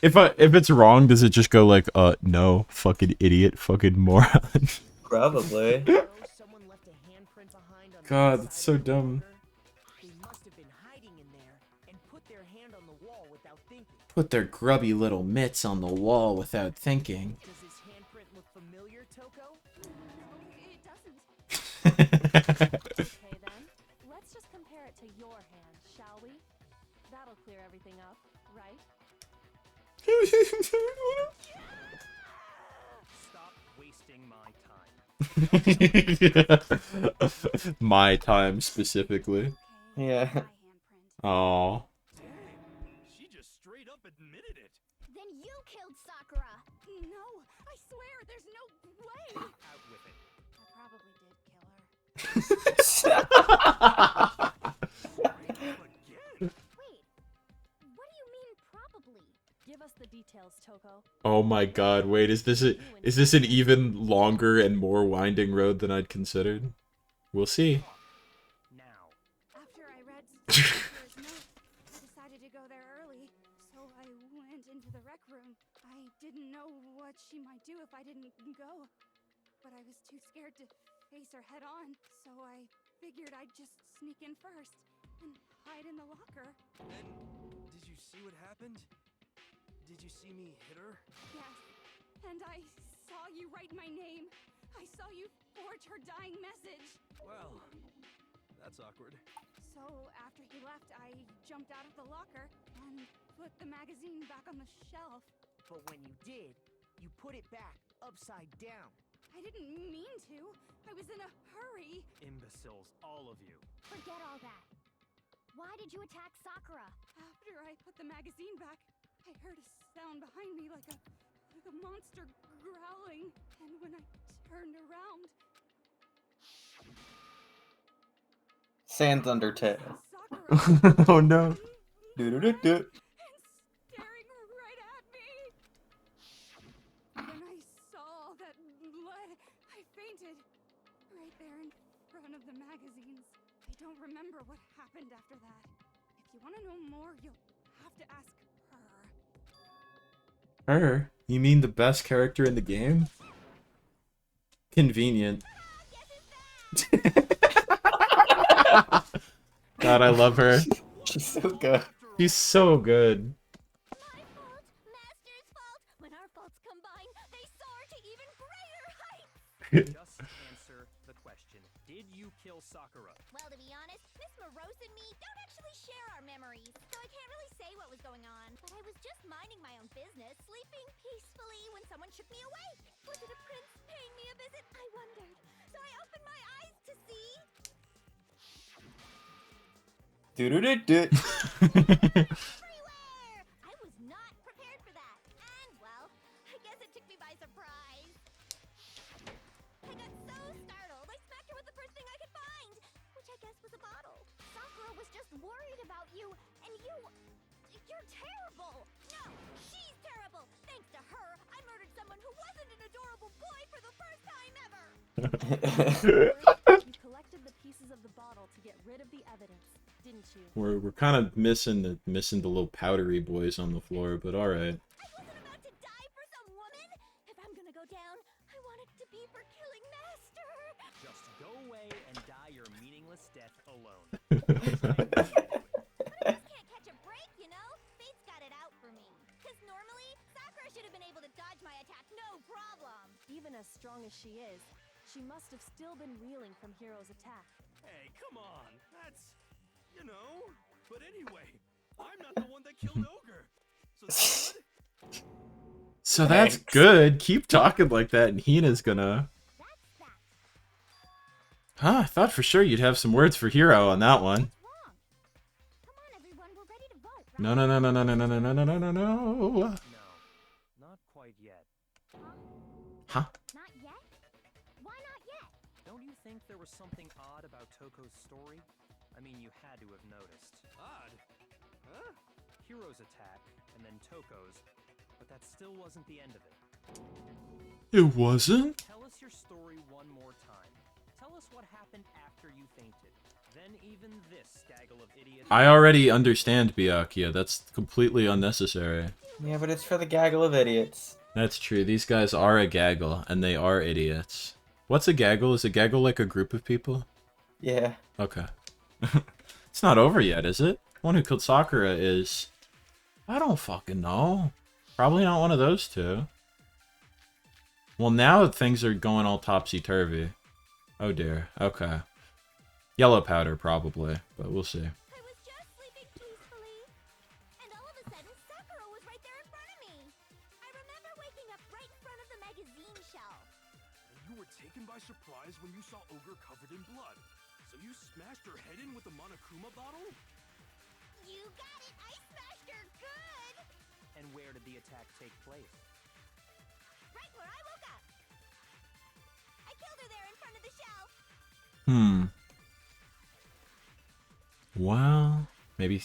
If it's wrong, does it just go like, no, fucking idiot, fucking moron? Probably. Someone left a handprint behind on the God, inside that's so of the dumb. locker. They must have been hiding in there and put their hand on the wall without thinking. Put their grubby little mitts on the wall without thinking. Does this handprint look familiar, Toko? No, it doesn't. Okay then, let's just compare it to your hand, shall we? That'll clear everything up, right? Stop wasting my time. My time specifically. Yeah. My handprint. Aw. She just straight up admitted it. Then you killed Sakura. No, I swear, there's no way. Out with it. I probably did kill her. Straight up again. Wait, what do you mean Probably. Give us the details, Toko. Oh my god, wait, is this an even longer and more winding road than I'd considered? We'll see. Now. After I read Sakura's note, I decided to go there early, so I went into the rec room. I didn't know what she might do if I didn't go, but I was too scared to face her head on, so I figured I'd just sneak in first and hide in the locker. And did you see what happened? Did you see me hit her? Yes, and I saw you write my name. I saw you forge her dying message. Well, that's awkward. So after he left, I jumped out of the locker and put the magazine back on the shelf. But when you did, you put it back upside down. I didn't mean to. I was in a hurry. Imbeciles, all of you. Forget all that. Why did you attack Sakura? After I put the magazine back, I heard a sound behind me like a monster growling. And when I turned around, Sans Undertale. Sakura Oh no. Do-do-do-do. and staring right at me. When I saw all that blood, I fainted right there in front of the magazines. I don't remember what happened after that. If you want to know more, you'll have to ask her. Her? You mean the best character in the game? Convenient. God, I love her. She's so good. She's so good. My fault, Master's fault. When our faults combine, they soar to even greater heights. Just answer the question. Did you kill Sakura? Well, to be honest, Miss Morose and me don't actually share our memories, so I can't really say what was going on. But I was just minding my own business, sleeping peacefully when someone shook me awake. Was it a prince paying me a visit? I wondered. So I opened my eyes to see. Do-do-do-do. Everywhere! I was not prepared for that. And, well, I guess it took me by surprise. I got so startled, I smacked her with the first thing I could find, which I guess was a bottle. Sakura was just worried about you, and you're terrible. No, she's terrible. Thanks to her, I murdered someone who wasn't an adorable boy for the first time ever. You collected the pieces of the bottle to get rid of the evidence, didn't you? We're kind of missing the little powdery boys on the floor, but all right. I wasn't about to die for some woman. If I'm gonna go down, I want it to be for killing Master. Just go away and die your meaningless death alone. I just can't catch a break, you know? Fate's got it out for me. Because normally, Sakura should have been able to dodge my attack no problem. Even as strong as she is, she must have still been reeling from Hiro's attack. Hey, come on. That's, you know. But anyway, I'm not the one that killed Ogre. So that's good? So that's good. Keep talking like that, and Hina's gonna. That's that. Huh? I thought for sure you'd have some words for Hiro on that one. What's wrong? Come on, everyone. We're ready to vote, right? No, no, no, no, no, no, no, no, no, no, no, no. No, not quite yet. Huh? Not yet? Why not yet? Don't you think there was something odd about Toko's story? I mean, you had to have noticed. Odd. Huh? Hiro's attack, and then Toko's, but that still wasn't the end of it. It wasn't? Tell us your story one more time. Tell us what happened after you fainted. Then even this gaggle of idiots... I already understand, Byakuya. That's completely unnecessary. Yeah, but it's for the gaggle of idiots. That's true. These guys are a gaggle, and they are idiots. What's a gaggle? Is a gaggle like a group of people? Yeah. Okay. It's not over yet, is it? One who killed Sakura is... I don't fucking know. Probably not one of those two. Well, now things are going all topsy-turvy. Oh dear. Okay. Yellow powder, probably. But we'll see. I was just sleeping peacefully, and all of a sudden, Sakura was right there in front of me. I remember waking up right in front of the magazine shelf. And you were taken by surprise when you saw Ogre covered in blood. So you smashed her head in with the Monokuma bottle? You got it! I smashed her good! And where did the attack take place? Right where I woke up. I killed her there in front of the shelf. Well, maybe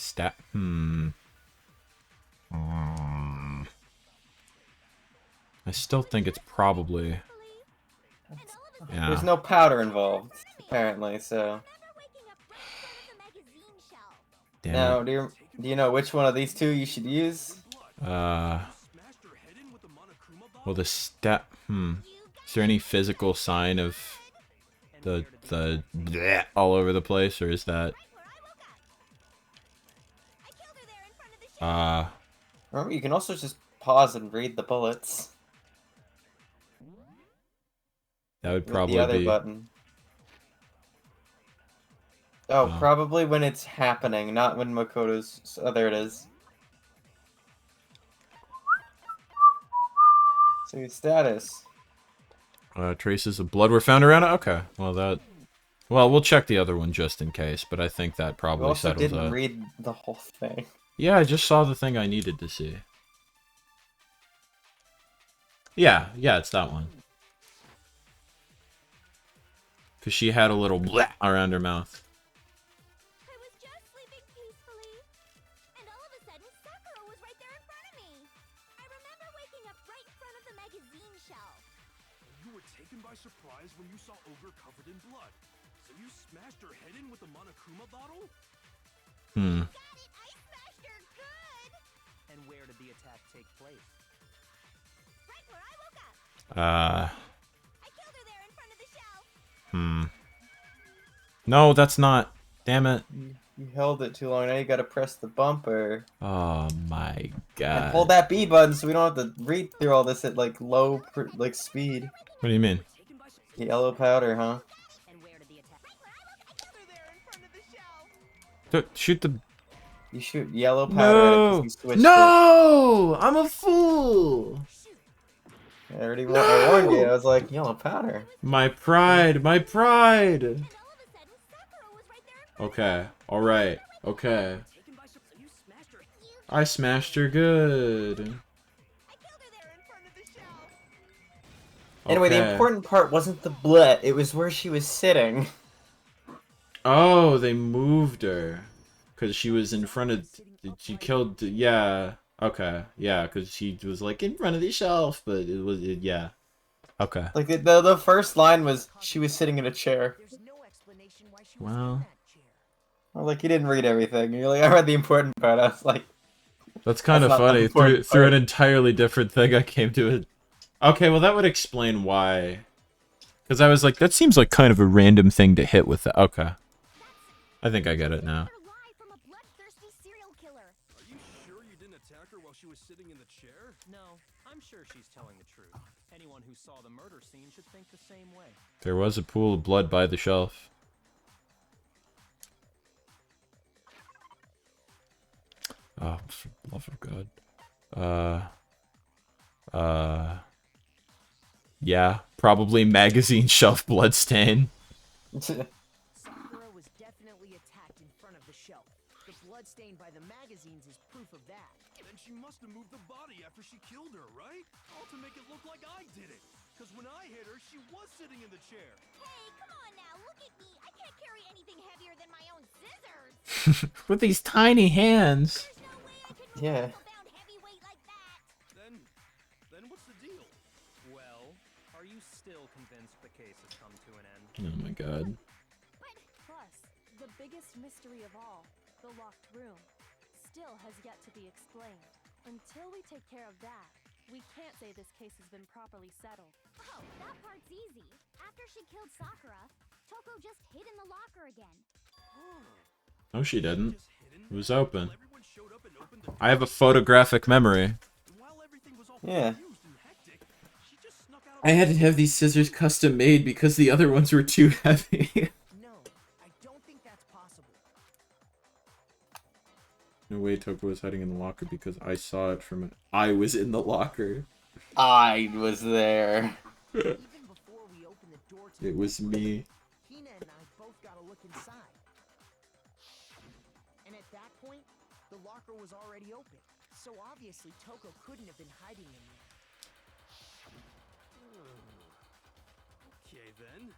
I still think it's probably... Yeah. There's no powder involved, apparently, so... Damn Now, it. do you know which one of these two you should use? Well, the stat... Is there any physical sign of the bleh all over the place, or is that... Remember, you can also just pause and read the bullets. That would With probably the other be... button. Oh, probably when it's happening, not when Makoto's... Oh, there it is. So your status. Traces of blood were found around it? Okay, well that... Well, we'll check the other one just in case, but I think that You probably also settles didn't it. read the whole thing. Yeah, I just saw the thing I needed to see. Yeah, it's that one. Because she had a little bleh around her mouth. I was just sleeping peacefully, and all of a sudden, Sakura was right there in front of me. I remember waking up right in front of the magazine shelf. You were taken by surprise when you saw Ogre covered in blood. So you smashed her head in with the Monokuma bottle? Got it! I smashed her good! And where did the attack take place? Right where I woke up. I killed her there in front of the shelf. No, that's not. Damn it. You held it too long. Now you gotta press the bumper. Oh my god. And hold that B button so we don't have to read through all this at like low speed. What do you mean? The yellow powder, huh? And where did the attack? Right where I woke up. I killed her there in front of the shelf. Shoot the... You shoot yellow powder at it 'cause you switched No! I'm a fool! it. I already I warned you. I was like, yellow powder. My pride, my pride! And all of a sudden, Sakura was right there in front Okay, alright, okay. Taken by surprise. You smashed her. I smashed her good. I killed her there in front of the shelf. Anyway, the Okay. important part wasn't the blood. It was where she was sitting. Oh, they moved her. Because she was in front of... She killed... Yeah. Okay. Yeah, because she was like in front of the shelf, but it was... Yeah. Okay. Like the first line was she was sitting in a chair. There's no explanation why she was Well... in that chair. I was like, you didn't read everything. You're like, I read the important part. I was like, That's kind of That's not the funny. important Through an part. entirely different thing, I came to it. Okay, well that would explain why. Because I was like, that seems like kind of a random thing to hit with that. Okay. I think I get it now. Another lie from a bloodthirsty serial killer. Are you sure you didn't attack her while she was sitting in the chair? No, I'm sure she's telling the truth. Anyone who saw the murder scene should think the same way. There was a pool of blood by the shelf. Oh, for the love of God. Yeah, probably magazine shelf bloodstain. Sakura was definitely attacked in front of the shelf. The blood stain by the magazines is proof of that. Then she must have moved the body after she killed her, right? All to make it look like I did it. Because when I hit her, she was sitting in the chair. Hey, come on now, look at me. I can't carry anything heavier than my own scissors. With these tiny hands. There's no way I could move Yeah. a bound heavyweight like that. Then what's the deal? Well, are you still convinced the case has come to an end? Oh my God. Plus, the biggest mystery of all, the locked room, still has yet to be explained. Until we take care of that, we can't say this case has been properly settled. Oh, that part's easy. After she killed Sakura, Toko just hid in the locker again. No, she didn't. Just hidden? It was open. While everyone showed up and opened the I have a photographic memory. And while everything was all Yeah. confused and hectic, she just snuck out. I had to have these scissors custom made because the other ones were too heavy. No, I don't think that's possible. No way Toko was hiding in the locker because I saw it from it. I was in the locker. I was there. Even before we opened the door to It was me. Hina and I both got a look inside. And at that point, the locker was already open. So obviously Toko couldn't have been hiding in there. Okay then.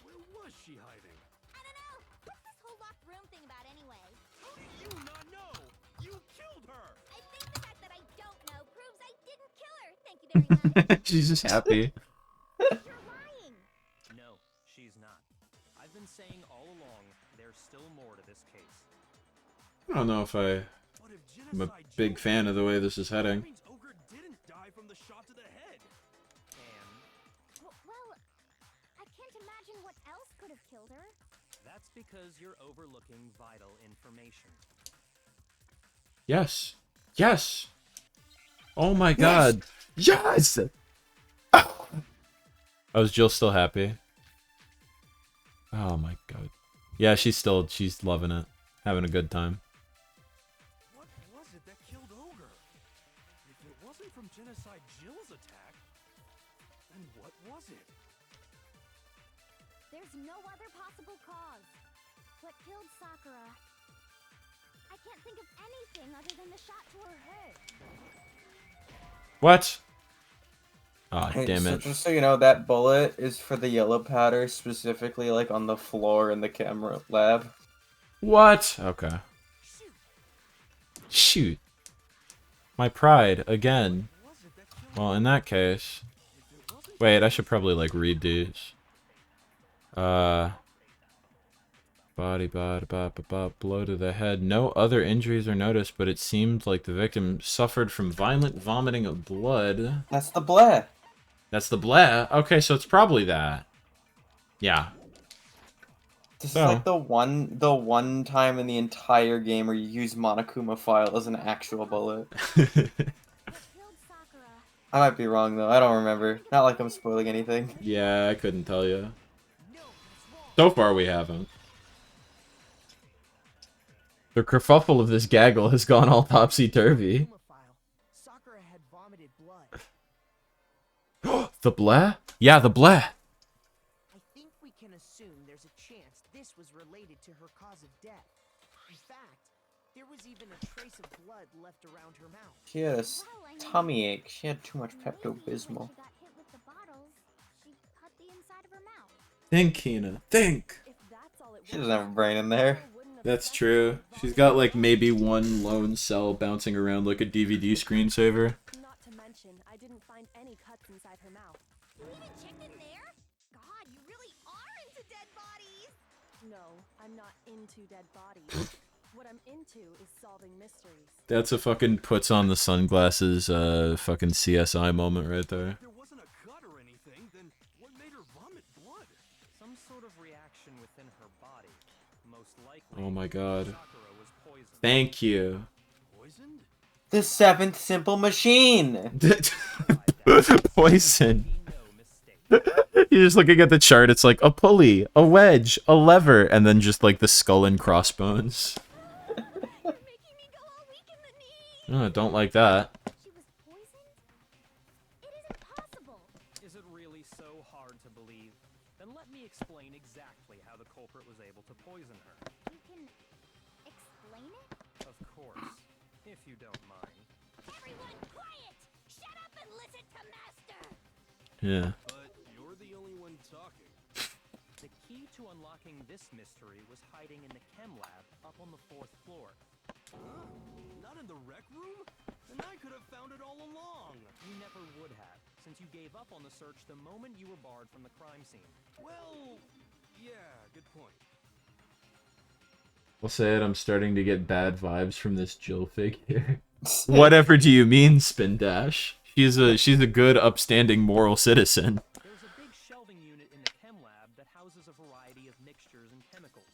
Where was she hiding? I don't know. What's this whole locked room thing about anyway? How do you not know? You killed her! I think the fact that I don't know proves I didn't kill her. Thank you She's just happy. No, she's not. I've been saying all along, there's still more to this case. I don't know if I'm a big fan of the way this is heading. Ogre didn't die from the shot to the head. Well, I can't imagine what else could have killed her. That's because you're overlooking vital information. Yes. Yes. Oh my god. Yes! Oh, is Jill still happy? Oh my god. Yeah, she's loving it. Having a good time. What was it that killed Ogre? If it wasn't from Genocide Jill's attack, then what was it? There's no other possible cause. What killed Sakura? I can't think of anything other than the shot to her head. What? Oh, Hey, damn so it. just so you know, that bullet is for the yellow powder, specifically like on the floor in the camera lab. What? Okay. Shoot. My pride, again. Well, in that case... Wait, I should probably, like, read these. Body, blow to the head. No other injuries are noticed, but it seemed like the victim suffered from violent vomiting of blood. That's the bleh. That's the bleh? Okay, so it's probably that. Yeah. This is like the one time in the entire game where you use Monokuma file as an actual bullet. I might be wrong though, I don't remember. Not like I'm spoiling anything. Yeah, I couldn't tell you. So far we haven't. The kerfuffle of this gaggle has gone all topsy-turvy. Sakura had vomited blood. The bleh? Yeah, the bleh. I think we can assume there's a chance this was related to her cause of death. In fact, there was even a trace of blood left around her mouth. She had a tummy ache. She had too much Pepto-Bismol. Think, Hina. Think. She doesn't have a brain in there. That's true. She's got like maybe one lone cell bouncing around like a DVD screensaver. Not to mention, I didn't find any cuts inside her mouth. You even checked in there? God, you really are into dead bodies! No, I'm not into dead bodies. What I'm into is solving mysteries. That's a fucking puts on the sunglasses fucking CSI moment right there. There wasn't a cut or anything, then what made her vomit blood? Some sort of reaction within her body. Most likely, Oh my god. Sakura was poisoned. Thank you. Poisoned? The seventh simple machine! Poison. You're just looking at the chart, it's like a pulley, a wedge, a lever, and then just like the skull and crossbones. Oh, don't like that. Is it really so hard to believe? Then let me explain exactly how the culprit was able to poison her. You can explain it? Of course, if you don't mind. Everyone quiet! Shut up and listen to Master! Yeah. But you're the only one talking. The key to unlocking this mystery was hiding in the chem lab up on the 4th floor. Huh? Not in the rec room? Then I could have found it all along. You never would have, since you gave up on the search the moment you were barred from the crime scene. Well, yeah, good point. I'll say it, I'm starting to get bad vibes from this Jill figure. Whatever do you mean, Spin Dash? She's a good, upstanding, moral citizen. There's a big shelving unit in the chem lab that houses a variety of mixtures and chemicals.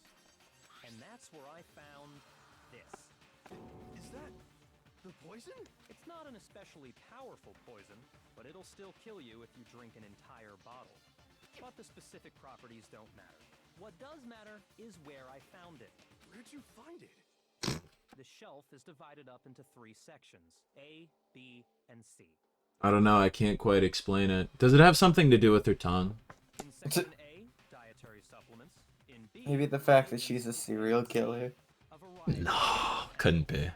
And that's where I found this. Is that the poison? It's not an especially powerful poison, but it'll still kill you if you drink an entire bottle. But the specific properties don't matter. What does matter is where I found it. Where'd you find it? The shelf is divided up into 3 sections, A, B, and C. I don't know, I can't quite explain it. Does it have something to do with her tongue? In section A, dietary supplements. In B, Maybe the fact that she's a serial killer. a variety. No, couldn't be. And that's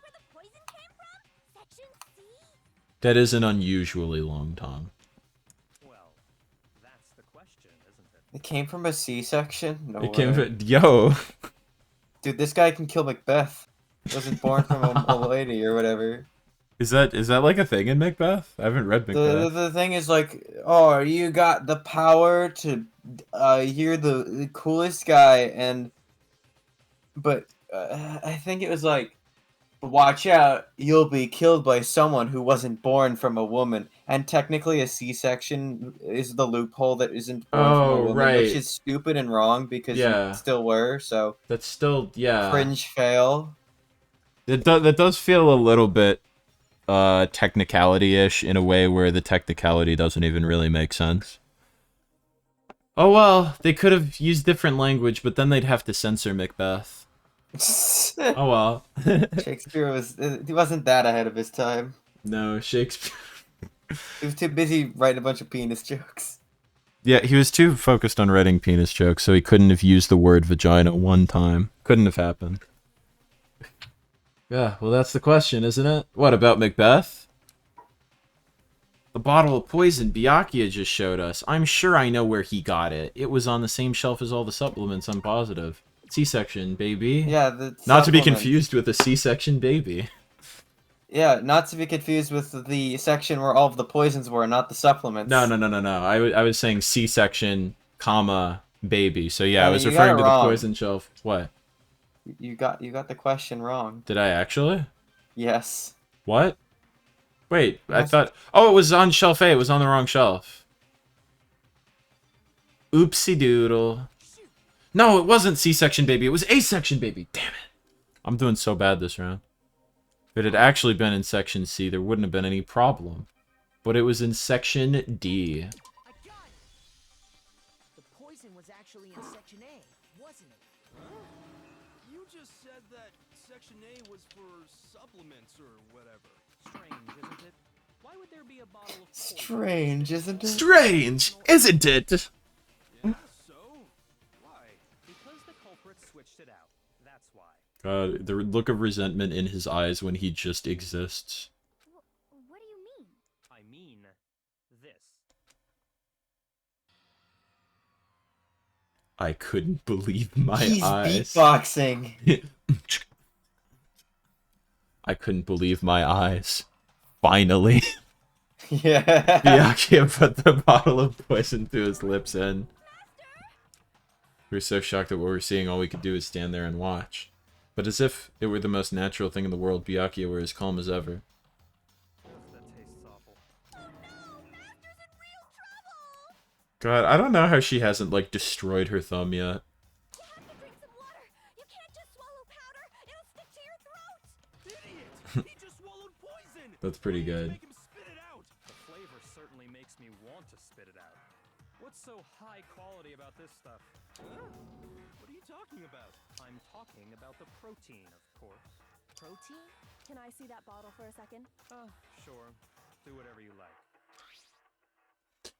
where the poison came from? Section C? That is an unusually long tongue. Well, that's the question, isn't it? It came from a C-section? No It came way. from... Yo! Dude, this guy can kill Macbeth. Wasn't born from a lady or whatever. Is that like a thing in Macbeth? I haven't read Macbeth. The thing is like, oh, you got the power to you're the coolest guy, but I think it was like, watch out, you'll be killed by someone who wasn't born from a woman. And technically a C-section is the loophole that isn't born from a Oh, woman, which right. is stupid and wrong because Yeah. you still were, so That's still, yeah. cringe fail. That does feel a little bit technicality-ish in a way where the technicality doesn't even really make sense. Oh well, they could have used different language, but then they'd have to censor Macbeth. Oh well. Shakespeare he wasn't that ahead of his time. No, Shakespeare. He was too busy writing a bunch of penis jokes. Yeah, he was too focused on writing penis jokes, so he couldn't have used the word vagina one time. Couldn't have happened. Yeah, well that's the question, isn't it? What about Macbeth? The bottle of poison Byakuya just showed us. I'm sure I know where he got it. It was on the same shelf as all the supplements, I'm positive. C-section, baby. Yeah, the Not to be supplements. confused with a C-section baby. Yeah, not to be confused with the section where all of the poisons were, not the supplements. No. I was saying C-section, comma, baby. So yeah, I was you got referring it to the wrong. poison shelf. What? You got the question wrong. Did I actually? Yes. What? Wait, I Yes. thought... Oh, it was on shelf A. It was on the wrong shelf. Oopsie doodle. No, it wasn't C-section baby. It was A-section baby. Damn it. I'm doing so bad this round. If it had actually been in section C, there wouldn't have been any problem. But it was in section D. I got it! The poison was actually in Section A, wasn't it? You just said that Section A was for supplements or whatever. Strange, isn't it? Why would there be a bottle of poison? Strange, isn't it? Strange, isn't it? Yeah, so? Why? Because the culprit switched it out. That's why. God, the look of resentment in his eyes when he just exists. What do you mean? I mean, this. I couldn't believe my He's eyes. beatboxing. I couldn't believe my eyes. Finally. Yeah. Byakuya put the bottle of poison to his lips and... We were so shocked at what we were seeing, all we could do is stand there and watch. But as if it were the most natural thing in the world, Byakuya were as calm as ever. That tastes awful. God, I don't know how she hasn't, like, destroyed her thumb yet. You have to drink some water. You can't just swallow powder. It'll stick to your throat. Idiot! He just swallowed poison! That's pretty good. Make him spit it out! The flavor certainly makes me want to spit it out. What's so high quality about this stuff? Huh? What are you talking about? I'm talking about the protein, of course. Protein? Can I see that bottle for a second? Sure. Do whatever you like.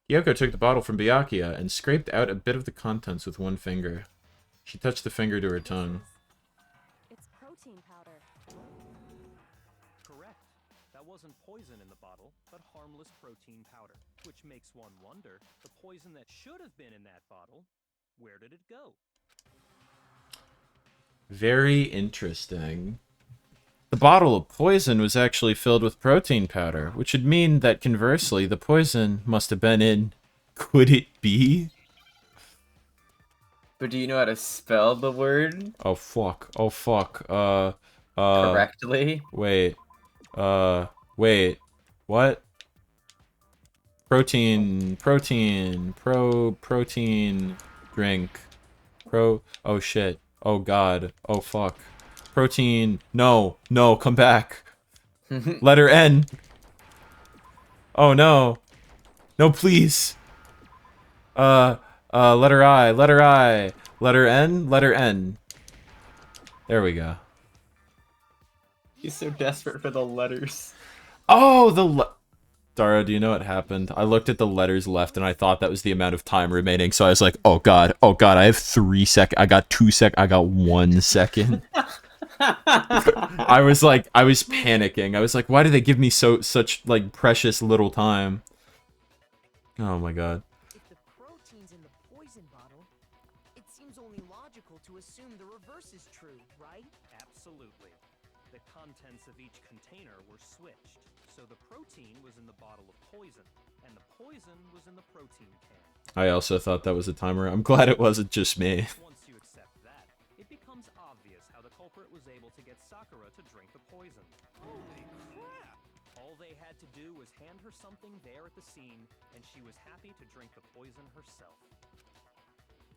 Yoko took the bottle from Byakuya and scraped out a bit of the contents with one finger. She touched the finger to her tongue. It's protein powder. Correct. That wasn't poison in the bottle, but harmless protein powder. Which makes one wonder, the poison that should have been in that bottle, where did it go? Very interesting. The bottle of poison was actually filled with protein powder, which would mean that conversely, the poison must have been in... Could it be? But do you know how to spell the word Oh fuck. Oh fuck. correctly? Wait. Wait. What? Protein drink. Oh shit. Oh god. Oh fuck. Protein. No, come back. Letter N. Oh no. No, please. Letter I. Letter N. There we go. He's so desperate for the letters. Oh, Dara, do you know what happened? I looked at the letters left and I thought that was the amount of time remaining, so I was like, oh god, I have 3 seconds. I got 2 seconds. I got 1 second. I was panicking. I was like, why do they give me such like precious little time? Oh my god. If the protein's in the poison bottle, it seems only logical to assume the reverse is true, right? Absolutely. The contents of each container manner were switched. So the protein was in the bottle of poison, and the poison was in the protein can. I also thought that was a timer. I'm glad it wasn't just me. Once you accept that, it becomes obvious how the culprit was able to get Sakura to drink the poison. Holy crap! All they had to do was hand her something there at the scene, and she was happy to drink the poison herself.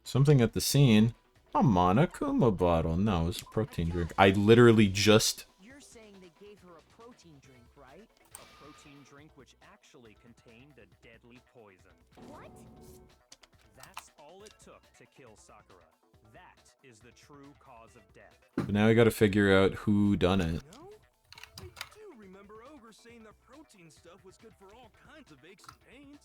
Something at the scene. A Monokuma bottle. No, it was a protein drink. I literally just... You're saying they gave her a protein drink, right? A protein drink which actually contained a deadly poison. What? That's all it took to kill Sakura. That is the true cause of death. But now we gotta figure out who done it. No? I do remember Ogre saying that protein stuff was good for all kinds of aches and pains.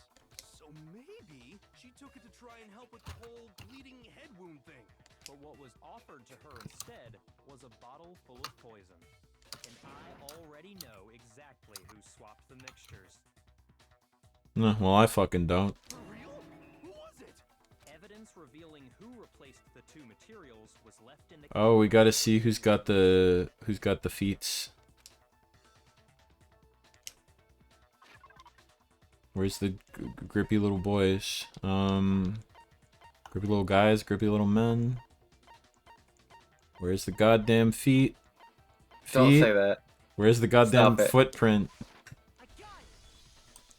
So maybe she took it to try and help with the whole bleeding head wound thing. But what was offered to her instead was a bottle full of poison. And I already know exactly who swapped the mixtures. Well, I fucking don't. For real? Who was it? Evidence revealing who replaced the two materials was left in the... Oh, we gotta see who's got the feats. Where's the grippy little boys? Grippy little guys, grippy little men. Where's the goddamn feet? Don't Feet? say that. Where's the goddamn Stop it. footprint?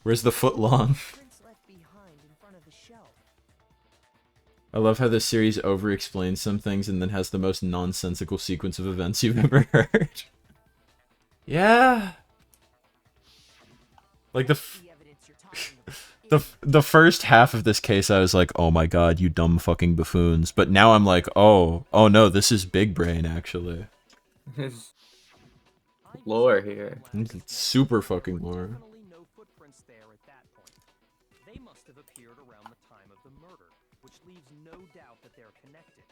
Where's the foot long? Prints left behind in front of the shelf. I love how this series over-explains some things and then has the most nonsensical sequence of events you've ever heard. Yeah. Like The evidence you're talking about. the first half of this case, I was like, oh my god, you dumb fucking buffoons. But now I'm like, oh no, this is big brain, actually. There's lore here. It's super fucking lore. Definitely no footprints there at that point. They must have appeared around the time of the murder, which leaves no doubt that they're connected.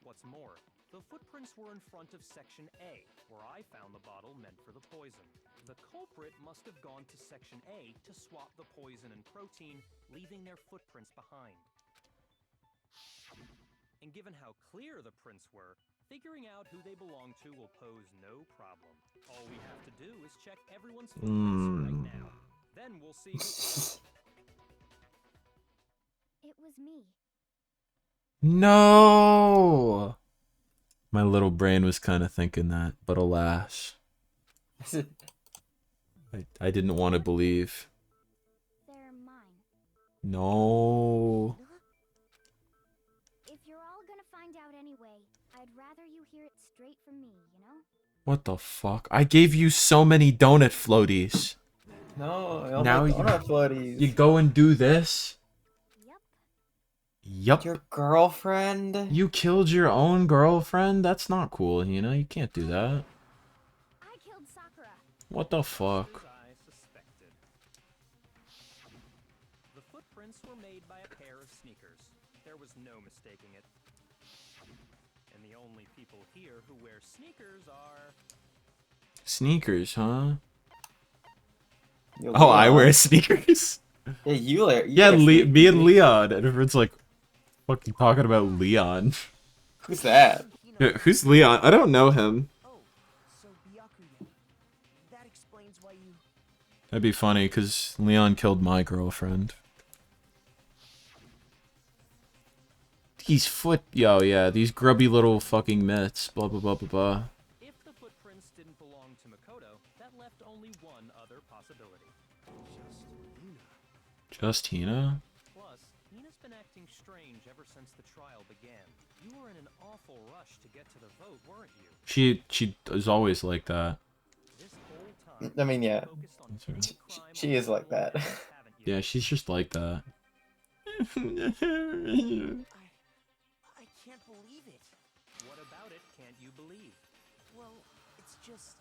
What's more, the footprints were in front of Section A, where I found the bottle meant for the poison. The culprit must have gone to Section A to swap the poison and protein, leaving their footprints behind. And given how clear the prints were, figuring out who they belong to will pose no problem. All we have to do is check everyone's footprints right now. Then we'll see who... It was me. No! My little brain was kind of thinking that, but alas. I didn't want to believe. They're mine. No. If you're all gonna find out anyway, I'd rather you hear it straight from me, you know? What the fuck? I gave you so many donut floaties. No, I don't Now like you- donut floaties. You go and do this? Yep. Yup. Your girlfriend? You killed your own girlfriend? That's not cool, you know? You can't do that. I killed Sakura. What the fuck? As I suspected. The footprints were made by a pair of sneakers. There was no mistaking it. And the only people here who wear sneakers are... Sneakers, huh? Yo, Oh, I Leon. wear sneakers? Yeah, you wear. Yeah, wear me sneakers. and Leon. And everyone's like, fucking talking about Leon. Who's that? Who's Leon? I don't know him. Oh, so Byakuya. That explains why you... That'd be funny, because Leon killed my girlfriend. These yeah, these grubby little fucking mitts. Blah, blah, blah, blah, blah. If the footprints didn't belong to Makoto, that left only one other possibility. Just Hina? Plus, Hina's been acting strange ever since the trial began. You were in an awful rush to get to the vote, weren't you? She is always like that. This whole time, I mean, yeah. focused on That's right. crime She is like that. haven't you? Yeah, she's just like that. I can't believe it. What about it can't you believe? Well, it's just...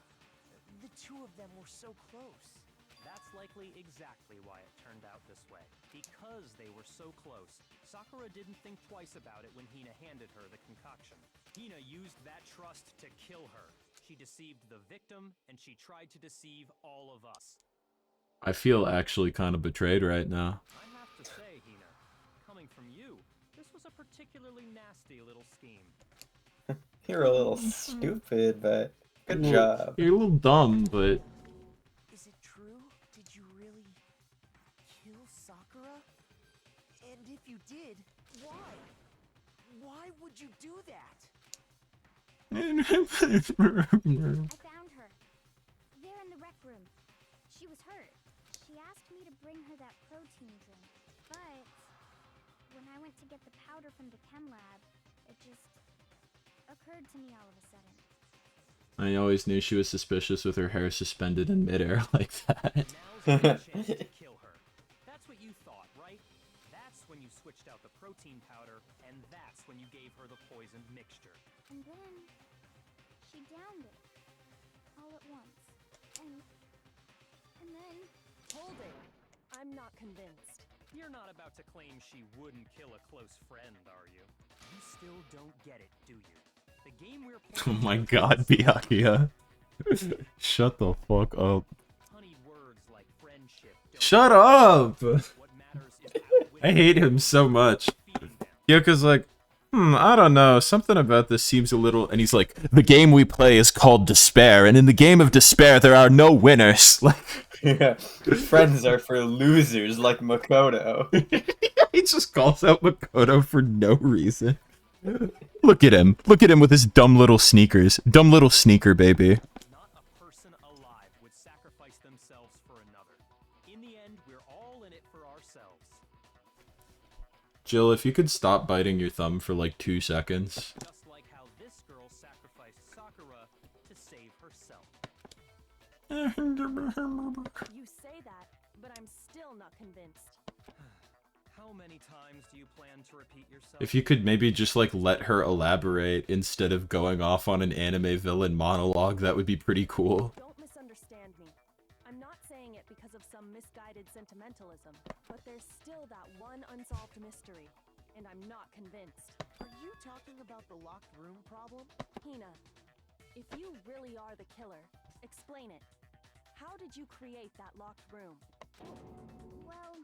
The two of them were so close. That's likely exactly why it turned out this way. Because they were so close, Sakura didn't think twice about it when Hina handed her the concoction. Hina used that trust to kill her. She deceived the victim, and she tried to deceive all of us. I feel actually kind of betrayed right now. I have to say, Hina, coming from you, this was a particularly nasty little scheme. You're a little stupid, but Good job. You're a little dumb, but Is it true? Did you really kill Sakura? And if you did, why? Why would you do that? I found her. There in the rec room. She was hurt. She asked me to bring her that protein drink. But when I went to get the powder from the chem lab, it just occurred to me all of a sudden. I always knew she was suspicious with her hair suspended in midair like that. Now's your chance to kill her. That's what you thought, right? That's when you switched out the protein powder, and that's when you gave her the poisoned mixture. And then she downed it all at once. And then Hold it. I'm not convinced. You're not about to claim she wouldn't kill a close friend, are you? You still don't get it, do you? The game we're Oh playing my god, Byakuya. Shut the fuck up. honeyed words like friendship don't Shut up! what matters is I hate him so much. Yoko's like, I don't know, something about this seems a little... And he's like, the game we play is called Despair, and in the game of Despair there are no winners. Like, Friends are for losers like Makoto. he just calls out Makoto for no reason. Look at him. Look at him with his dumb little sneakers. Dumb little sneaker baby. Not a person alive would sacrifice themselves for another. In the end, we're all in it for ourselves. Jill, if you could stop biting your thumb for like 2 seconds. Just like how this girl sacrificed Sakura to save herself. You say that, but I'm still not convinced. How many times do you plan to repeat yourself? If you could maybe just like let her elaborate instead of going off on an anime villain monologue, that would be pretty cool. Don't misunderstand me. I'm not saying it because of some misguided sentimentalism, but there's still that one unsolved mystery, and I'm not convinced. Are you talking about the locked room problem? Hina, if you really are the killer, explain it. How did you create that locked room? well,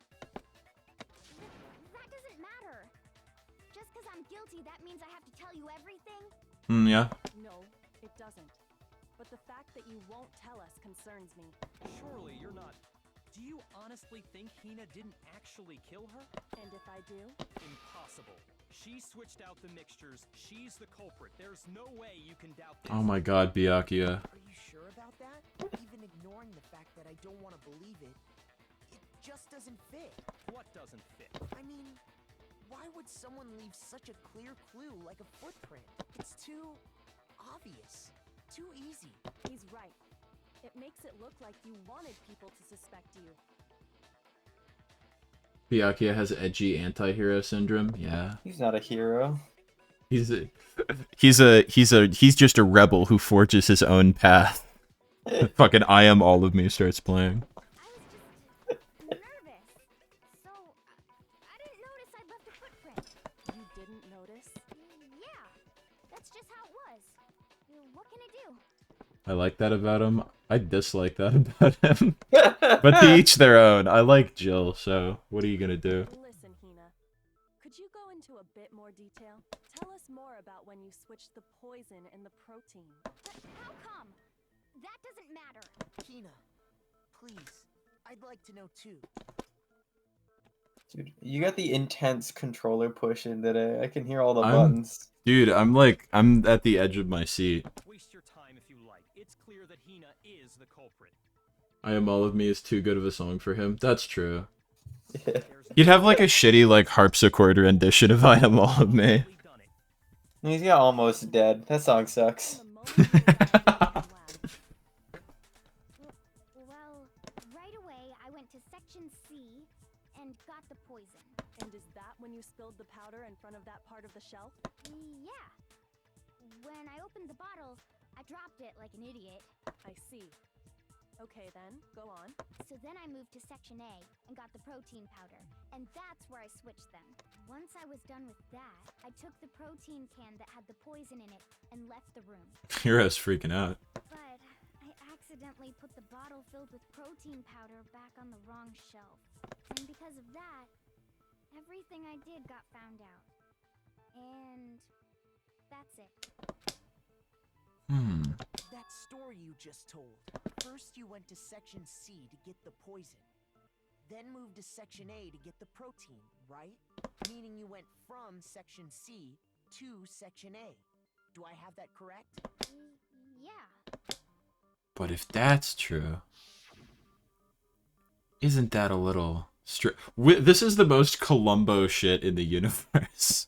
that doesn't matter. Just because I'm guilty, that means I have to tell you everything? Yeah. No, it doesn't. But the fact that you won't tell us concerns me. Surely you're not... Do you honestly think Hina didn't actually kill her? And if I do? Impossible. She switched out the mixtures. She's the culprit. There's no way you can doubt this. Oh my god, Byakuya. Are you sure about that? Even ignoring the fact that I don't want to believe it, it just doesn't fit. What doesn't fit? I mean, why would someone leave such a clear clue like a footprint? It's too obvious. Too easy. He's right. It makes it look like you wanted people to suspect you. Byakuya has edgy anti-hero syndrome. Yeah. He's not a hero. He's just a rebel who forges his own path. Fucking I Am All of Me starts playing. I was just nervous. So, I didn't notice I'd left a footprint. You didn't notice? Yeah, that's just how it was. What can I do? I like that about him. I dislike that about him. But to each their own. I like Jill, so what are you gonna do? Listen, Hina. Could you go into a bit more detail? Tell us more about when you switched the poison and the protein. How come? That doesn't matter. Hina, please. I'd like to know too. Dude, you got the intense controller push in today. I can hear all the I'm- buttons. Dude, I'm at the edge of my seat. Waste your time if you like. It's clear that Hina is the culprit. I Am All of Me is too good of a song for him. That's true. Yeah. You'd have like a shitty like harpsichord rendition of I Am All of Me. He's got Almost Dead. That song sucks. Well, right away I went to section C and got the poison. And is that when you spilled the powder in front of that part of the shelf? Yeah. When I opened the bottle, I dropped it like an idiot. I see. Okay then, go on. So then I moved to section A and got the protein powder, and that's where I switched them. Once I was done with that, I took the protein can that had the poison in it and left the room. Hero's freaking out. But I accidentally put the bottle filled with protein powder back on the wrong shelf. And because of that, everything I did got found out. And that's it. That story you just told. First you went to Section C to get the poison. Then moved to Section A to get the protein, right? Meaning you went from Section C to Section A. Do I have that correct? Yeah. But if that's true, isn't that a little this is the most Columbo shit in the universe.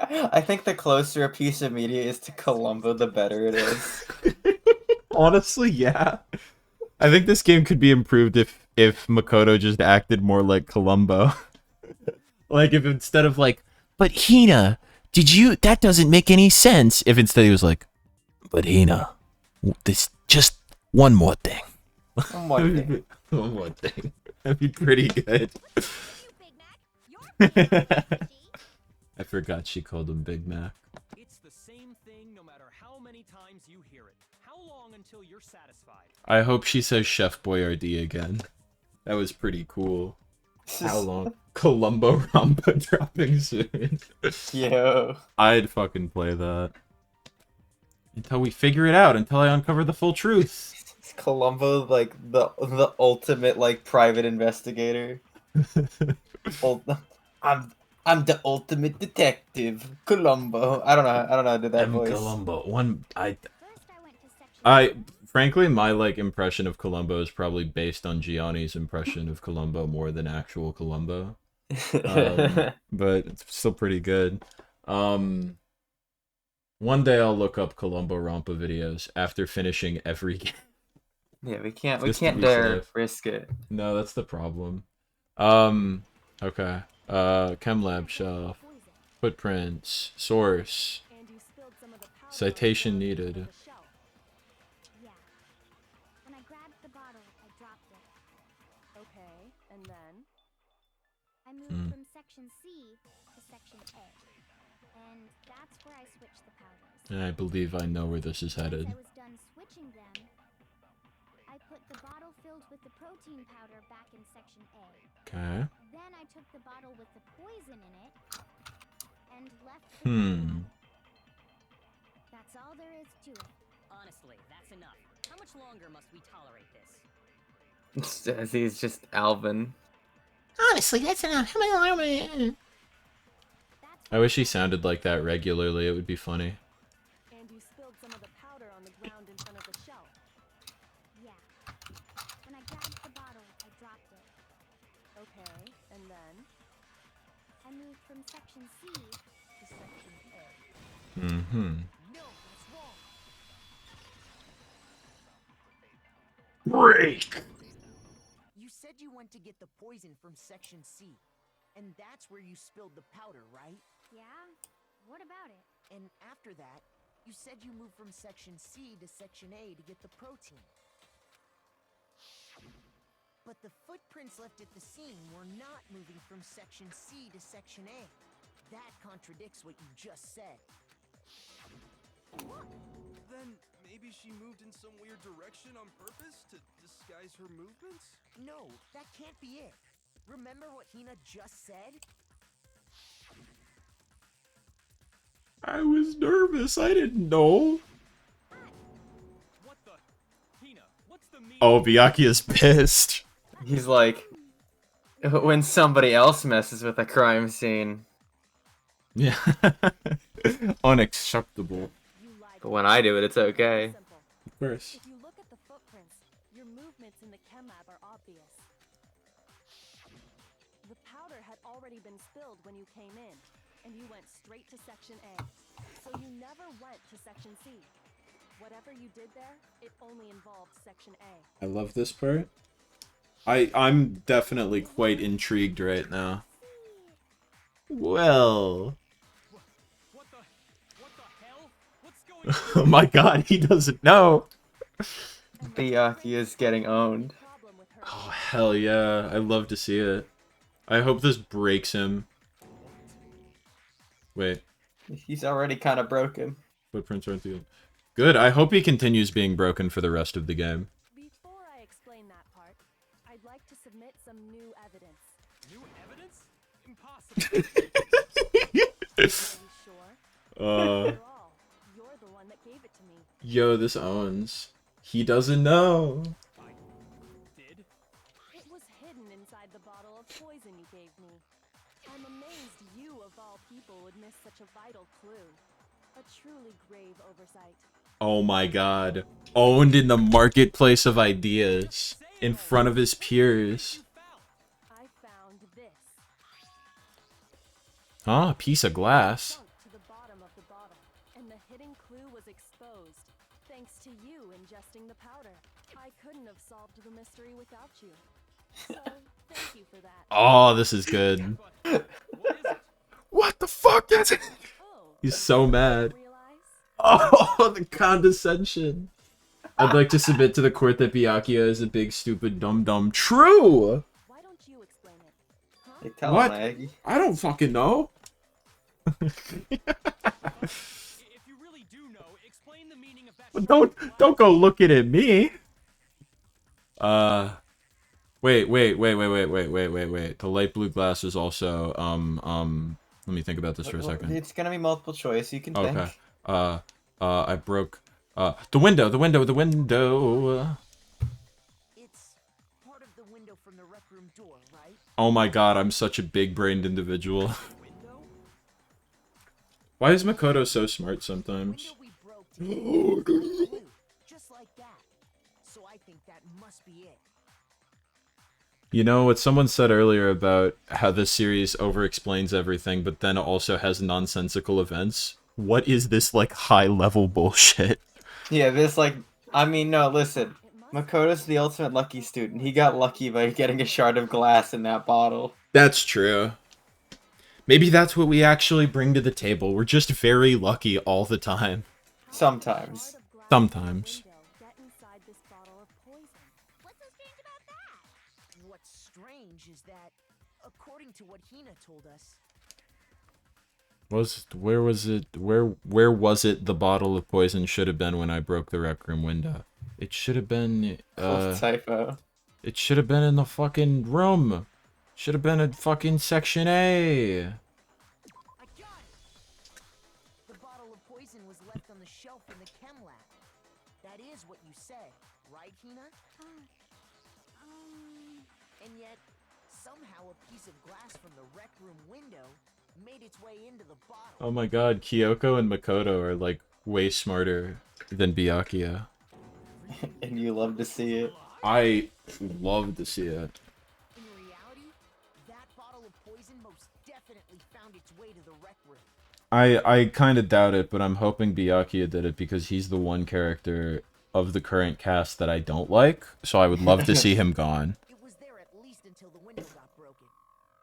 I think the closer a piece of media is to Columbo, the better it is. Honestly, yeah. I think this game could be improved if Makoto just acted more like Columbo. Like if instead of like, but Hina, that doesn't make any sense. If instead he was like, but Hina, this just one more thing. One more thing. One more thing. That'd be pretty good. I forgot she called him Big Mac. It's the same thing no matter how many times you hear it. How long until you're satisfied? I hope she says Chef Boyardee again. That was pretty cool. How long? Columbo Rompa dropping soon. Yo. I'd fucking play that. Until we figure it out, until I uncover the full truth. Is Columbo like the ultimate like private investigator? I'm the ultimate detective, Columbo. I don't know how to do that voice. Columbo. I frankly my like impression of Columbo is probably based on Gianni's impression of Columbo more than actual Columbo. But it's still pretty good. One day I'll look up Columbo Rompa videos after finishing every game. Yeah, we can't dare risk it. No, that's the problem. Okay. Chemlab shelf. Footprints. Source. Citation needed. Yeah. When I grabbed the bottle, I dropped it. Okay, and then? I moved from Section C to Section A. And that's where I switched the powders. I believe I know where this is headed. Once I was done switching them, I put the bottle filled with the protein powder back in Section A. Okay. Then I took the bottle with the poison in it and left the That's all there is to it. Honestly, that's enough. How much longer must we tolerate this? As he's just Alvin. Honestly, that's enough. How many? I wish he sounded like that regularly. It would be funny. And you spilled some of the powder on the ground in front of the shelf. Yeah. When I grabbed the bottle, I dropped it. Okay, and then? I moved from Section C to Section A. No, that's wrong. Break! You said you went to get the poison from Section C. And that's where you spilled the powder, right? Yeah? What about it? And after that, you said you moved from Section C to Section A to get the protein. But the footprints left at the scene were not moving from Section C to Section A. That contradicts what you just said. Then maybe she moved in some weird direction on purpose to disguise her movements? No, that can't be it. Remember what Hina just said? I was nervous. I didn't know. What the? Hina, what's the meaning? Oh, Byakuya's pissed. He's like, when somebody else messes with a crime scene. Yeah. Unacceptable. But when I do it, it's okay. Of course. If you look at the footprints, your movements in the chem lab are obvious. The powder had already been spilled when you came in, and you went straight to Section A. So you never went to Section C. Whatever you did there, it only involved Section A. I love this part. I'm definitely quite intrigued right now. Well. What the hell? What's going on? Oh my god, he doesn't know. Byakuya's getting owned. Oh, hell yeah. I love to see it. I hope this breaks him. Wait. He's already kind of broken. Footprints aren't the... Good, I hope he continues being broken for the rest of the game. Before I explain that part, I'd like to submit some new evidence. New evidence? Impossible. Are you sure? After all, you're the one that gave it to me. Yo, this owns. He doesn't know. Did? It was hidden inside the bottle of poison you gave me. I'm amazed you, of all people, would miss such a vital clue. A truly grave oversight. Oh my god. Owned in the marketplace of ideas. In front of his peers. I found this. Ah, a piece of glass. Sunk to the bottom of the bottle, and the hidden clue was exposed. Thanks to you ingesting the powder. I couldn't have solved the mystery without you. So, thank you for that. Oh, this is good. What the fuck is it? He's so mad. Oh, the condescension. I'd like to submit to the court that Byakuya is a big, stupid, dum-dum. True! Why don't you explain it? Hey, tell What? him, Aggie. I don't fucking know. If you really do know, explain the meaning of that. Don't go looking at me. Wait. The light blue glass is also let me think about this for a second. It's gonna be multiple choice. You can Okay. think. I broke the window. It's part of the window from the rec room door, right? Oh my god, I'm such a big-brained individual. Why is Makoto so smart sometimes? Just like that. So I think that must be it. You know what someone said earlier about how this series over-explains everything, but then also has nonsensical events? What is this, like, high-level bullshit? Yeah, this I mean, no, listen. Makoto's the ultimate lucky student. He got lucky by getting a shard of glass in that bottle. That's true. Maybe that's what we actually bring to the table. We're just very lucky all the time. Sometimes. Sometimes. Get inside this bottle of poison. What's so strange about that? What's strange is that, according to what Hina told us, Where was it the bottle of poison should have been when I broke the rec room window? It should have been Typo. It should have been in the fucking room. Should have been in fucking section A. I got it! The bottle of poison was left on the shelf in the chem lab. That is what you said, right, Hina? And yet, somehow a piece of glass from the rec room window made its way into the bottle. Oh my god, Kyoko and Makoto are like way smarter than Byakuya. And you love to see it. I love to see it. In reality, that bottle of poison most definitely found its way to the rec room. I kind of doubt it, but I'm hoping Byakuya did it because he's the one character of the current cast that I don't like, so I would love to see him gone. It was there at least until the window got broken.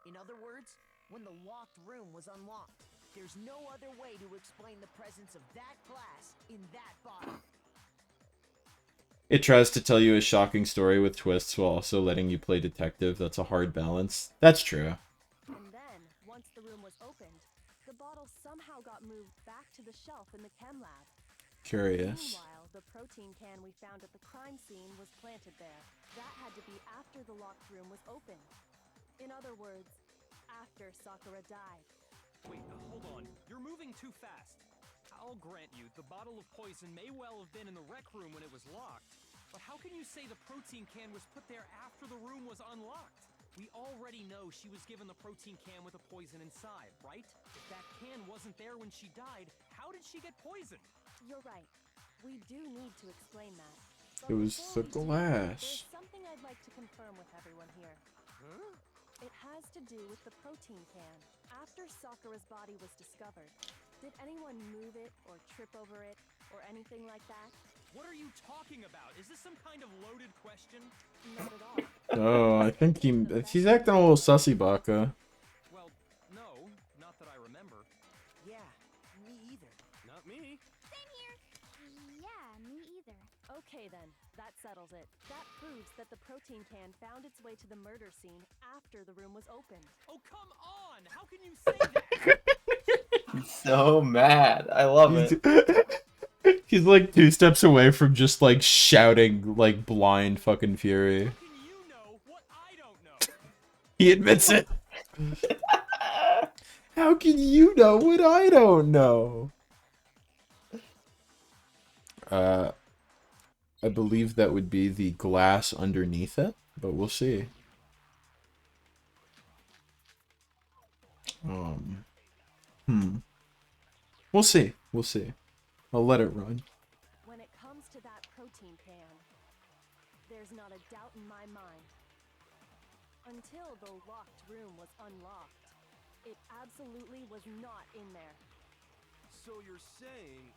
In other words, when the locked room was unlocked. There's no other way to explain the presence of that glass in that bottle. It tries to tell you a shocking story with twists while also letting you play detective. That's a hard balance. That's true. And then, once the room was opened, the bottle somehow got moved back to the shelf in the chem lab. Curious. Meanwhile, the protein can we found at the crime scene was planted there. That had to be after the locked room was opened. In other words, after Sakura died. Wait, hold on. You're moving too fast. I'll grant you, the bottle of poison may well have been in the rec room when it was locked. But how can you say the protein can was put there after the room was unlocked? We already know she was given the protein can with the poison inside, right? If that can wasn't there when she died, how did she get poisoned? You're right. We do need to explain that. It was the glass. There's something I'd like to confirm with everyone here. Huh? It has to do with the protein can. After Sakura's body was discovered, did anyone move it or trip over it or anything like that? What are you talking about? Is this some kind of loaded question? Not at all. Oh, I think he's acting a little sussy, Baka. Well, no, not that I remember. Yeah, me either. Not me. Same here. Yeah, me either. Okay then, that settles it. That proves that the protein can found its way to the murder scene after the room was opened. Oh, come on! How can you say that? He's so mad. I love it. He's like 2 steps away from just like shouting like blind fucking fury. How can you know what I don't know? He admits it. How can you know what I don't know? I believe that would be the glass underneath it, but we'll see. We'll see. We'll see. I'll let it run. When it comes to that protein can, there's not a doubt in my mind. Until the locked room was unlocked, it absolutely was not in there. So you're saying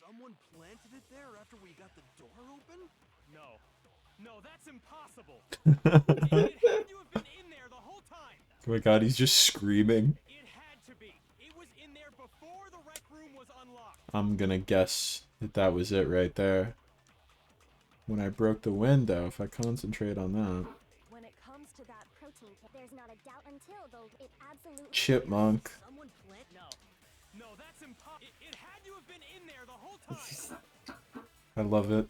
someone planted it there after we got the door open? No. No, that's impossible. It had to have been in there the whole time. Oh my god, he's just screaming. It had to be. It was in there before the rec room was unlocked. I'm gonna guess that that was it right there. When I broke the window, if I concentrate on that. When it comes to that protein can, There's not a doubt until, though, it absolutely... Chipmunk. Someone plant? No. No, that's impossible. It had to have been in there the whole time. I love it.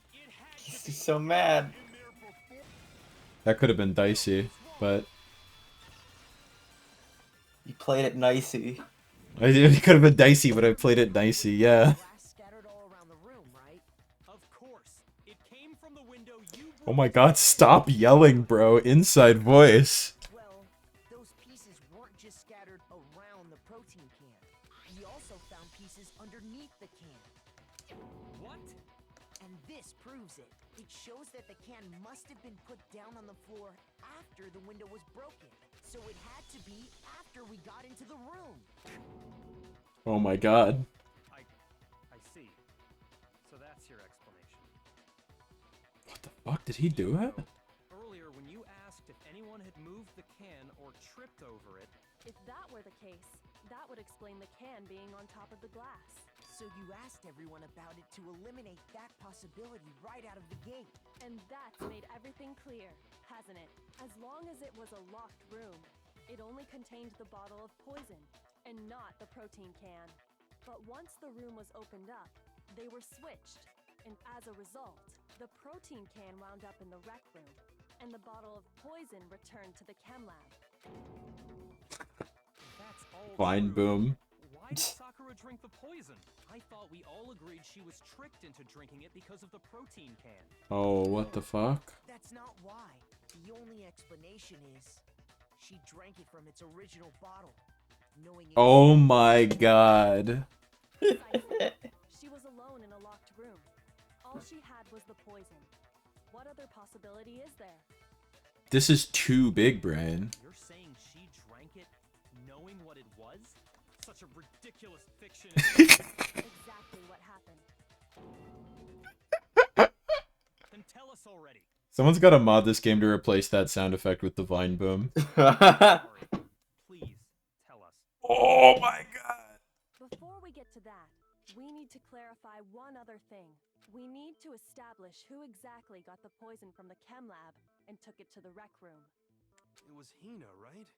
He's so mad. That could have been dicey, but You played it nicey. I did. It could have been dicey, but I played it nicey. Yeah. Glass scattered all around the room, right? Of course. It came from the window you Oh my god, stop yelling, bro. Inside voice. Well, those pieces weren't just scattered around the protein can. We also found pieces underneath the can. What? And this proves it. It shows that the can must have been put down on the floor after the window was broken. So it had to be after we got into the room. Oh my god. I see. So that's your explanation. What the fuck? Did he do it? Earlier, when you asked if anyone had moved the can or tripped over it, if that were the case, that would explain the can being on top of the glass. So you asked everyone about it to eliminate that possibility right out of the gate. And that's made everything clear, hasn't it? As long as it was a locked room, it only contained the bottle of poison, and not the protein can. But once the room was opened up, they were switched, and as a result, the protein can wound up in the rec room, and the bottle of poison returned to the chem lab. that's all Fine, true. boom. Why did Sakura drink the poison? I thought we all agreed she was tricked into drinking it because of the protein can. Oh, what the fuck? That's not why. The only explanation is she drank it from its original bottle, knowing it Oh my god. She was alone in a locked room. All she had was the poison. What other possibility is there? This is too big, brain. You're saying she drank it knowing what it was? Such a ridiculous fiction. Exactly what happened. Then tell us already. Someone's got to mod this game to replace that sound effect with the Vine boom. Sorry. Please tell us. Oh my god. Before we get to that, we need to clarify one other thing. We need to establish who exactly got the poison from the chem lab and took it to the rec room. It was Hina, right?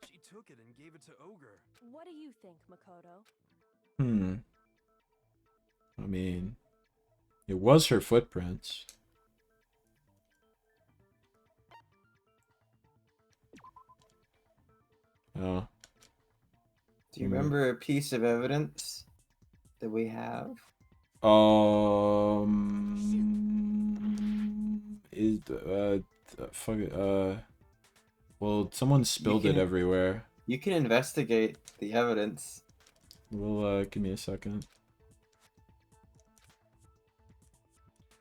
She took it and gave it to Ogre. What do you think, Makoto? I mean, it was her footprints. Oh. Do you remember a piece of evidence that we have? Is fuck it. Well, someone spilled it everywhere. You can investigate the evidence. Well, give me a second.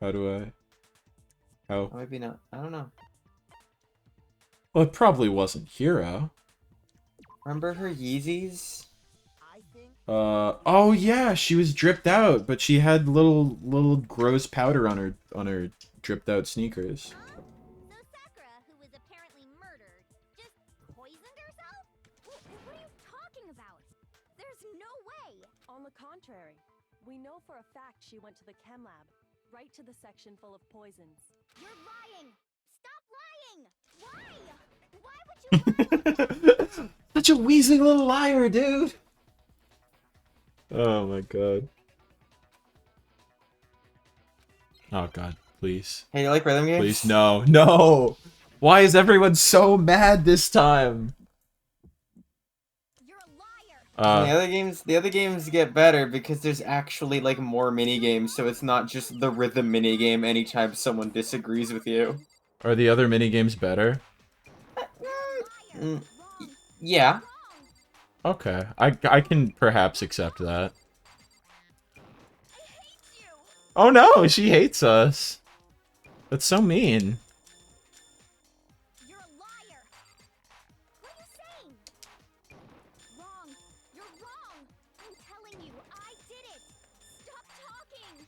How do I? How? Maybe not. I don't know. Well, it probably wasn't Hero. Remember her Yeezys? Oh yeah, she was dripped out, but she had little gross powder on her dripped out sneakers. So Sakura, who was apparently murdered, just poisoned herself? What are you talking about? There's no way! On the contrary, we know for a fact she went to the chem lab, right to the section full of poisons. You're lying! Stop lying! Why? Why would you lie? Such a wheezing little liar, dude. Oh my god. Oh god, please. Hey, you like rhythm games? Please, no. No! Why is everyone so mad this time? You're a liar! The other games get better because there's actually like more mini games, so it's not just the rhythm mini game anytime someone disagrees with you. Are the other mini games better? Mm, yeah. Okay, I can perhaps accept that. Oh no, she hates us. That's so mean. You're a liar. What are you saying? Wrong. You're wrong. I'm telling you, I did it. Stop talking.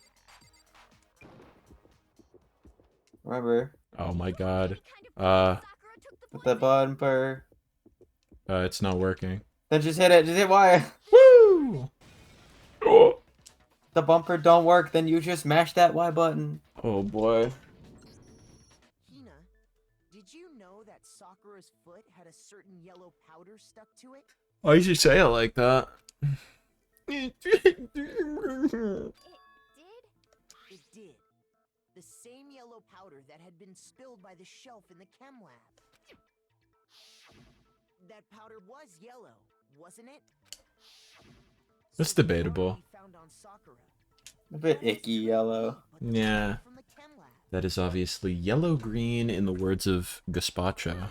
Remember. Oh my god. The bumper. It's not working. Then just hit it. Just hit Y. Woo! Oh. The bumper don't work, then you just mash that Y button. Oh boy. Hina, did you know that Sakura's foot had a certain yellow powder stuck to it? Why did you say it like that? It did? It did. The same yellow powder that had been spilled by the shelf in the chem lab. That powder was yellow, wasn't it? That's debatable. A bit icky yellow. Yeah. That is obviously yellow-green in the words of Gazpacho.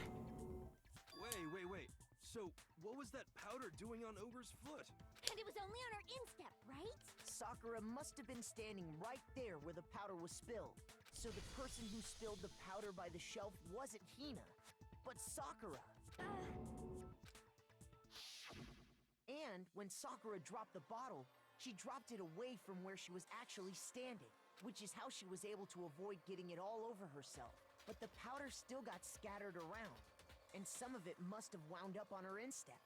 Wait. So, what was that powder doing on Ogre's foot? And it was only on her instep, right? Sakura must have been standing right there where the powder was spilled. So the person who spilled the powder by the shelf wasn't Hina, but Sakura. And when Sakura dropped the bottle, she dropped it away from where she was actually standing, which is how she was able to avoid getting it all over herself. But the powder still got scattered around, and some of it must have wound up on her instep.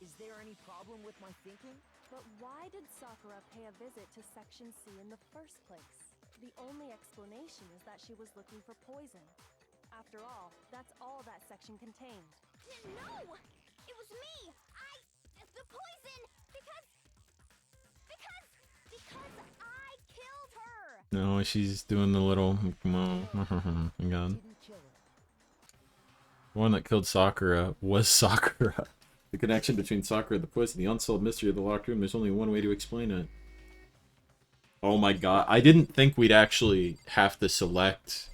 Is there any problem with my thinking? But why did Sakura pay a visit to Section C in the first place? The only explanation is that she was looking for poison. After all, that's all that section contained. No! It was me! The poison! Because I killed her! No, she's doing the little... Oh my god. The one that killed Sakura was Sakura. The connection between Sakura, the poison, the unsolved mystery of the locked room, there's only one way to explain it. Oh my god, I didn't think we'd actually have to select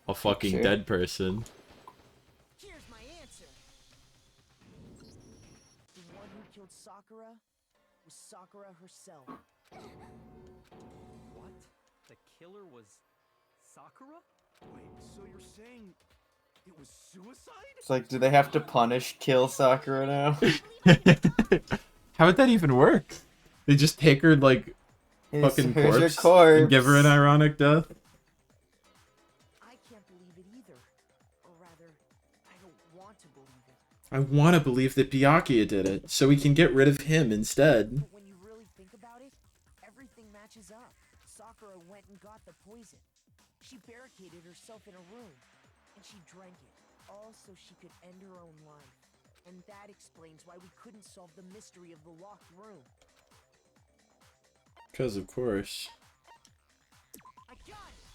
a fucking dead person. Here's my answer. The one who killed Sakura was Sakura herself. What? The killer was Sakura? Wait, so you're saying it was suicide? It's like, do they have to kill Sakura now? How would that even work? They just take her, like, fucking corpse and give her an ironic death? I can't believe it either. Or rather, I don't want to believe it. I want to believe that Byakuya did it, so we can get rid of him instead. But when you really think about it, everything matches up. Sakura went and got the poison. She barricaded herself in a room, and she drank it, all so she could end her own life. And that explains why we couldn't solve the mystery of the locked room. Because of course. I got it!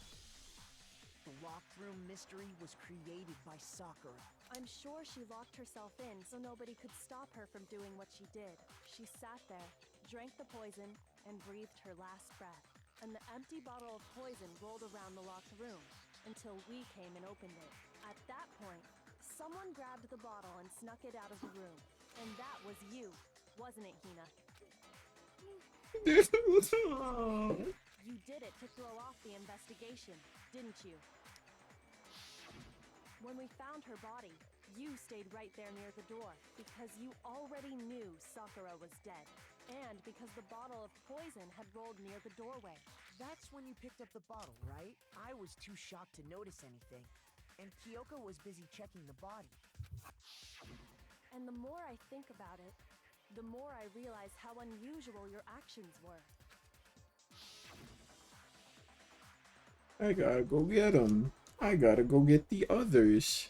The locked room mystery was created by Sakura. I'm sure she locked herself in so nobody could stop her from doing what she did. She sat there, drank the poison, and breathed her last breath. And the empty bottle of poison rolled around the locked room until we came and opened it. At that point, someone grabbed the bottle and snuck it out of the room. And that was you, wasn't it, Hina? You did it to throw off the investigation, didn't you? When we found her body, you stayed right there near the door because you already knew Sakura was dead, and because the bottle of poison had rolled near the doorway. That's when you picked up the bottle, right? I was too shocked to notice anything, and Kyoko was busy checking the body. And the more I think about it, the more I realize how unusual your actions were. I gotta go get him. I gotta go get the others.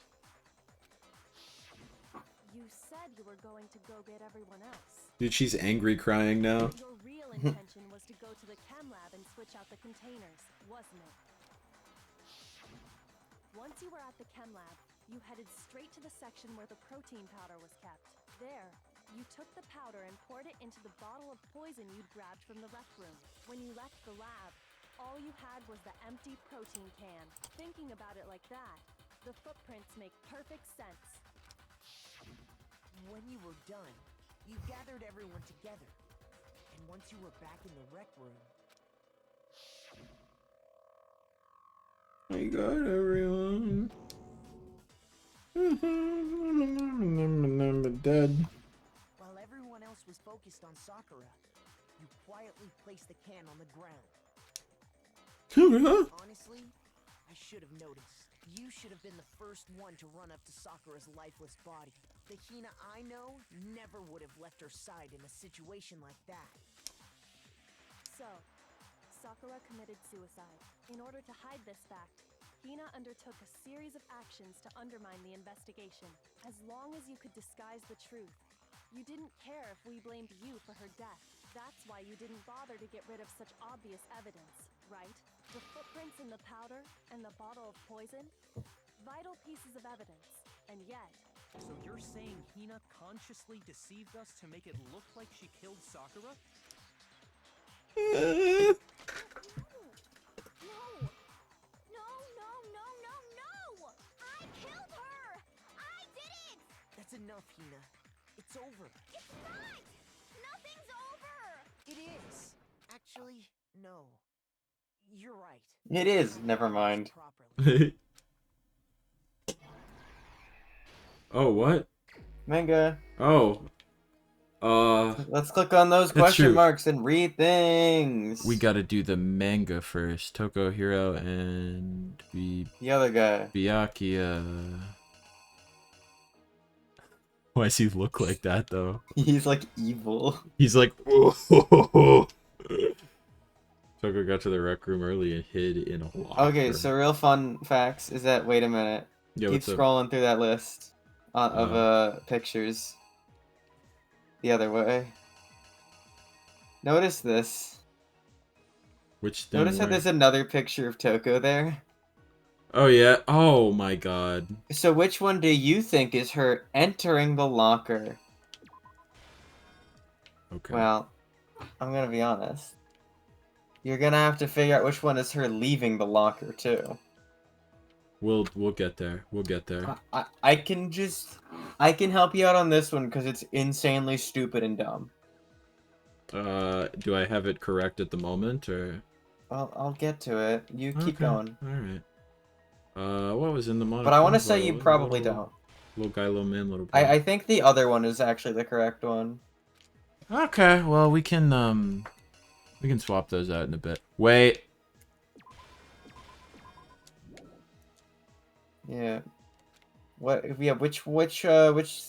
You said you were going to go get everyone else. Dude, she's angry crying now. Your real intention was to go to the chem lab and switch out the containers, wasn't it? Once you were at the chem lab, you headed straight to the section where the protein powder was kept. There, you took the powder and poured it into the bottle of poison you'd grabbed from the rec room. When you left the lab, all you had was the empty protein can. Thinking about it like that, the footprints make perfect sense. When you were done, you gathered everyone together. And once you were back in the rec room... I got everyone. Dead. While everyone else was focused on Sakura, you quietly placed the can on the ground. Honestly, I should have noticed. You should have been the first one to run up to Sakura's lifeless body. The Hina I know never would have left her side in a situation like that. So, Sakura committed suicide. In order to hide this fact, Hina undertook a series of actions to undermine the investigation. As long as you could disguise the truth, you didn't care if we blamed you for her death. That's why you didn't bother to get rid of such obvious evidence, right? The footprints in the powder and the bottle of poison? Vital pieces of evidence. And yet... So you're saying Hina consciously deceived us to make it look like she killed Sakura? No! I killed her! I did it! That's enough, Hina. It's over. It's not! Nothing's over! It is. Actually, no. You're right. It is. Never mind. Oh, what? Manga. Oh. Let's click on those That's question true. marks and read things. We gotta do the manga first. Toko Hiro and the other guy. Byakuya. Why does he look like that though? He's like evil. He's like, whoa. Toko got to the rec room early and hid in a locker. Okay, so real fun facts is that, wait a minute. Yeah, Keep what's up? scrolling through that list of pictures. The other way. Notice this. Which thing? Notice how there's another picture of Toko there? Oh yeah. Oh my god. So which one do you think is her entering the locker? Okay. Well, I'm gonna be honest. You're gonna have to figure out which one is her leaving the locker too. We'll get there. We'll get there. I can help you out on this one because it's insanely stupid and dumb. Do I have it correct at the moment or? I'll get to it. You keep going. All right. What was in the monitor? But I want to say you probably don't. Little guy, little man, little boy. I think the other one is actually the correct one. Okay, well we can swap those out in a bit. Wait. Yeah. What? Yeah. Which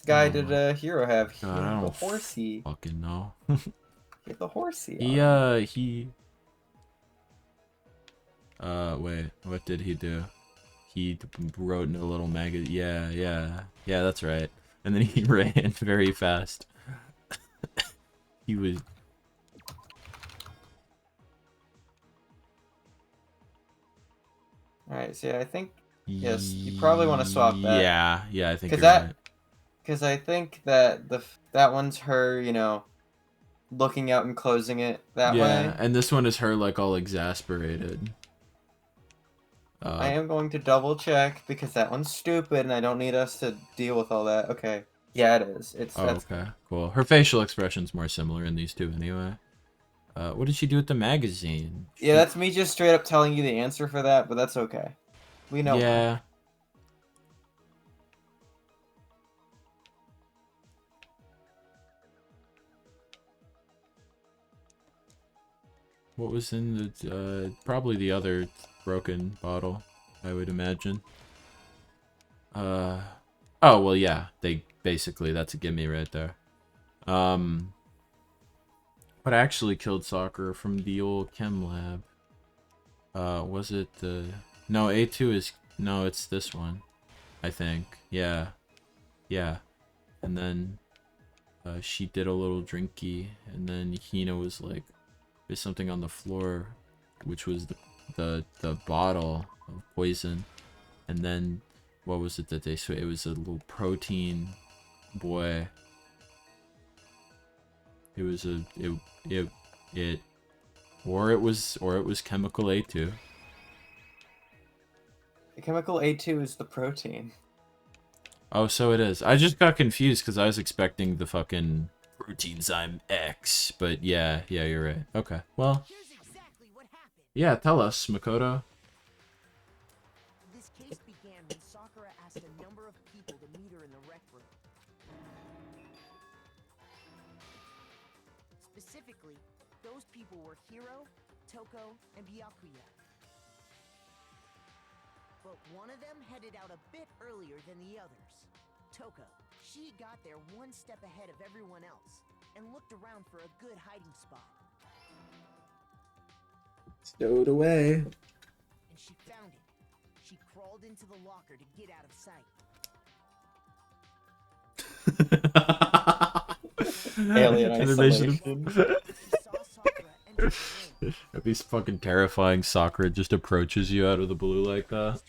guy did Hero have? God, I don't the horsey. Fucking know. Get the horsey. He wait. What did he do? He wrote in a little magazine. Yeah. That's right. And then he ran very fast. He was. All right. So yeah, I think. Yes, you probably want to swap that. Yeah, I think Because you're right. Because I think that that one's her, you know, looking out and closing it that way. Yeah, and this one is her like all exasperated. I am going to double check because that one's stupid and I don't need us to deal with all that. Okay. Yeah, it is. Okay, cool. Her facial expression's more similar in these two anyway. What did she do with the magazine? Yeah, that's me just straight up telling you the answer for that, but that's okay. We know. Yeah. What was in the probably the other broken bottle, I would imagine. Oh well, yeah. They basically that's a gimme right there. What actually killed Sakura from the old chem lab? Was it the? No, A2 is no. It's this one, I think. Yeah. And then she did a little drinky, and then Hina was like, "There's something on the floor," which was the bottle of poison, and then what was it that they? So it was a little protein boy, It was or it was chemical A2. The chemical A2 is the protein. Oh, so it is. I just got confused because I was expecting the fucking protein-zyme X, but yeah, you're right. Okay, well, yeah, tell us, Makoto. This case began when Sakura asked a number of people to meet her in the rec room. Specifically, those people were Hiro, Toko, and Byakuya. But one of them headed out a bit earlier than the others. Toko. She got there one step ahead of everyone else and looked around for a good hiding spot. Stowed away. And she found it. She crawled into the locker to get out of sight. Alien Animation. isolation. That'd be fucking terrifying. Sakura just approaches you out of the blue like that.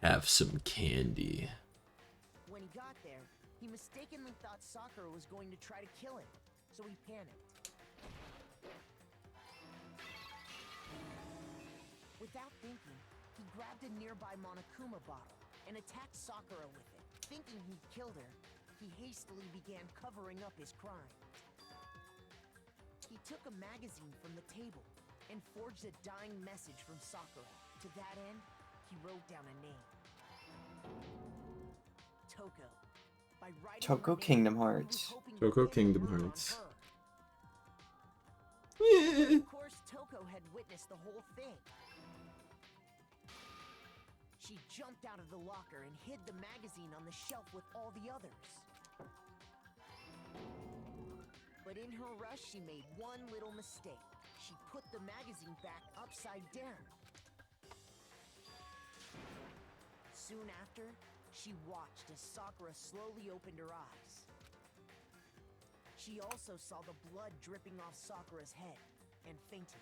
Have some candy. When he got there, he mistakenly thought Sakura was going to try to kill him, so he panicked. Without thinking, he grabbed a nearby Monokuma bottle and attacked Sakura with it. Thinking he'd killed her, he hastily began covering up his crime. He took a magazine from the table and forged a dying message from Sakura. To that end, he wrote down a name. Toko. By writing Toko her name, Kingdom he Hearts. was hoping to Toko pin Kingdom her on Hearts. her. Of course, Toko had witnessed the whole thing. She jumped out of the locker and hid the magazine on the shelf with all the others. But in her rush, she made one little mistake. She put the magazine back upside down. Soon after, she watched as Sakura slowly opened her eyes. She also saw the blood dripping off Sakura's head and fainted.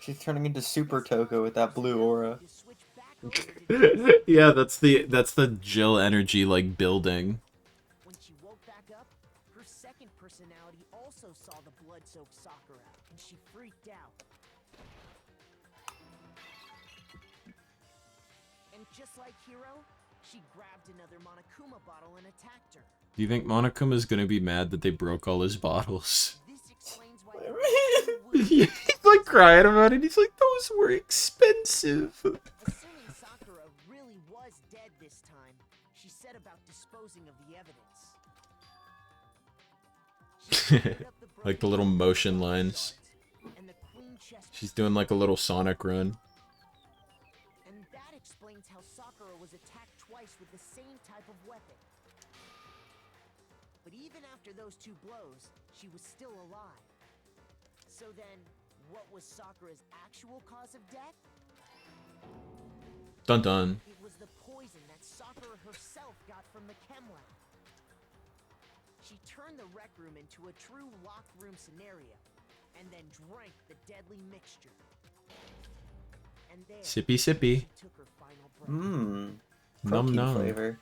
She's turning into Super Toko with that blue aura. To switch back over to Yeah, that's the Jill energy like building. When she woke back up, her second personality also saw the blood-soaked Sakura, and she freaked out. And just like Hiro, she grabbed another Monokuma bottle and attacked her. Do you think Monokuma's gonna be mad that they broke all his bottles? This explains why the He's like crying about it. He's like, those were expensive. Assuming Sakura really was dead this time, she set about disposing of the evidence. She opened up the Like the little motion lines. and the queen chest. She's doing like a little Sonic run. And that explains how Sakura was attacked twice with the same type of weapon. But even after those two blows, she was still alive. So then, what was Sakura's actual cause of death? Dun dun. It was the poison that Sakura herself got from the chem lab. She turned the rec room into a true locked room scenario, and then drank the deadly mixture. And there, Sippy sippy. she took her final breath. Mmm. Num Protein num. flavor.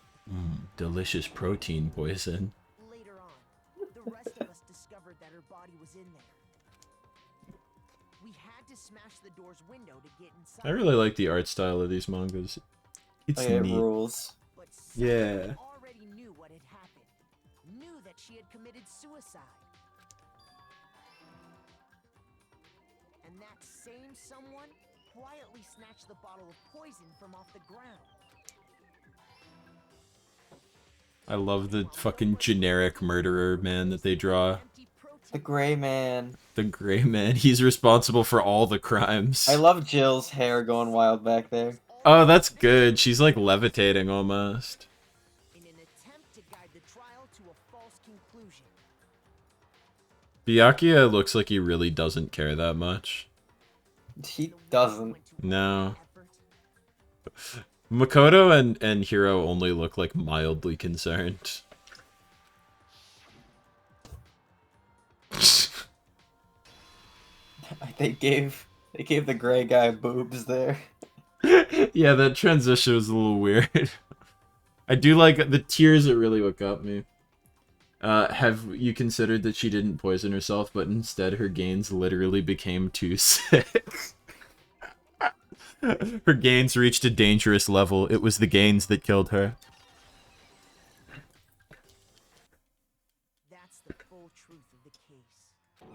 Delicious protein poison. Later on, the rest of us discovered that her body was in there. We had to smash the door's window to get inside. I really like the art style of these mangas. It's Oh, yeah, it neat. rules. But Sakura Yeah. already knew what had happened. Knew that she had committed suicide. And that same someone quietly snatched the bottle of poison from off the ground. I love the fucking generic murderer man that they draw. Empty protein. The Gray Man. The gray man. He's responsible for all the crimes. I love Jill's hair going wild back there. Oh, that's good. She's like levitating almost. In an attempt to guide the trial to a false conclusion. Byakuya looks like he really doesn't care that much. He doesn't. No. Makoto and Hiro only look like mildly concerned. They gave the gray guy boobs there. Yeah, that transition was a little weird. I do like the tears. It really what got me. Have you considered that she didn't poison herself, but instead her gains literally became too sick? Her gains reached a dangerous level. It was the gains that killed her. That's the full truth of the case.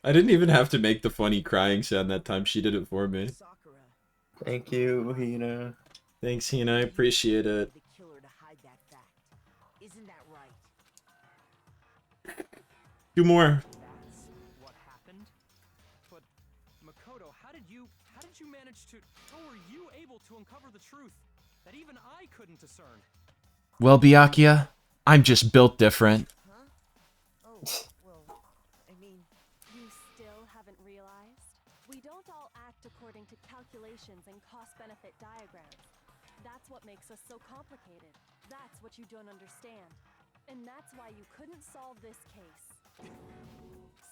I didn't even have to make the funny crying sound that time. She did it for me. Sakura. Thank you, Hina. Thanks, Hina. I appreciate it. The killer to hide that fact. Isn't that right? Two more. That's what happened? But, Makoto, how did you manage to... How were you able to uncover the truth that even I couldn't discern? Well, Byakuya, I'm just built different. Huh? Oh, well, I mean... You still haven't realized? We don't all act according to calculations and cost-benefit diagrams. That's what makes us so complicated. That's what you don't understand. And that's why you couldn't solve this case.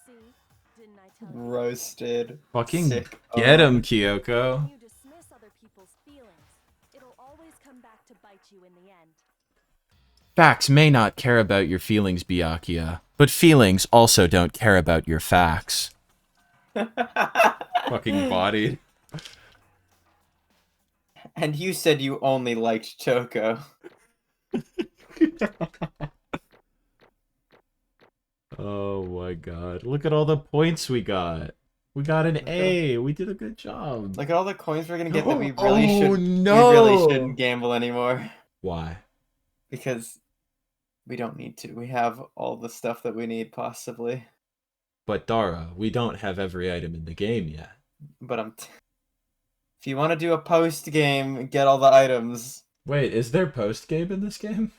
See? Didn't I tell you? Roasted. Fucking Sick. get him, Kyoko. When you dismiss other people's feelings, it'll always come back to bite you in the end. Facts may not care about your feelings, Byakuya, but feelings also don't care about your facts. Fucking body. And you said you only liked Choco. Oh my god. Look at all the points we got. We got an A. We did a good job. Look at all the coins we're gonna get that we Oh, really no. we really shouldn't gamble anymore. Why? Because we don't need to. We have all the stuff that we need, possibly. But Dara, we don't have every item in the game yet. But if you want to do a post game, get all the items. Wait, is there post game in this game?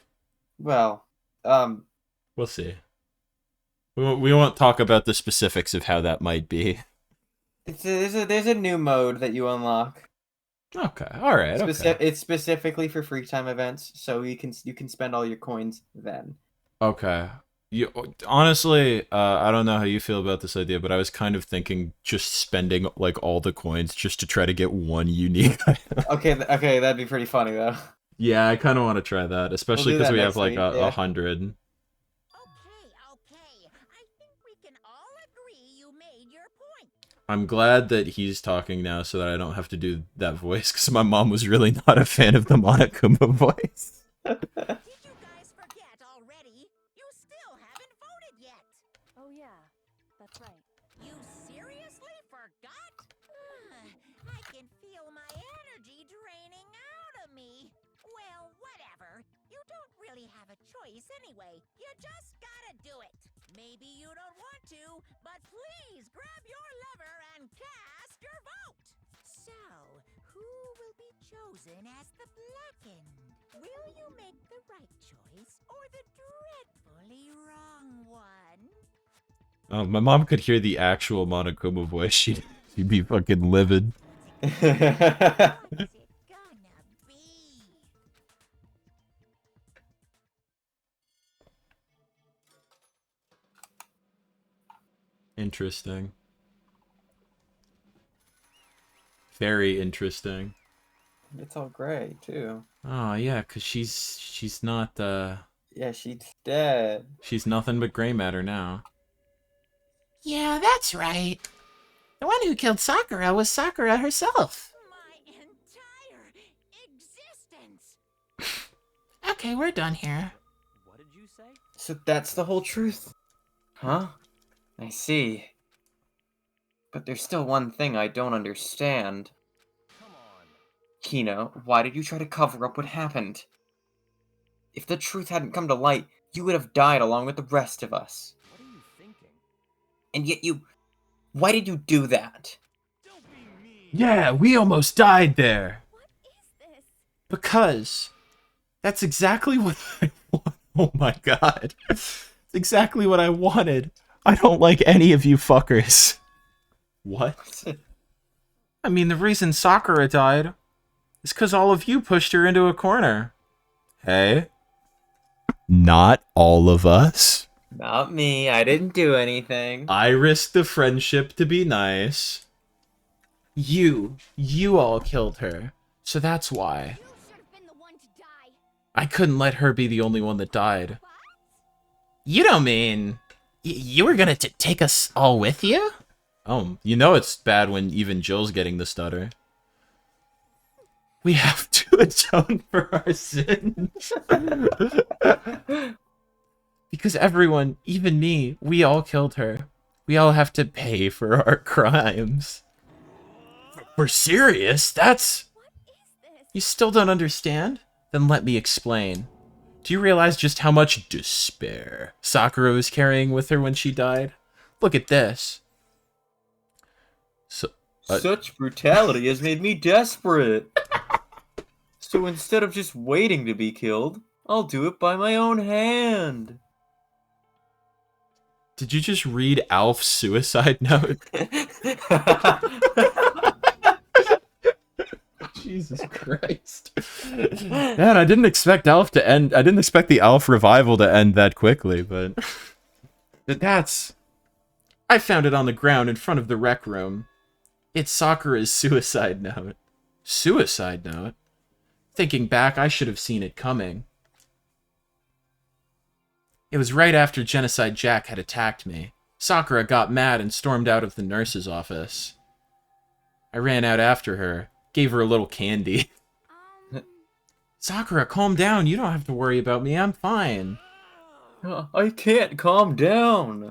Well, We'll see. We won't talk about the specifics of how that might be. there's a new mode that you unlock. Okay, all right. Okay. It's specifically for free time events, so you can spend all your coins then. Okay. You honestly, I don't know how you feel about this idea, but I was kind of thinking just spending like all the coins just to try to get one unique item. Okay, that'd be pretty funny though. Yeah, I kind of want to try that, especially do because that we next have like week, 100. Okay. I think we can all agree you made your point. I'm glad that he's talking now so that I don't have to do that voice, because my mom was really not a fan of the Monokuma voice. Did you guys forget already? You still haven't voted yet. Oh yeah, that's right. You seriously forgot? I can feel my energy draining out of me. Well, whatever. You don't really have a choice anyway. You just gotta do it. Maybe you don't want to, but please grab your lever and cast your vote. So, who will be chosen as the blackened? Will you make the right choice or the dreadfully wrong one? Oh, my mom could hear the actual Monokuma voice. She'd be fucking livid. What's it gonna be? Interesting. Very interesting. It's all gray too. Oh yeah, cause she's not Yeah, she's dead. she's nothing but gray matter now. Yeah, that's right. The one who killed Sakura was Sakura herself. My entire existence. Okay, we're done here. What did you say? So that's the whole truth. Huh? I see. But there's still one thing I don't understand. Come on. Kino, why did you try to cover up what happened? If the truth hadn't come to light, you would have died along with the rest of us. What are you thinking? And yet why did you do that? Don't be mean. Yeah, we almost died there. What is this? Because that's exactly what I want. Oh my god. It's exactly what I wanted. I don't like any of you fuckers. What? I mean, the reason Sakura died is because all of you pushed her into a corner. Hey? Not all of us. Not me, I didn't do anything. I risked the friendship to be nice. You all killed her. So that's why. You should have been the one to die. I couldn't let her be the only one that died. You don't mean... you were gonna take us all with you? Oh, you know it's bad when even Jill's getting the stutter. We have to atone for our sins. Because everyone, even me, we all killed her. We all have to pay for our crimes. We're serious? That's... You still don't understand? Then let me explain. Do you realize just how much despair Sakura was carrying with her when she died? Look at this. Such brutality has made me desperate. So instead of just waiting to be killed, I'll do it by my own hand. Did you just read Alf's suicide note? Jesus Christ. Man, I didn't expect Alf to end. I didn't expect the Alf revival to end that quickly, but that's... I found it on the ground in front of the rec room. It's Sakura's suicide note. Suicide note? Thinking back, I should have seen it coming. It was right after Genocide Jack had attacked me. Sakura got mad and stormed out of the nurse's office. I ran out after her, gave her a little candy. Sakura, calm down. You don't have to worry about me. I'm fine. I can't calm down.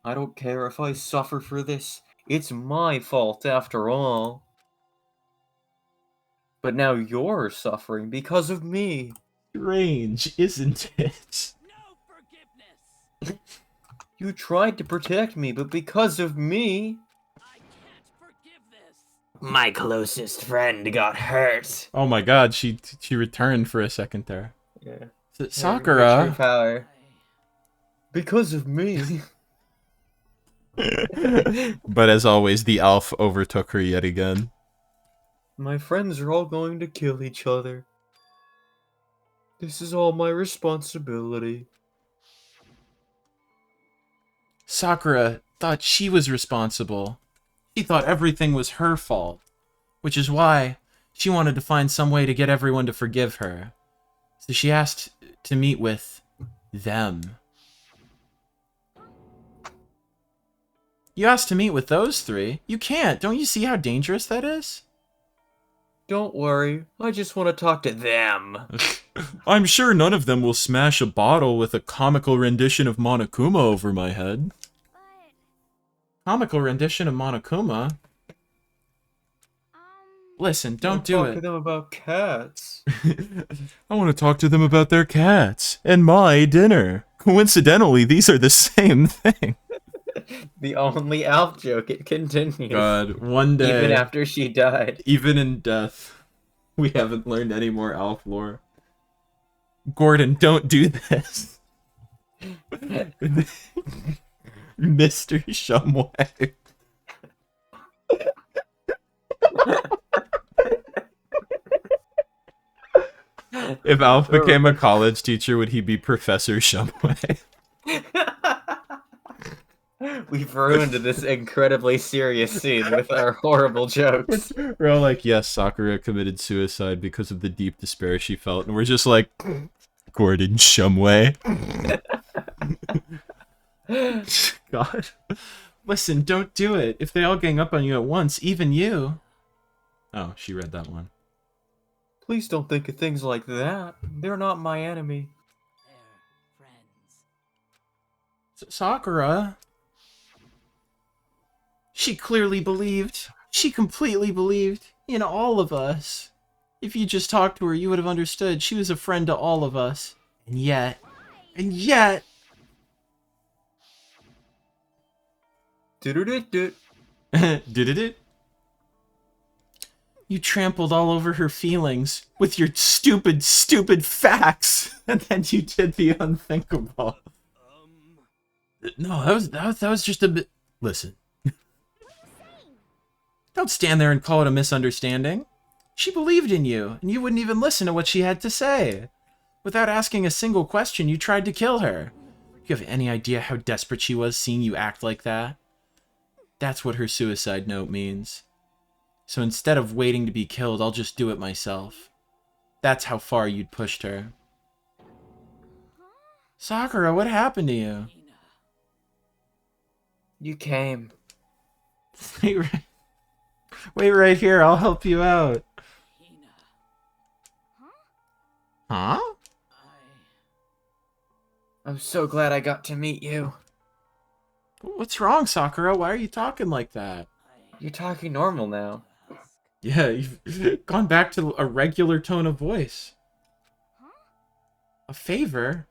I don't care if I suffer for this. It's my fault after all. But now you're suffering because of me. Strange, isn't it? You tried to protect me, but because of me... My closest friend got hurt. Oh my god, she returned for a second there. Yeah. Sakura. Power. Because of me. But as always, the Alf overtook her yet again. My friends are all going to kill each other. This is all my responsibility. Sakura thought she was responsible. She thought everything was her fault. Which is why she wanted to find some way to get everyone to forgive her. So she asked to meet with them. You asked to meet with those three? You can't. Don't you see how dangerous that is? Don't worry. I just want to talk to them. I'm sure none of them will smash a bottle with a comical rendition of Monokuma over my head. Comical rendition of Monokuma? Listen, don't do Talk it. to them about cats. I want to talk to them about their cats and my dinner. Coincidentally, these are the same thing. The only Alf joke, it continues. God, one day. Even after she died. Even in death, we haven't learned any more Alf lore. Gordon, don't do this. Mr. Shumway. If Alf became a college teacher, would he be Professor Shumway? We've ruined this incredibly serious scene with our horrible jokes. We're all like, yes, Sakura committed suicide because of the deep despair she felt. And we're just like, Gordon Shumway. God. Listen, don't do it. If they all gang up on you at once, even you. Oh, she read that one. Please don't think of things like that. They're not my enemy. They're friends. Sakura. She clearly believed. She completely believed in all of us. If you just talked to her, you would have understood. She was a friend to all of us. And yet... Do-do-do-do. Did You trampled all over her feelings with your stupid, stupid facts. And then you did the unthinkable. No, that was just a bit... Listen. Don't stand there and call it a misunderstanding. She believed in you, and you wouldn't even listen to what she had to say. Without asking a single question, you tried to kill her. Do you have any idea how desperate she was seeing you act like that? That's what her suicide note means. So instead of waiting to be killed, I'll just do it myself. That's how far you'd pushed her. Sakura, what happened to you? You came. Wait right here, I'll help you out. Huh? I'm so glad I got to meet you. What's wrong, Sakura? Why are you talking like that? You're talking normal now. Yeah, you've gone back to a regular tone of voice. A favor?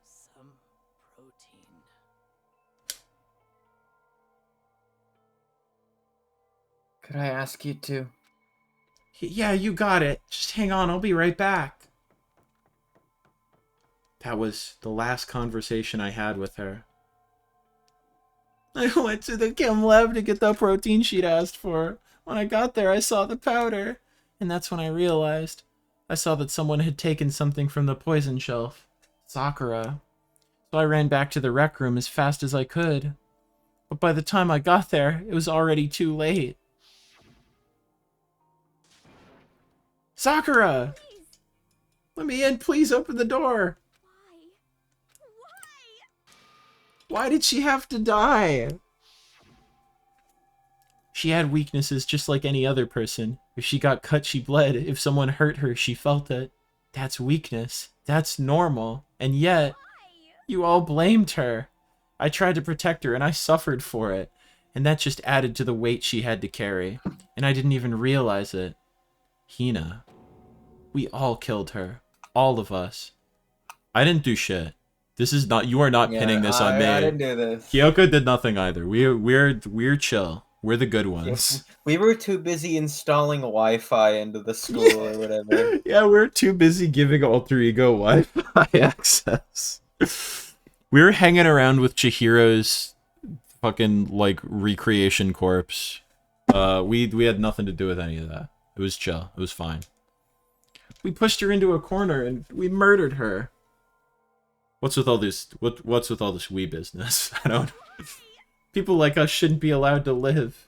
Could I ask you to? Yeah, you got it. Just hang on, I'll be right back. That was the last conversation I had with her. I went to the chem lab to get the protein she'd asked for. When I got there, I saw the powder. And that's when I realized. I saw that someone had taken something from the poison shelf. Sakura. So I ran back to the rec room as fast as I could. But by the time I got there, it was already too late. Sakura! Please. Let me in, please open the door. Why did she have to die? She had weaknesses just like any other person. If she got cut, she bled. If someone hurt her, she felt it. That's weakness. That's normal. And yet, you all blamed her. I tried to protect her, and I suffered for it. And that just added to the weight she had to carry. And I didn't even realize it. Hina. We all killed her. All of us. I didn't do shit. This is not. You are not pinning this on me. I didn't do this. Kyoko did nothing either. We're chill. We're the good ones. We were too busy installing Wi-Fi into the school or whatever. Yeah, we're too busy giving alter ego Wi-Fi access. We were hanging around with Chihiro's fucking like recreation corpse. We had nothing to do with any of that. It was chill. It was fine. We pushed her into a corner and we murdered her. What's with all this? What's with all this we business? I don't. People like us shouldn't be allowed to live.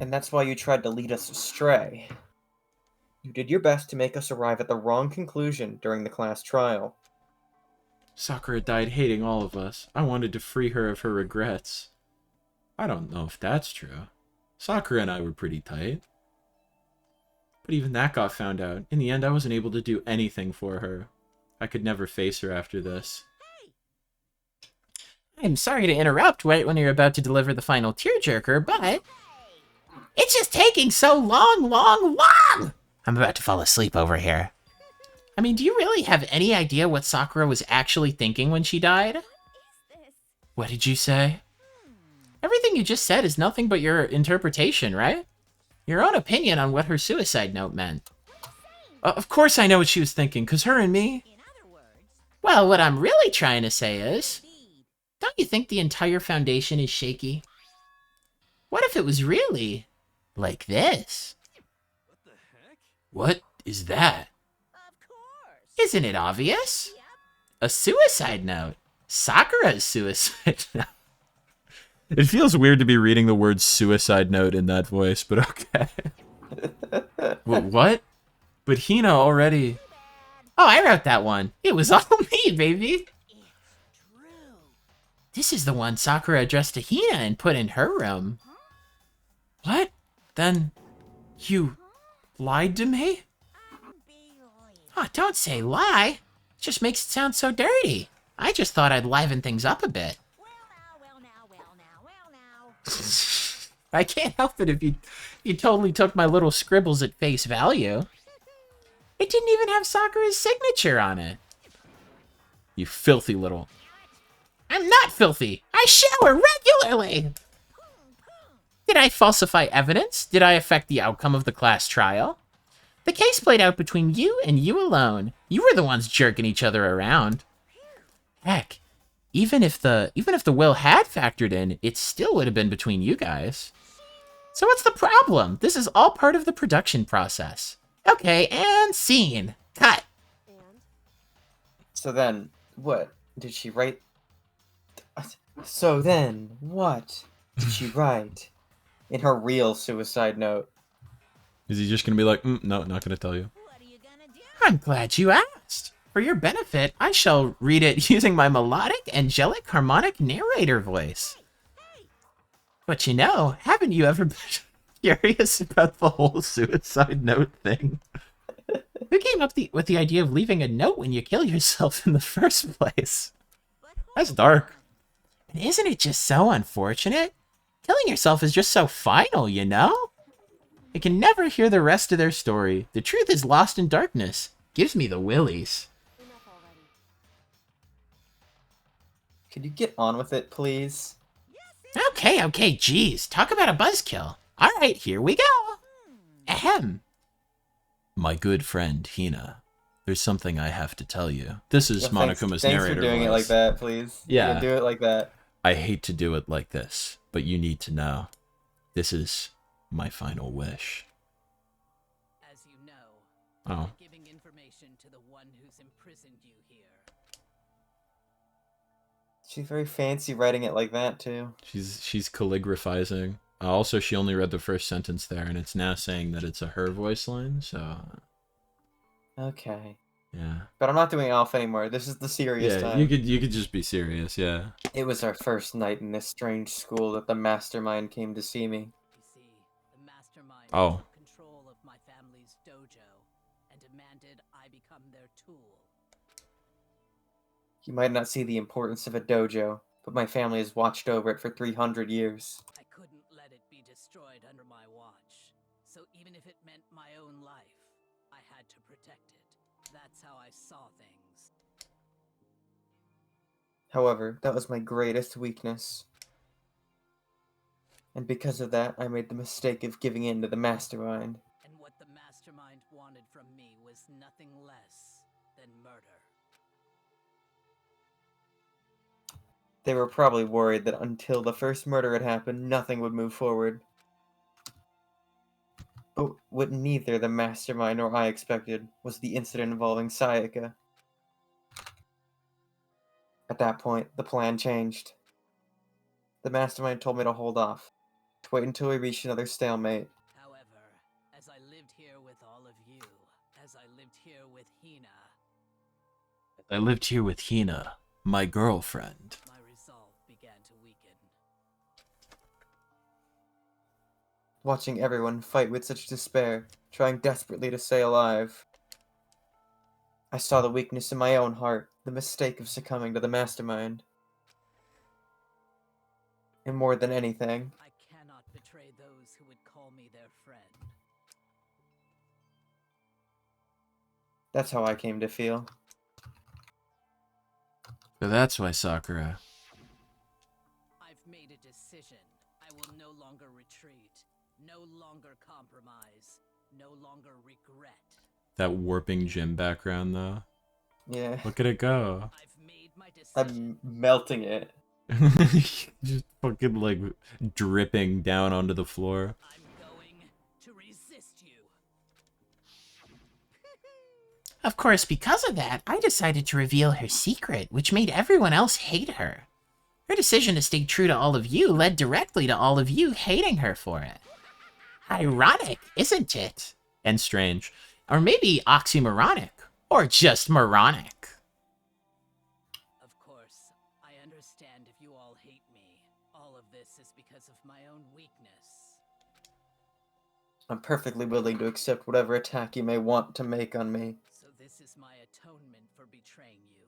And that's why you tried to lead us astray. You did your best to make us arrive at the wrong conclusion during the class trial. Sakura died hating all of us. I wanted to free her of her regrets. I don't know if that's true. Sakura and I were pretty tight. But even that got found out. In the end, I wasn't able to do anything for her. I could never face her after this. I'm sorry to interrupt right when you're about to deliver the final tearjerker, but it's just taking so long! I'm about to fall asleep over here. I mean, do you really have any idea what Sakura was actually thinking when she died? What did you say? Everything you just said is nothing but your interpretation, right? Your own opinion on what her suicide note meant. Of course I know what she was thinking, because her and me... Well, what I'm really trying to say is... Don't you think the entire foundation is shaky? What if it was really... like this? What the heck? What is that? Isn't it obvious? A suicide note. Sakura's suicide note. It feels weird to be reading the word suicide note in that voice, but okay. What? But Hina already... Oh, I wrote that one. It was all me, baby. This is the one Sakura addressed to Hina and put in her room. What? Then you lied to me? Oh, don't say lie. It just makes it sound so dirty. I just thought I'd liven things up a bit. I can't help it if you totally took my little scribbles at face value. It didn't even have Sakura's signature on it. You filthy little... I'm not filthy. I shower regularly. Did I falsify evidence? Did I affect the outcome of the class trial? The case played out between you and you alone. You were the ones jerking each other around. Heck, even if the will had factored in, it still would have been between you guys. So what's the problem? This is all part of the production process. Okay, and scene. Cut. So then, what? Did she write... So then, what did she write in her real suicide note? Is he just gonna be like, no, not gonna tell you? I'm glad you asked. For your benefit, I shall read it using my melodic, angelic, harmonic narrator voice. But you know, haven't you ever been curious about the whole suicide note thing? Who came up with the idea of leaving a note when you kill yourself in the first place? That's dark. And isn't it just so unfortunate? Killing yourself is just so final, you know? I can never hear the rest of their story. The truth is lost in darkness. Gives me the willies. Could you get on with it, please? Okay, geez. Talk about a buzzkill. Alright, here we go. Ahem. My good friend, Hina. There's something I have to tell you. This is Monokuma's narrator Thanks for doing voice. it like that, please. Yeah. You can do it like that. I hate to do it like this, but you need to know. This is my final wish. As you know, Oh. I'm giving information to the one who's imprisoned you here. She's very fancy writing it like that, too. She's calligraphizing. Also, she only read the first sentence there, and it's now saying that it's a her voice line, so... Okay. Yeah. But I'm not doing Alpha anymore. This is the serious time. You could just be serious, yeah. It was our first night in this strange school that the mastermind came to see me. You see, the mastermind Oh. took control of my family's dojo and demanded I become their tool. You might not see the importance of a dojo, but my family has watched over it for 300 years. I couldn't let it be destroyed under my watch. So even if it meant my own life, I had to protect it. That's how I saw things. However, that was my greatest weakness. And because of that, I made the mistake of giving in to the mastermind. And what the mastermind wanted from me was nothing less than murder. They were probably worried that until the first murder had happened, nothing would move forward. But what neither the mastermind nor I expected was the incident involving Sayaka. At that point, the plan changed. The mastermind told me to hold off, to wait until we reached another stalemate. However, as I lived here with all of you, as I lived here with Hina, I lived here with Hina, my girlfriend. my resolve began to weaken. Watching everyone fight with such despair, trying desperately to stay alive. I saw the weakness in my own heart, the mistake of succumbing to the mastermind. And more than anything, I cannot betray those who would call me their friend. that's how I came to feel. So that's why Sakura... I've made a decision. I will no longer retreat, no longer compromise, no longer regret. That warping gym background, though. Yeah. Look at it go. I've made my decision. I'm melting it. Just fucking, like, dripping down onto the floor. I'm going to resist you. Of course, because of that, I decided to reveal her secret, which made everyone else hate her. Her decision to stay true to all of you led directly to all of you hating her for it. Ironic, isn't it? And strange. Or maybe oxymoronic. Or just moronic. Of course, I understand if you all hate me. All of this is because of my own weakness. I'm perfectly willing to accept whatever attack you may want to make on me. So this is my atonement for betraying you.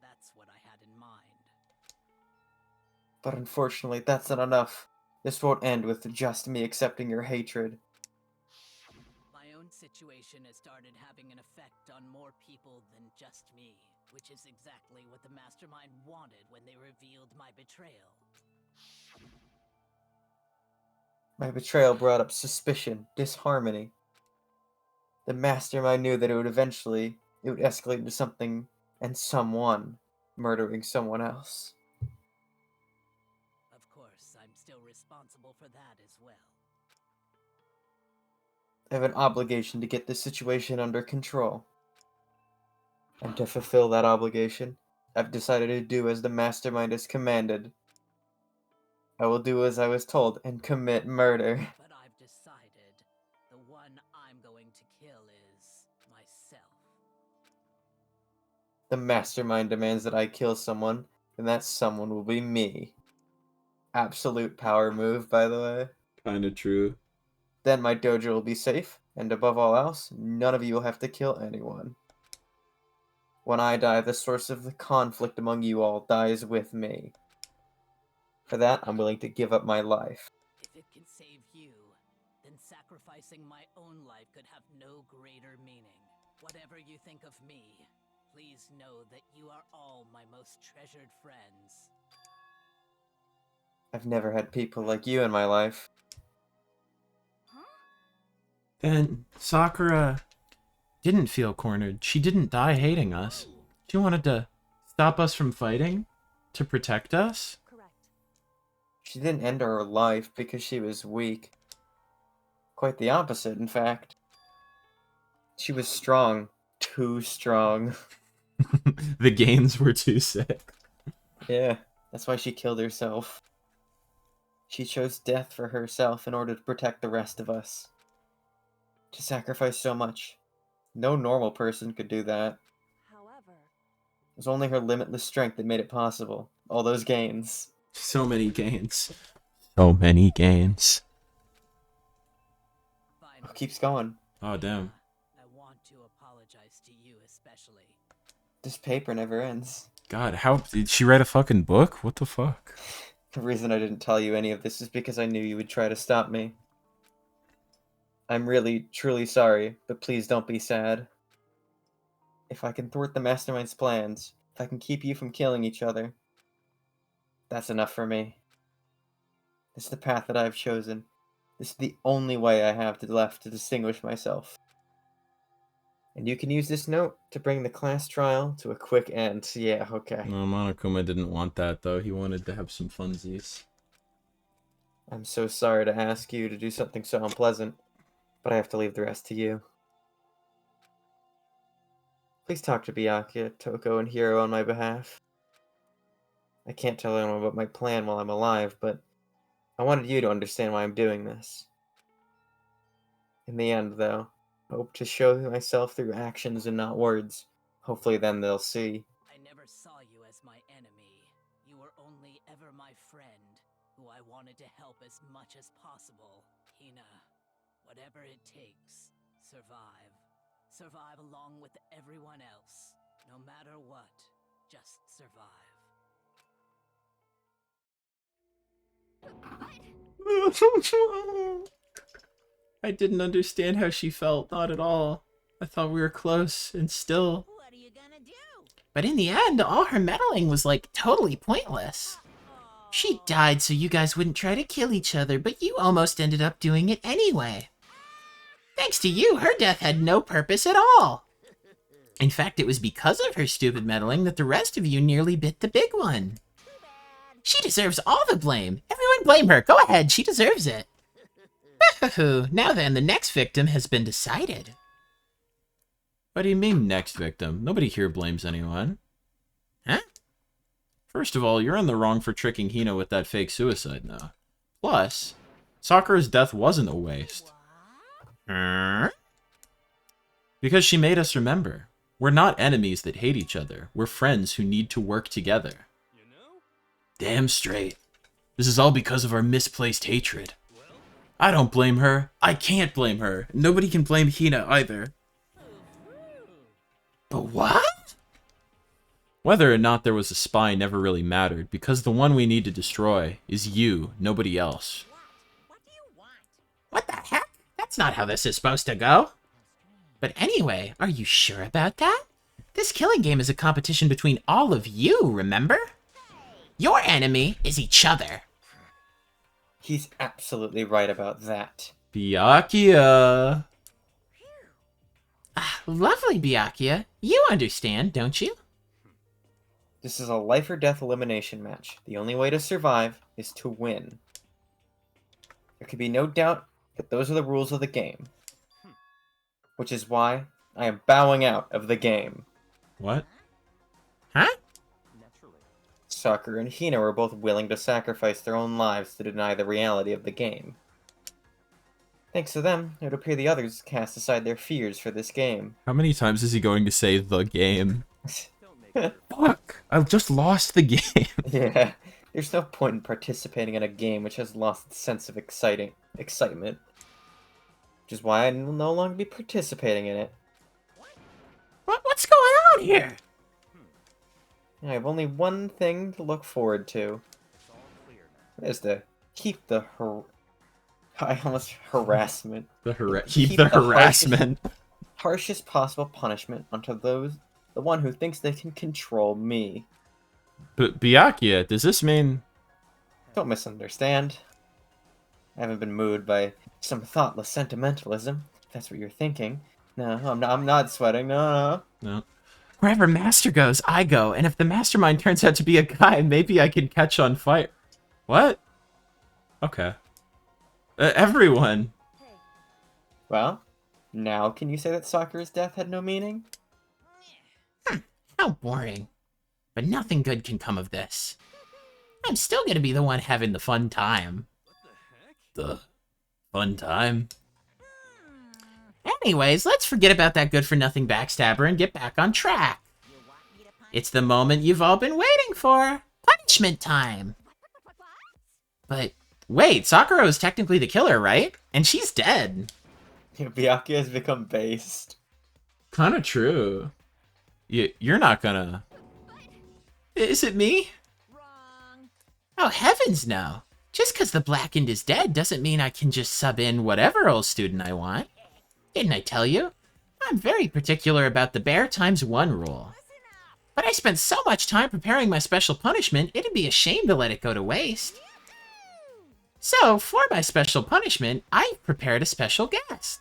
That's what I had in mind. But unfortunately, that's not enough. This won't end with just me accepting your hatred. My own situation has started having an effect on more people than just me, which is exactly what the mastermind wanted when they revealed my betrayal. My betrayal brought up suspicion, disharmony. The mastermind knew that it would escalate into something and someone murdering someone else. Of course, I'm still responsible for that as well. I have an obligation to get this situation under control. And to fulfill that obligation, I've decided to do as the mastermind has commanded. I will do as I was told and commit murder. But I've decided the one I'm going to kill is myself. The mastermind demands that I kill someone, and that someone will be me. Absolute power move, by the way. Kinda true. Then my dojo will be safe, and above all else, none of you will have to kill anyone. When I die, the source of the conflict among you all dies with me. For that, I'm willing to give up my life. If it can save you, then sacrificing my own life could have no greater meaning. Whatever you think of me, please know that you are all my most treasured friends. I've never had people like you in my life. Then Sakura didn't feel cornered. She didn't die hating us. She wanted to stop us from fighting, to protect us. Correct. She didn't end her life because she was weak. Quite the opposite, in fact. She was strong. Too strong. The gains were too sick. Yeah, that's why she killed herself. She chose death for herself in order to protect the rest of us. To sacrifice so much. No normal person could do that. However, It was only her limitless strength that made it possible. All those gains. So many gains. So many gains. Oh, keeps going. Oh, damn. I want to apologize to you especially. This paper never ends. God, how did she write a fucking book? What the fuck? The reason I didn't tell you any of this is because I knew you would try to stop me. I'm really, truly sorry, but please don't be sad. If I can thwart the Mastermind's plans, if I can keep you from killing each other, that's enough for me. This is the path that I've chosen. This is the only way I have left to distinguish myself. And you can use this note to bring the class trial to a quick end. Yeah, okay. No, Monokuma didn't want that, though. He wanted to have some funsies. I'm so sorry to ask you to do something so unpleasant, but I have to leave the rest to you. Please talk to Byakuya, Toko, and Hiro on my behalf. I can't tell anyone about my plan while I'm alive, but I wanted you to understand why I'm doing this. In the end, though, I hope to show myself through actions and not words. Hopefully then they'll see. I never saw you as my enemy. You were only ever my friend, who I wanted to help as much as possible. Hina, whatever it takes, survive. Survive along with everyone else. No matter what, just survive. I didn't understand how she felt. Not at all. I thought we were close, and still. What are you gonna do? But in the end, all her meddling was like totally pointless. She died so you guys wouldn't try to kill each other, but you almost ended up doing it anyway. Thanks to you, her death had no purpose at all. In fact, it was because of her stupid meddling that the rest of you nearly bit the big one. She deserves all the blame. Everyone blame her. Go ahead, she deserves it. Now then, the next victim has been decided. What do you mean, next victim? Nobody here blames anyone. Huh? First of all, you're in the wrong for tricking Hina with that fake suicide note. Plus, Sakura's death wasn't a waste. Because she made us remember. We're not enemies that hate each other. We're friends who need to work together. You know? Damn straight. This is all because of our misplaced hatred. I don't blame her. I can't blame her. Nobody can blame Hina either. But what? Whether or not there was a spy never really mattered, because the one we need to destroy is you, nobody else. What do you want? What the heck? That's not how this is supposed to go. But anyway, are you sure about that? This killing game is a competition between all of you, remember? Your enemy is each other. He's absolutely right about that. Byakuya. Lovely, Byakuya. You understand, don't you? This is a life or death elimination match. The only way to survive is to win. There can be no doubt that those are the rules of the game. Which is why I am bowing out of the game. What? Huh? Naturally. Sakura and Hina were both willing to sacrifice their own lives to deny the reality of the game. Thanks to them, it would appear the others cast aside their fears for this game. How many times is he going to say the game? Fuck! I just lost the game. Yeah, there's no point in participating in a game which has lost its sense of excitement. Which is why I will no longer be participating in it. What's going on here? I have only one thing to look forward to. That is to keep the harassment. Keep the harassment. Harshest possible punishment onto the one who thinks they can control me. But Byakuya, does this mean... Don't misunderstand. I haven't been moved by some thoughtless sentimentalism, if that's what you're thinking. No, I'm not sweating, no. Wherever Master goes, I go, and if the mastermind turns out to be a guy, maybe I can catch on fire. What? Okay. Everyone. Well, now can you say that Sakura's death had no meaning? How boring. But nothing good can come of this. I'm still gonna be the one having the fun time. The fun time? Anyways, let's forget about that good-for-nothing backstabber and get back on track. It's the moment you've all been waiting for. Punishment time. But wait, Sakura is technically the killer, right? And she's dead. Byakuya has become based. Kinda true. You're not gonna... Is it me? Wrong. Oh, heavens no. Just because the Blackened is dead doesn't mean I can just sub in whatever old student I want. Didn't I tell you? I'm very particular about the bear ×1 rule. But I spent so much time preparing my special punishment, it'd be a shame to let it go to waste. So, for my special punishment, I've prepared a special guest.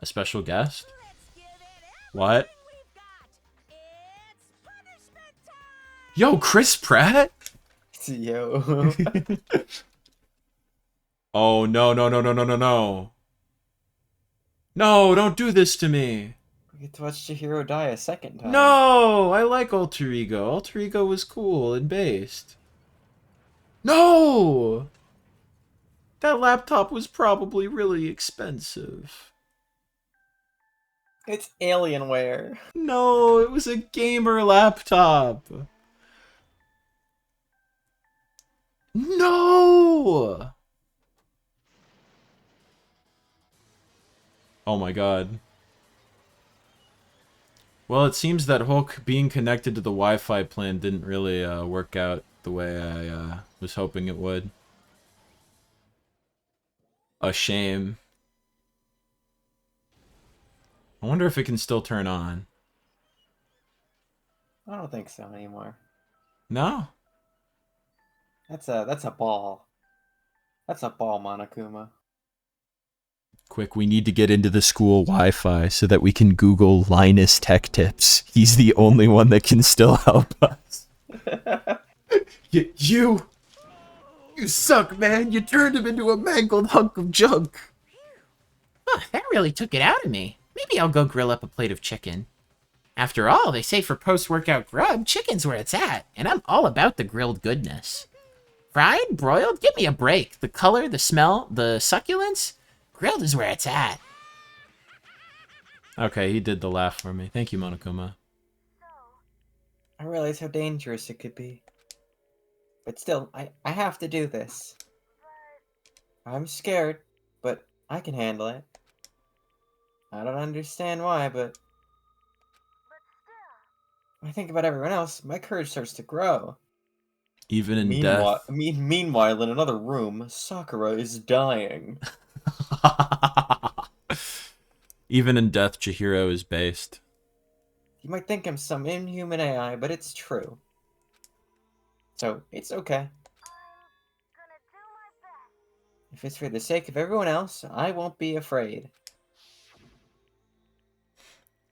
A special guest? What? Yo, Chris Pratt? Yo. Oh, no. No, don't do this to me. We get to watch Chihiro die a second time. No, I like Alter Ego. Alter Ego was cool and based. No! That laptop was probably really expensive. It's Alienware. No, it was a gamer laptop. No! Oh my god. Well, it seems that Hulk being connected to the Wi-Fi plan didn't really work out the way I was hoping it would. A shame. I wonder if it can still turn on. I don't think so anymore. No? That's a ball. That's a ball, Monokuma. Quick, we need to get into the school Wi-Fi so that we can Google Linus Tech Tips. He's the only one that can still help us. You suck, man. You turned him into a mangled hunk of junk. Huh, that really took it out of me. Maybe I'll go grill up a plate of chicken. After all, they say for post-workout grub, chicken's where it's at, and I'm all about the grilled goodness. Fried, broiled, give me a break. The color, the smell, the succulence, grilled is where it's at. Okay, he did the laugh for me. Thank you, Monokuma. I realize how dangerous it could be. But still, I have to do this. I'm scared, but I can handle it. I don't understand why, but... when I think about everyone else, my courage starts to grow. Even in death. Meanwhile, in another room, Sakura is dying. Even in death, Chihiro is based. You might think I'm some inhuman AI, but it's true. So, it's okay. If it's for the sake of everyone else, I won't be afraid.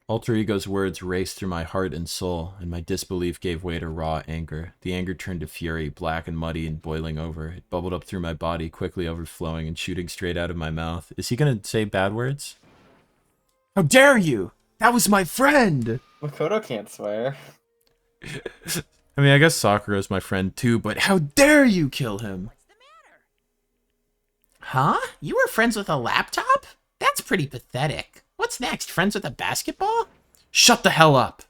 Alter Ego's words raced through my heart and soul, and my disbelief gave way to raw anger. The anger turned to fury, black and muddy and boiling over. It bubbled up through my body, quickly overflowing and shooting straight out of my mouth. Is he gonna say bad words? How dare you! That was my friend! Makoto can't swear. I mean, I guess Sakura's my friend too, but how dare you kill him? Huh? You were friends with a laptop? That's pretty pathetic. What's next? Friends with a basketball? Shut the hell up!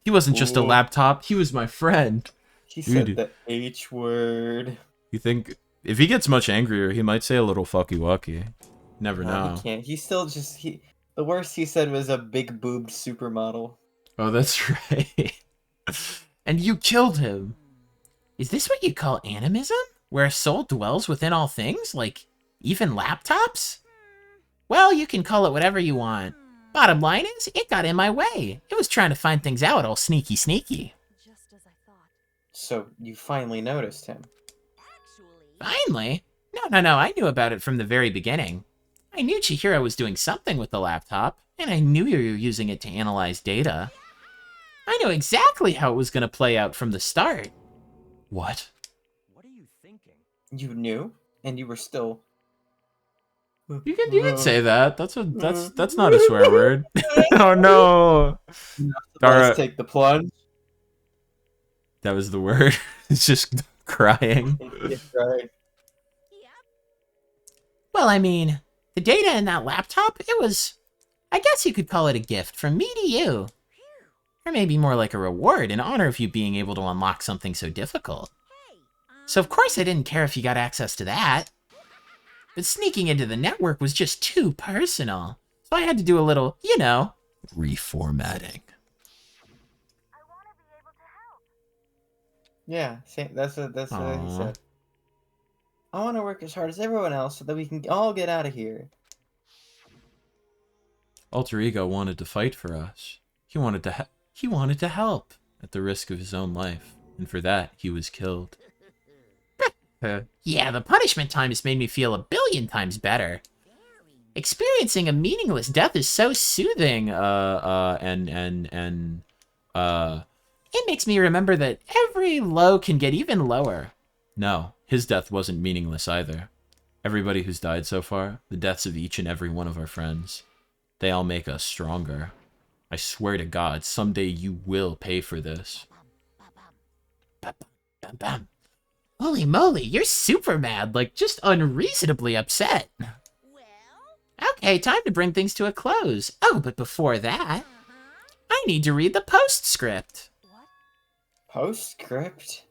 He wasn't just a Ooh. laptop. He was my friend. He Dude. said the H word. You think if he gets much angrier, he might say a little fucky wucky. Never No, know. he can't. He's still just The worst he said was a big boobed supermodel. Oh, that's right. And you killed him. Is this what you call animism? Where a soul dwells within all things? Like, even laptops? Well, you can call it whatever you want. Bottom line is, it got in my way. It was trying to find things out all sneaky. Just as I thought. So you finally noticed him. Finally? No, I knew about it from the very beginning. I knew Chihiro was doing something with the laptop, and I knew you were using it to analyze data. I knew exactly how it was going to play out from the start. What? What are you thinking? You knew, and you were still. You can say that. That's not a swear word. Oh no. Let's take the plunge. That was the word. It's just crying. Right. Well, I mean, the data in that laptop, it was, I guess you could call it a gift from me to you. Or maybe more like a reward in honor of you being able to unlock something so difficult. So of course I didn't care if you got access to that. But sneaking into the network was just too personal. So I had to do a little, reformatting. Yeah, that's what he said. I want to work as hard as everyone else so that we can all get out of here. Alter Ego wanted to fight for us. He wanted to help at the risk of his own life, and for that he was killed. Yeah, the punishment times made me feel 1,000,000,000 times better. Experiencing a meaningless death is so soothing, it makes me remember that every low can get even lower. No, his death wasn't meaningless either. Everybody who's died so far, the deaths of each and every one of our friends, they all make us stronger. I swear to God, someday you will pay for this. Holy moly, you're super mad, like just unreasonably upset. Okay, time to bring things to a close. Oh, but before that, I need to read the postscript. Postscript?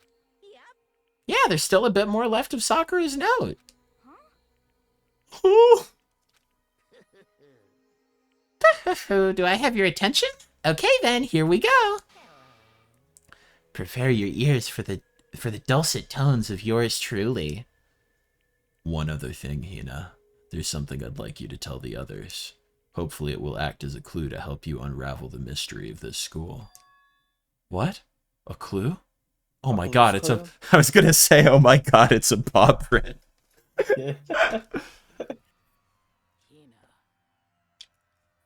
Yeah, there's still a bit more left of Sakura's note. Do I have your attention? Okay then, here we go. Prepare your ears for the dulcet tones of yours truly. One other thing, Hina. There's something I'd like you to tell the others. Hopefully it will act as a clue to help you unravel the mystery of this school. What? A clue? Oh my god, it's a... I was gonna say, oh my god, it's a paw print. Yeah.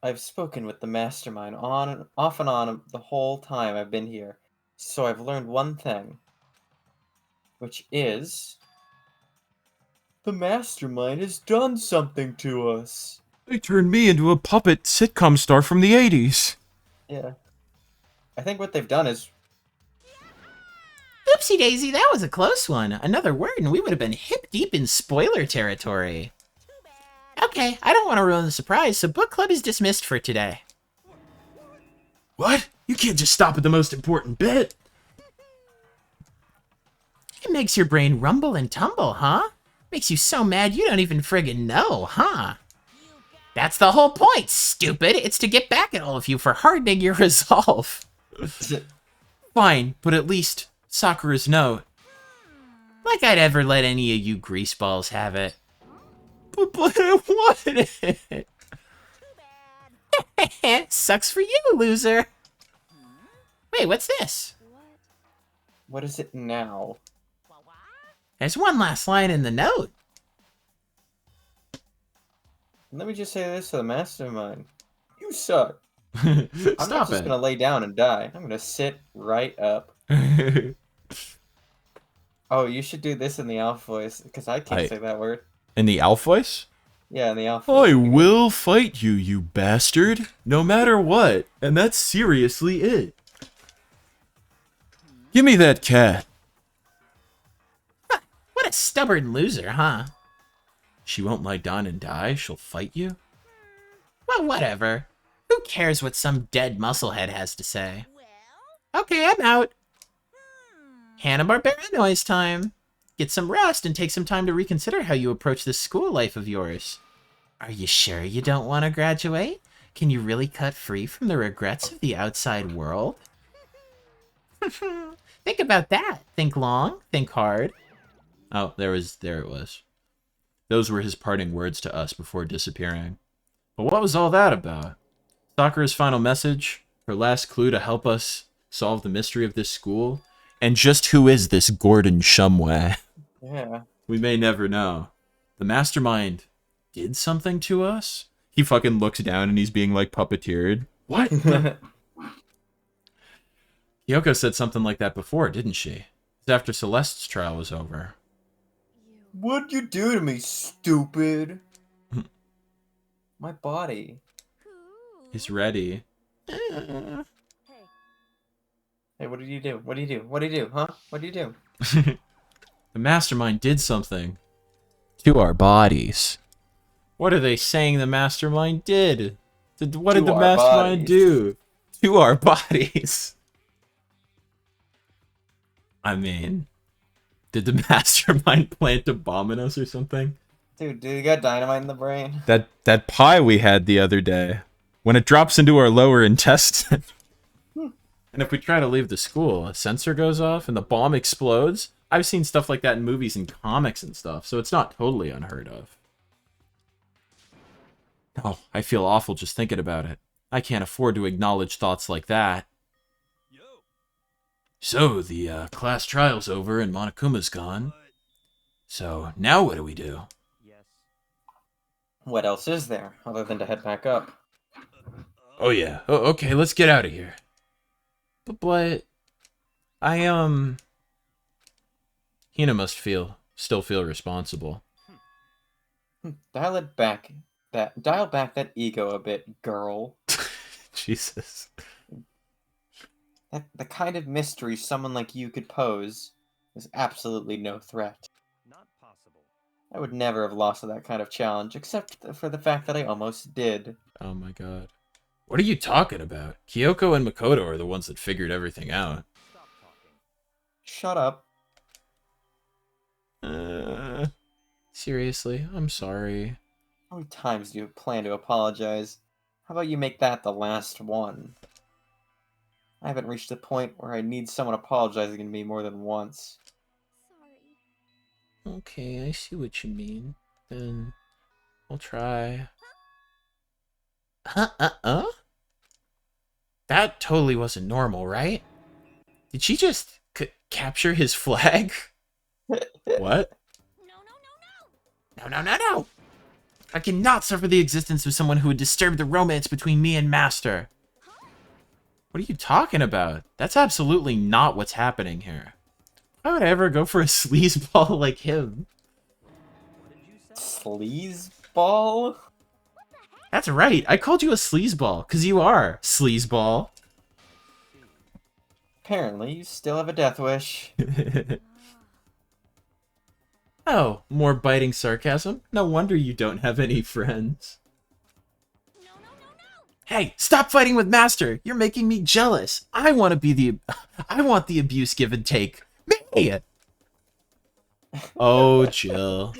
I've spoken with the mastermind off and on the whole time I've been here. So I've learned one thing. Which is... the mastermind has done something to us. They turned me into a puppet sitcom star from the 80s. Yeah. I think what they've done is... Oopsie daisy, that was a close one. Another word and we would have been hip deep in spoiler territory. Okay, I don't want to ruin the surprise, so book club is dismissed for today. What? You can't just stop at the most important bit. It makes your brain rumble and tumble, huh? Makes you so mad you don't even friggin' know, huh? That's the whole point, stupid! It's to get back at all of you for hardening your resolve. Fine, but at least Sakura's note. Like I'd ever let any of you greaseballs have it. But what? Sucks for you, loser. Wait, what's this? What is it now? There's one last line in the note. Let me just say this to the mastermind. You suck. I'm not just gonna lay down and die. I'm gonna sit right up. Oh, you should do this in the Alf voice, because I can't say that word. In the Alf voice? Yeah, in the Alf voice. I will fight you, you bastard. No matter what. And that's seriously it. Give me that cat. What a stubborn loser, huh? She won't lie down and die? She'll fight you? Well, whatever. Who cares what some dead musclehead has to say? Okay, I'm out. Hanna-Barbera noise time. Get some rest and take some time to reconsider how you approach this school life of yours. Are you sure you don't want to graduate? Can you really cut free from the regrets of the outside world? Think about that. Think long, think hard. Oh, there it was. Those were his parting words to us before disappearing. But what was all that about? Sakura's final message, her last clue to help us solve the mystery of this school, and just who is this Gordon Shumway? Yeah. We may never know. The mastermind did something to us? He fucking looks down and he's being like puppeteered. What? Yoko said something like that before, didn't she? It was after Celeste's trial was over. What'd you do to me, stupid? My body. He's ready. Hey, what did you do? What did you do? What did you do? Huh? What did you do? The mastermind did something to our bodies. What are they saying the mastermind did? What did the mastermind do to our bodies? I mean, did the mastermind plant a bomb in us or something? Dude, you got dynamite in the brain? That pie we had the other day, when it drops into our lower intestine. And if we try to leave the school, a sensor goes off and the bomb explodes. I've seen stuff like that in movies and comics and stuff, so it's not totally unheard of. Oh, I feel awful just thinking about it. I can't afford to acknowledge thoughts like that. So, the class trial's over and Monokuma's gone. So, now what do we do? What else is there, other than to head back up? Oh yeah. Oh, okay, let's get out of here. But Hina must still feel responsible. Dial back that ego a bit, girl. Jesus. The kind of mystery someone like you could pose is absolutely no threat. Not possible. I would never have lost to that kind of challenge, except for the fact that I almost did. Oh my god. What are you talking about? Kyoko and Makoto are the ones that figured everything out. Stop talking. Shut up. Seriously, I'm sorry. How many times do you plan to apologize? How about you make that the last one? I haven't reached the point where I need someone apologizing to me more than once. Sorry. Okay, I see what you mean. Then I'll try. That totally wasn't normal, right? Did she just capture his flag? What? No. I cannot suffer the existence of someone who would disturb the romance between me and Master. What are you talking about? That's absolutely not what's happening here. Why would I ever go for a sleazeball like him? Sleazeball? That's right. I called you a sleazeball, because you are. Sleazeball. Apparently, you still have a death wish. Oh, more biting sarcasm? No wonder you don't have any friends. Hey, stop fighting with Master! You're making me jealous. I want the abuse give and take. Me! Oh, Jill.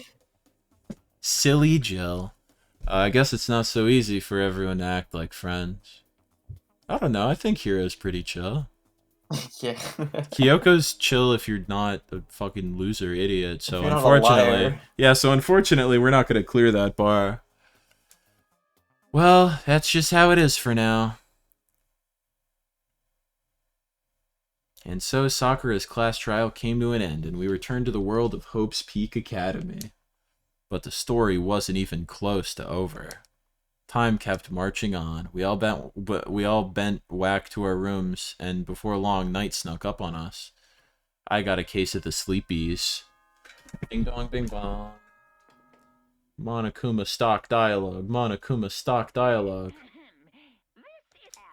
Silly Jill. I guess it's not so easy for everyone to act like friends. I don't know, I think Hiro's pretty chill. Yeah. Kyoko's chill if you're not a fucking loser idiot, so If you're not a unfortunately... liar. Yeah, so unfortunately we're not gonna clear that bar. Well, that's just how it is for now. And so Sakura's class trial came to an end, and we returned to the world of Hope's Peak Academy. But the story wasn't even close to over. Time kept marching on. We all bent whack to our rooms, and before long, night snuck up on us. I got a case of the sleepies. Bing dong, bing bong. Monokuma stock dialogue. Monokuma stock dialogue.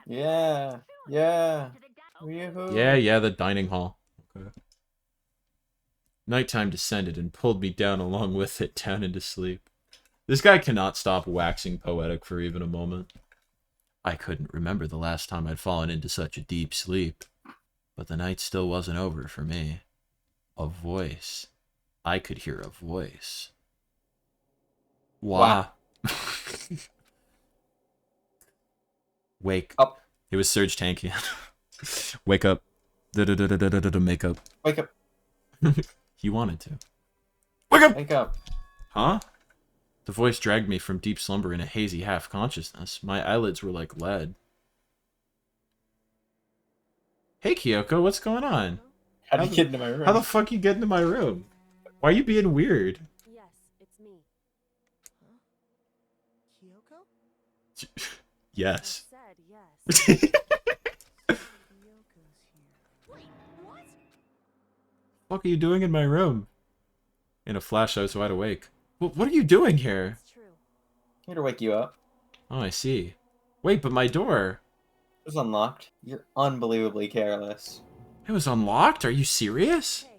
Yeah. Yoo-hoo. Yeah, the dining hall. Okay. Nighttime descended and pulled me down along with it, down into sleep. This guy cannot stop waxing poetic for even a moment. I couldn't remember the last time I'd fallen into such a deep sleep. But the night still wasn't over for me. A voice. I could hear a voice. Wow. Wake up. It was Serge Tankian. Wake up. Makeup. Wake up. He wanted to. Wake up! Wake up. Huh? The voice dragged me from deep slumber in a hazy half-consciousness. My eyelids were like lead. Hey, Kyoko, what's going on? How did you get into my room? How the fuck you get into my room? Why are you being weird? Yes, it's me. Kyoko? Yes. I said yes. Wait, what? What are you doing in my room? In a flash, I was wide awake. What are you doing here? It's true. Here to wake you up. Oh, I see. Wait, but my door. It was unlocked. You're unbelievably careless. It was unlocked? Are you serious? Hey,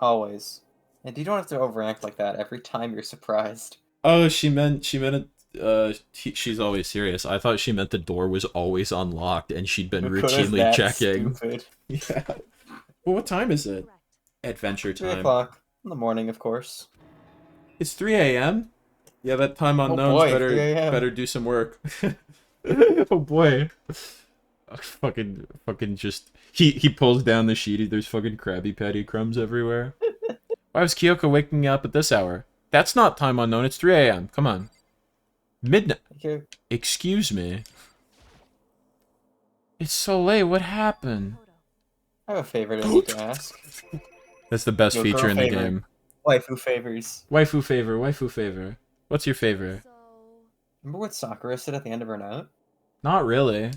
Always. And you don't have to overact like that every time you're surprised. Oh, she meant it. She's always serious. I thought she meant the door was always unlocked and she'd been Makoto's routinely that checking. Stupid. Yeah. Well, what time is it? correct. Adventure 3 time. o'clock in the morning, of course. It's 3 a.m. Yeah, that time unknown's boy, 3 a.m. better do some work. Oh boy. Fucking just he pulls down the sheet. There's fucking Krabby Patty crumbs everywhere. Why was Kyoko waking me up at this hour? That's not time unknown. It's 3 a.m. Come on. Midnight. Okay. Excuse me. It's so late. What happened? I have a favor to need to ask. That's the best Yo, feature girl in the favor. game. Waifu favors. Waifu favor. Waifu favor. What's your favor? So, Remember what Sakura said at the end of her note? Not really.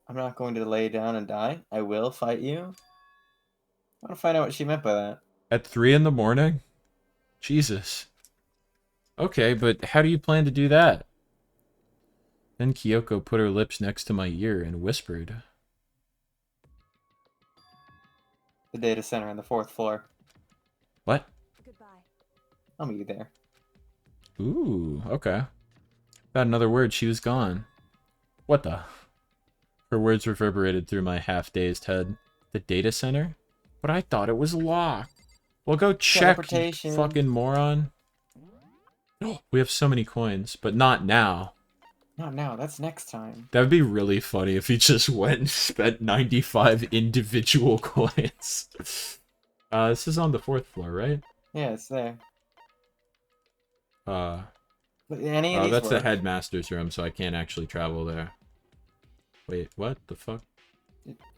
I'm not going to lay down and die. I will fight you. I want to find out what she meant by that. At 3 in the morning? Jesus. Okay, but how do you plan to do that? Then Kyoko put her lips next to my ear and whispered. The data center on the 4th floor. What? goodbye. I'll meet you there. Ooh, okay. Without another word, she was gone. What the? Her words reverberated through my half-dazed head. The data center? But I thought it was locked. Well, go check, you Teleportation. fucking moron. We have so many coins, but not now. Not now, that's next time. That would be really funny if he just went and spent 95 individual coins. This is on the 4th floor, right? Yeah, it's there. But Any of these that's the work. headmaster's room, so I can't actually travel there. Wait, what the fuck?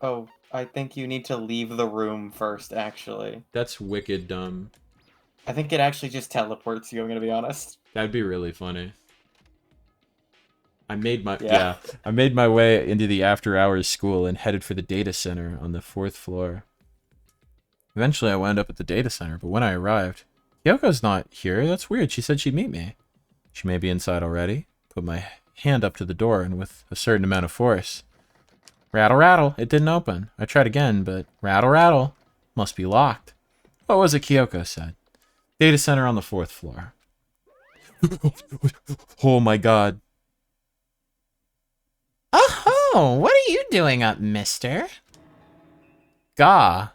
Oh, I think you need to leave the room first, actually. That's wicked dumb. I think it actually just teleports you, I'm gonna be honest. That'd be really funny. I made my Yeah. I made my way into the after-hours school and headed for the data center on the 4th floor. Eventually, I wound up at the data center, but when I arrived, Kyoko's not here. That's weird. She said she'd meet me. She may be inside already. Put my hand up to the door, and with a certain amount of force, rattle, rattle. It didn't open. I tried again, but rattle, rattle. Must be locked. What was it Kyoko said? Data center on the 4th floor. Oh my god. Oh, what are you doing up, mister? Gah.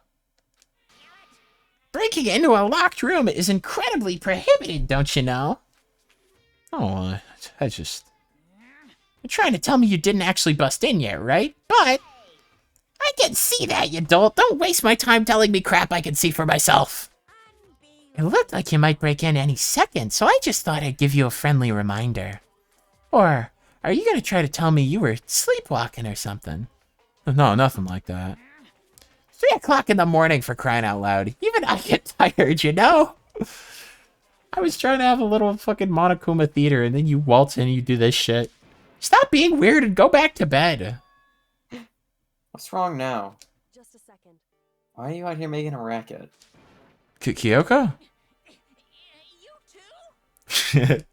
Breaking into a locked room is incredibly prohibited, don't you know? Oh, I just... You're trying to tell me you didn't actually bust in yet, right? But I can see that, you dolt. Don't waste my time telling me crap I can see for myself. It looked like you might break in any second, so I just thought I'd give you a friendly reminder. Or are you gonna try to tell me you were sleepwalking or something? No, nothing like that. 3 o'clock in the morning, for crying out loud. Even I get tired, you know? I was trying to have a little fucking Monokuma theater, and then you waltz in and you do this shit. Stop being weird and go back to bed. What's wrong now? Just a second. Why are you out here making a racket? Kyoko? You too?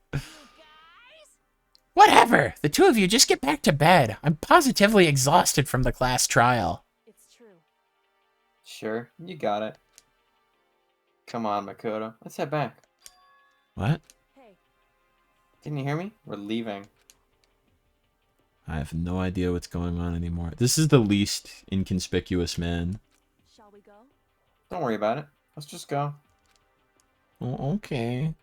Whatever. The two of you just get back to bed. I'm positively exhausted from the class trial. It's true. Sure, you got it. Come on, Makoto. Let's head back. What? Hey, Didn't you hear me? We're leaving. I have no idea what's going on anymore. This is the least inconspicuous man. Shall we go? Don't worry about it. Let's just go. Oh, okay.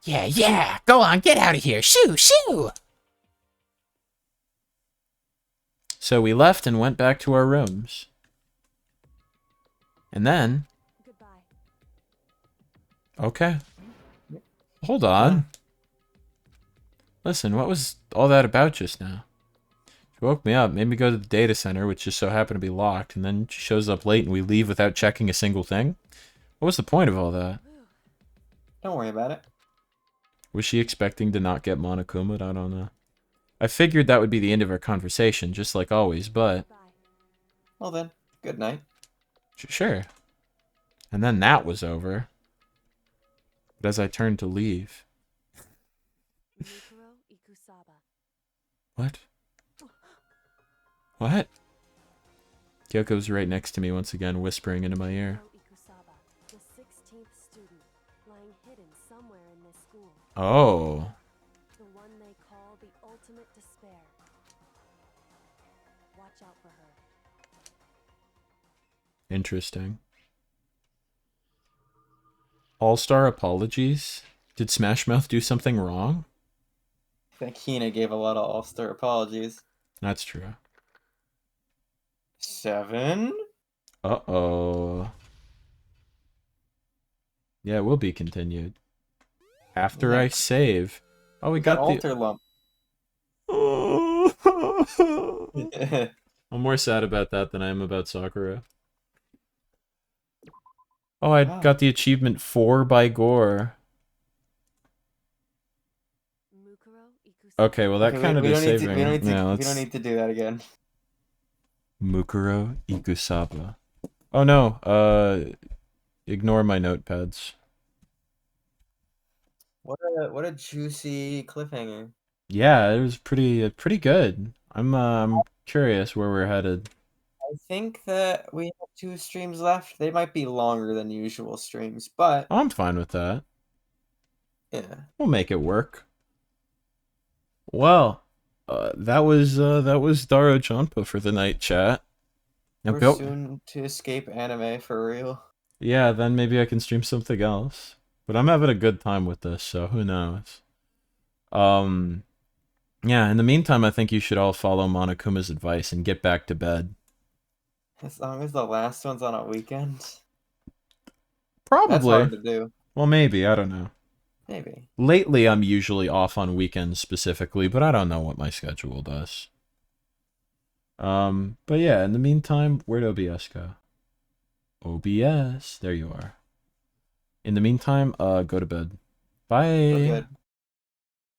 Yeah, yeah. Go on, get out of here. Shoo, shoo. So we left and went back to our rooms. And then... Goodbye. Okay. Hold on. Listen, what was all that about just now? She woke me up, made me go to the data center, which just so happened to be locked, and then she shows up late and we leave without checking a single thing? What was the point of all that? Don't worry about it. Was she expecting to not get Monokuma'd? I don't know. I figured that would be the end of our conversation, just like always, but... Well then, good night. Sure. And then that was over. But as I turned to leave... Mikuro Ikusaba. What? What? Kyoko's right next to me once again, whispering into my ear. Ikusaba, the 16th student, lying hidden somewhere in this school. Oh. The one they call the ultimate despair. Watch out for her. Interesting. All-star apologies? Did Smash Mouth do something wrong? I think Hina gave a lot of all-star apologies. That's true. 7? Uh-oh. Yeah, it will be continued. After I save. Oh, we got the... altar lump. I'm more sad about that than I am about Sakura. Oh, I got the achievement 4 by Gore. Okay, well that kind of is saving. We don't need to do that again. Mukuro Ikusaba. Oh no, ignore my notepads. What a juicy cliffhanger. Yeah, it was pretty good. I'm curious where we're headed. I think that we have 2 streams left. They might be longer than usual streams, but I'm fine with that. yeah, We'll make it work. Well, that was DaroJonpa for the night, chat. Now we're go. soon to escape anime for real. Yeah, then maybe I can stream something else. But I'm having a good time with this, so who knows. Yeah, in the meantime, I think you should all follow Monokuma's advice and get back to bed. As long as the last one's on a weekend. Probably. That's hard to do. Well, maybe, I don't know. Maybe. Lately, I'm usually off on weekends specifically, but I don't know what my schedule does. But yeah, in the meantime, where'd OBS go? OBS, there you are. In the meantime, go to bed. Bye. Feel good.